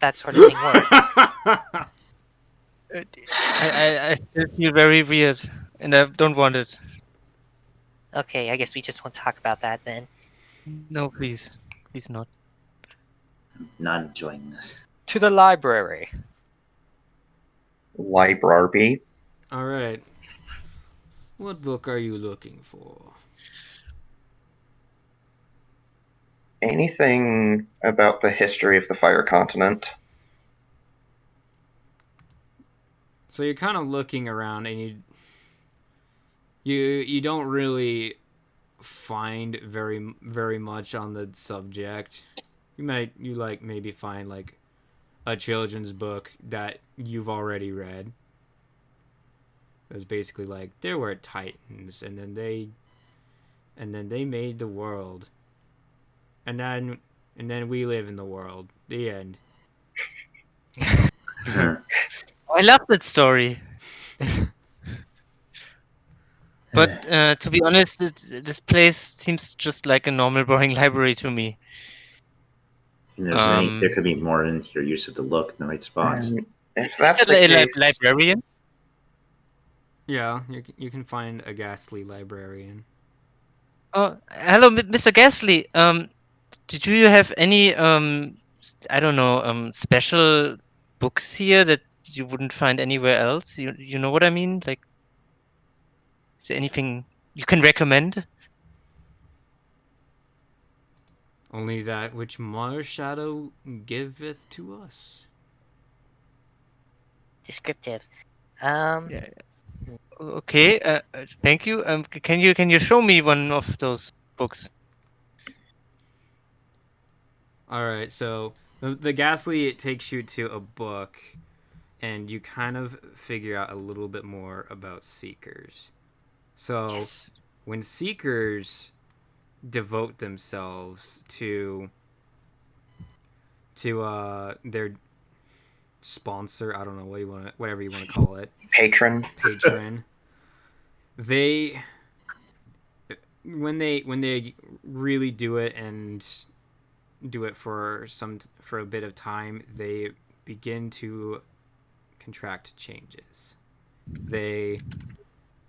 that sort of thing work?
I still feel very weird, and I don't want it.
Okay, I guess we just won't talk about that then.
No, please. Please not.
Not enjoying this.
To the library.
Library.
All right. What book are you looking for?
Anything about the history of the Fire Continent?
So you're kind of looking around, and you don't really find very much on the subject. You like maybe find like a children's book that you've already read. It's basically like there were titans, and then they made the world, and then we live in the world. The end.
I love that story. But to be honest, this place seems just like a normal, boring library to me.
There could be more in here. You just have to look in the right spots.
If
Is
that's
that
the
a
case,
librarian?
Yeah, you can find a ghastly librarian.
Oh, hello, Mr. Gasly. Did you have any I don't know, special books here that you wouldn't find anywhere else? You know what I mean? Like, is there anything you can recommend?
Only that which Mars shadow giveth to us.
Descriptive.
Yeah. Okay. Thank you. Can you show me one of those books?
All right, so the ghastly it takes you to a book, and you kind of figure out a little bit more about seekers. So
Yes.
when seekers devote themselves to their sponsor, I don't know whatever you want to call it,
patron.
they when they really do it and do it for a bit of time, they begin to contract changes. They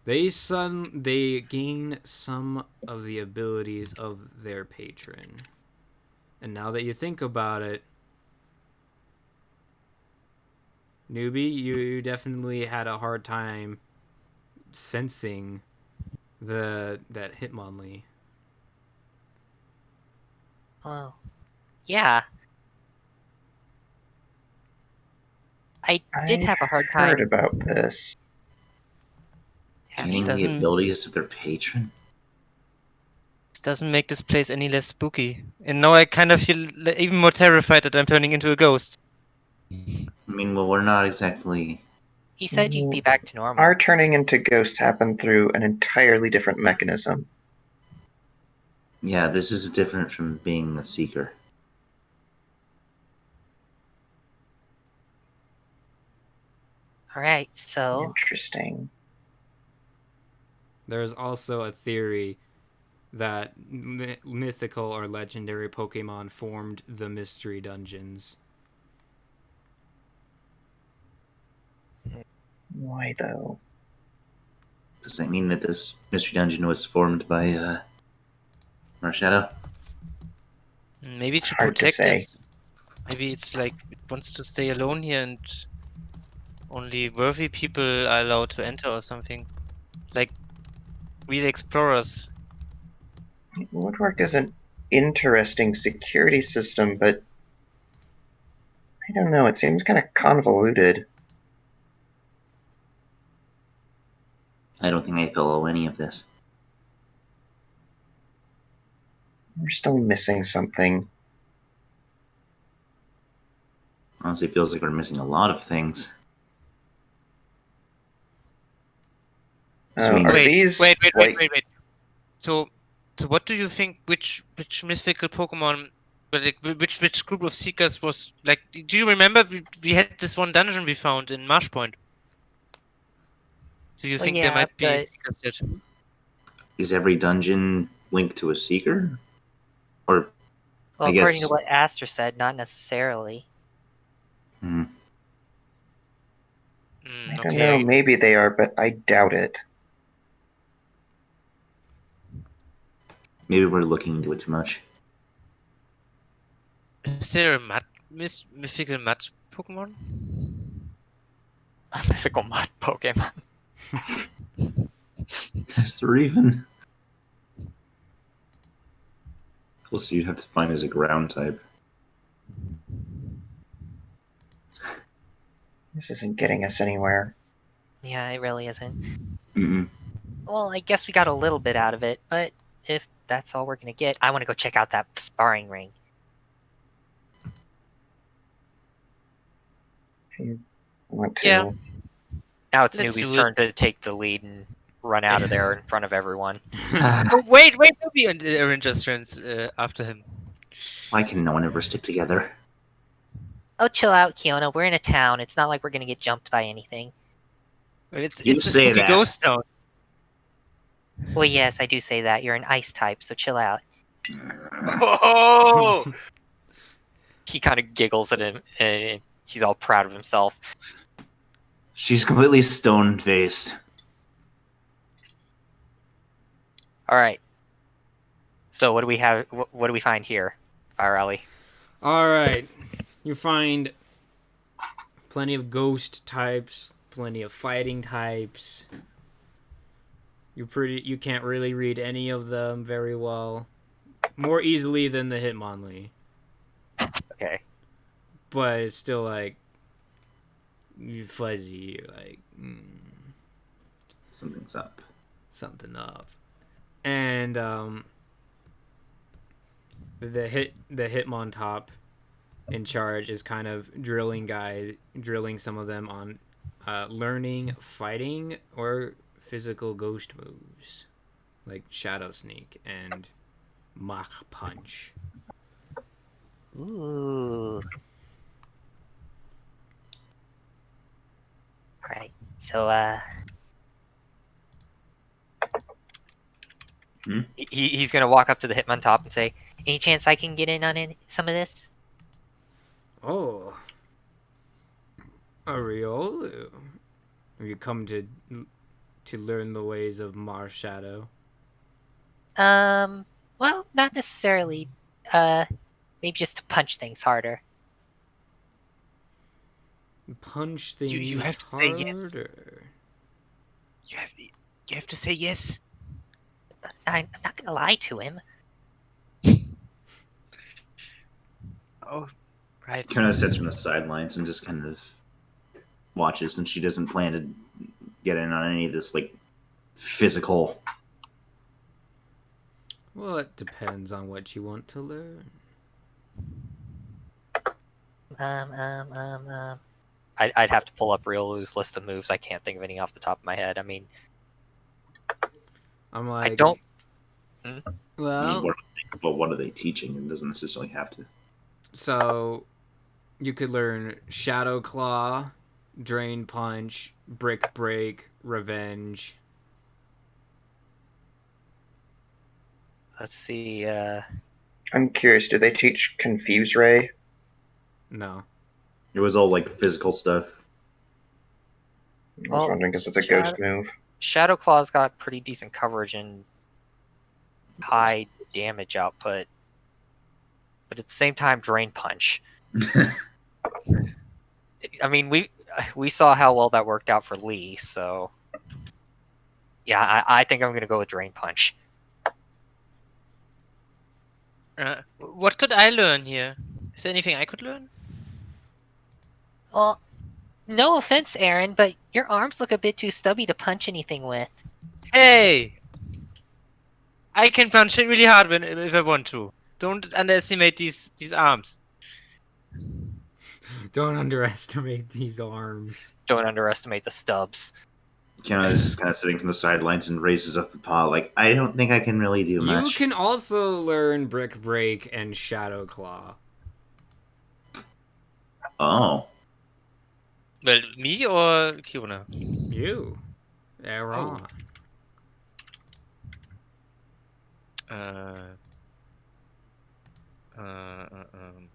gain some of the abilities of their patron. And now that you think about it, newbie, you definitely had a hard time sensing that Hitmonlee.
Oh, yeah. I did have a hard time.
Heard about this.
Gaining the
doesn't-
abilities of their patron?
This doesn't make this place any less spooky. And now I kind of feel even more terrified that I'm turning into a ghost.
I mean, well, we're not exactly.
He said you'd be back to normal.
Our turning into ghosts happened through an entirely different mechanism.
Yeah, this is different from being a seeker.
All right, so
Interesting.
There's also a theory that mythical or legendary Pokemon formed the mystery dungeons.
Why though?
Does that mean that this mystery dungeon was formed by Marshadow?
Maybe to
Hard to
protect
say.
it. Maybe it's like it wants to stay alone here and only worthy people are allowed to enter or something. Like real explorers.
It would work as an interesting security system, but I don't know, it seems kind of convoluted.
I don't think I follow any of this.
We're still missing something.
Honestly, it feels like we're missing a lot of things.
Are these
wait.
like-
So what do you think? Which mythical Pokemon? But like, which group of seekers was like? Do you remember we had this one dungeon we found in Marshpoint? Do you
Well,
think there
yeah,
might be
but-
seekers yet?
Is every dungeon linked to a seeker? Or
Well,
I
according to
guess-
what Aster said, not necessarily.
hmm,
I don't
Okay.
know, maybe they are, but I doubt it.
maybe we're looking into it too much.
Is there a mythical mud Pokemon?
A mythical mud Pokemon.
Is there even? Closest you'd have to find is a ground type.
This isn't getting us anywhere.
Yeah, it really isn't.
Mm-mm.
Well, I guess we got a little bit out of it, but if that's all we're gonna get, I want to go check out that sparring ring.
If you want to.
Yeah.
Now it's
Let's
Newbie's
do it.
turn to take the lead and run out of there in front of everyone.
Oh, wait, Ruby and Aaron just runs after him.
Why can no one ever stick together?
Oh, chill out, Kiona. We're in a town. It's not like we're gonna get jumped by anything.
But it's
You
a
say
spooky
that.
ghost town.
Well, yes, I do say that. You're an ice type, so chill out.
Oh!
He kind of giggles at him, and he's all proud of himself.
She's completely stone-faced.
All right. So what do we have? What do we find here, Fire Alley?
All right, you find plenty of ghost types, plenty of fighting types. You can't really read any of them very well. More easily than the Hitmonlee,
Okay.
but it's still like fuzzy. You're like
Something's up.
something up, and the Hitmon top in charge is kind of drilling some of them on learning fighting or physical ghost moves like Shadow Sneak and Mach Punch.
Ooh. Alright, so,
He's gonna walk up to the Hitmon top and say,
any chance I can get in on some of this?
Oh, Ariolu, have you come to learn the ways of Mars Shadow?
Well, not necessarily. Maybe just to punch things harder.
Punch things
You have to
harder.
say yes. You have to say yes.
I'm not gonna lie to him.
Oh, right.
Kind of sits from the sidelines and just kind of watches, and she doesn't plan to get in on any of this like physical.
Well, it depends on what you want to learn.
I'd have to pull up Riolu's list of moves. I can't think of any off the top of my head. I mean,
I'm like,
I don't.
I mean,
Well,
what are they teaching? It doesn't necessarily have to.
so you could learn Shadow Claw, Drain Punch, Brick Break, Revenge.
Let's see.
I'm curious, do they teach Confuse Ray?
No.
It was all like physical stuff.
I was
Well,
wondering because it's a
Shadow-
ghost move.
Shadow Claw's got pretty decent coverage and high damage output, but at the same time, Drain Punch. I mean, we saw how well that worked out for Lee, so yeah, I think I'm gonna go with Drain Punch.
What could I learn here? Is there anything I could learn?
Well, no offense, Aaron, but your arms look a bit too stubby to punch anything with.
Hey! I can punch it really hard if I want to. Don't underestimate these arms.
Don't underestimate these arms.
Don't underestimate the stubs.
Kiana is just kind of sitting from the sidelines and raises up a paw, like, I don't think I can really do
You
much.
can also learn Brick Break and Shadow Claw.
Oh.
Well, me or Kiona?
You. Era.
Uh, um,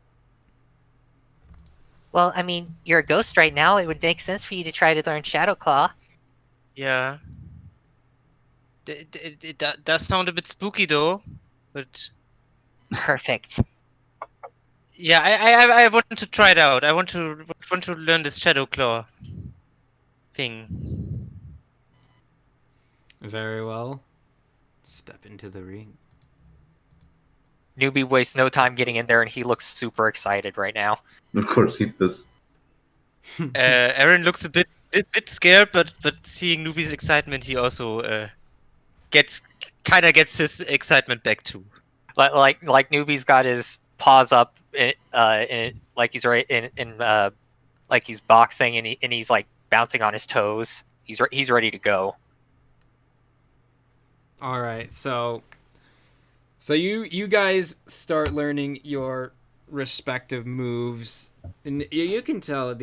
Well, I mean, you're a ghost right now. It would make sense for you to try to learn Shadow Claw.
yeah. It does sound a bit spooky though, but
Perfect.
yeah, I want to try it out. I want to learn this Shadow Claw thing.
Very well. Step into the ring.
Newbie wastes no time getting in there, and he looks super excited right now.
Of course he does.
Aaron looks a bit scared, but seeing Newbie's excitement, he also gets his excitement back too.
Like Newbie's got his paws up, like he's right in like he's boxing, and he's like bouncing on his toes. He's ready to go.
All right, so you guys start learning your respective moves, and you can tell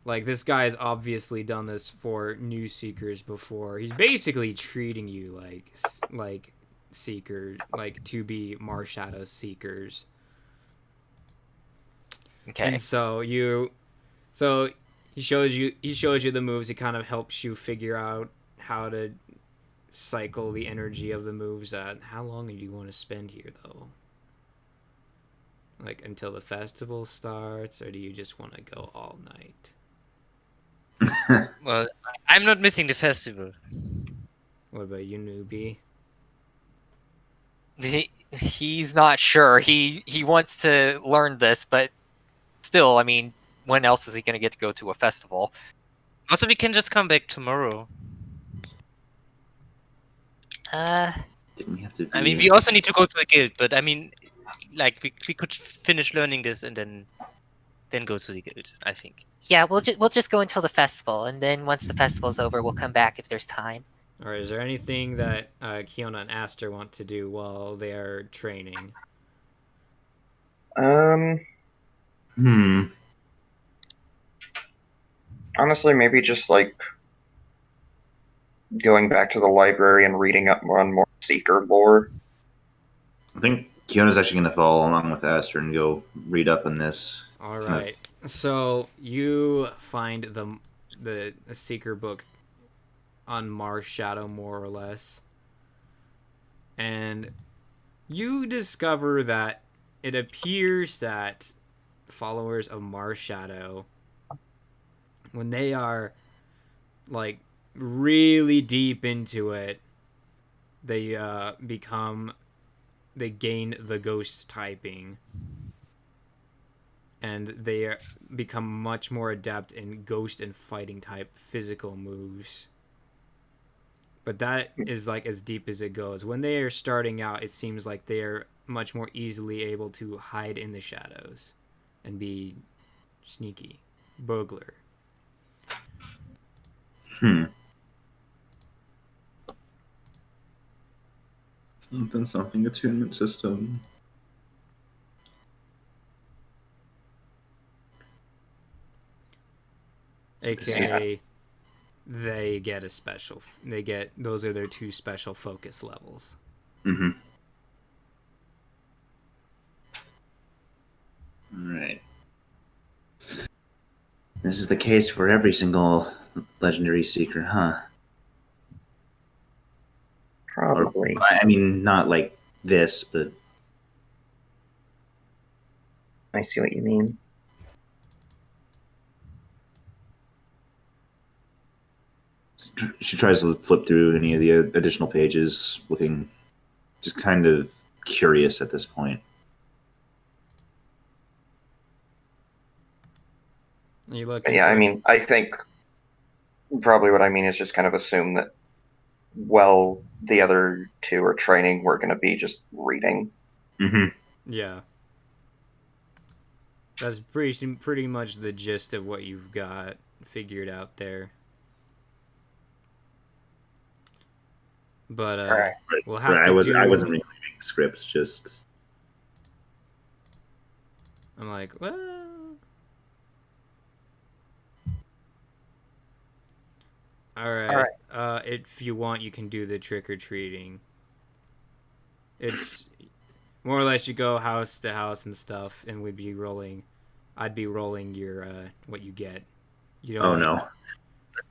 like this guy's obviously done this for new seekers before. He's basically treating you like seekers, like to be Marshadow seekers.
Okay.
And so he shows you the moves. He kind of helps you figure out how to cycle the energy of the moves. How long do you want to spend here, though? Like until the festival starts, or do you just want to go all night?
Well, I'm not missing the festival.
What about you, newbie?
He's not sure. He wants to learn this, but still, I mean, when else is he going to get to go to a festival?
Also, we can just come back tomorrow.
Didn't we have to be...
I mean, we also need to go to the guild, but I mean, like we could finish learning this and then go to the guild, I think.
Yeah, we'll just go until the festival, and then once the festival's over, we'll come back if there's time.
Or is there anything that Kiona and Aster want to do while they are training?
Honestly, maybe just like going back to the library and reading up on more Seeker lore.
I think Kiona's actually going to follow along with Aster and go read up on this.
All right. So you find the Seeker book on Marshadow, more or less, and you discover that it appears that followers of Marshadow, when they are like really deep into it, they gain the ghost typing, and they become much more adept in ghost and fighting type physical moves. But that is like as deep as it goes. When they are starting out, it seems like they are much more easily able to hide in the shadows and be sneaky. Burglar.
Something attunement system.
AKA, they get a special. Those are their 2 special focus levels.
Mm-hmm. All right. This is the case for every single legendary seeker, huh?
Probably.
I mean, not like this, but...
I see what you mean.
She tries to flip through any of the additional pages, looking just kind of curious at this point.
You look.
Yeah, I mean, I think probably what I mean is just kind of assume that while the other 2 are training, we're going to be just reading.
Mm-hmm.
Yeah. That's pretty much the gist of what you've got figured out there. But
Alright.
we'll have
Right,
to
I wasn't really reading the scripts, just
I'm like, well. All right. If you want, you can do the trick or treating. It's more or less you go house to house and stuff, and we'd be rolling. I'd be rolling your what you get. You don't.
oh no.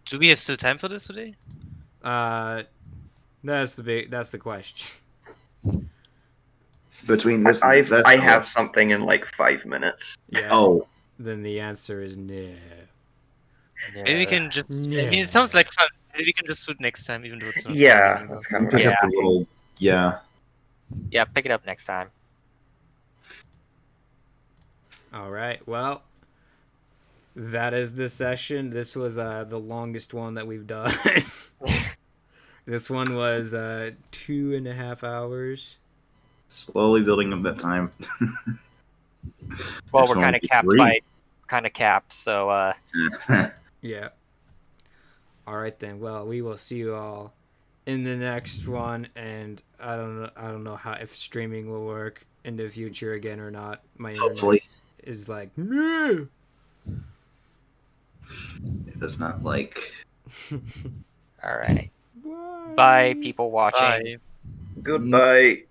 Do we have still time for this today?
That's the question.
Between this,
I
that's
have something in like 5 minutes.
Yeah.
Oh,
Then the answer is no.
Maybe we can just. I mean,
Yeah.
it sounds like fun. Maybe we can just do it next time, even though it's not.
Yeah,
anymore.
that's kind of
pick
Yeah.
up the little. Yeah.
Yeah, pick it up next time.
All right. Well, that is the session. This was the longest one that we've done. This one was 2.5 hours.
Slowly building up that time.
Well,
Next
we're
one
kind
will
of
be
capped
3.
so
Yeah. All right then. Well, we will see you all in the next one, and I don't know how if streaming will work in the future again or not. My internet
Hopefully,
is like no.
it does not like.
all right. Bye, people watching.
Bye.
Goodbye.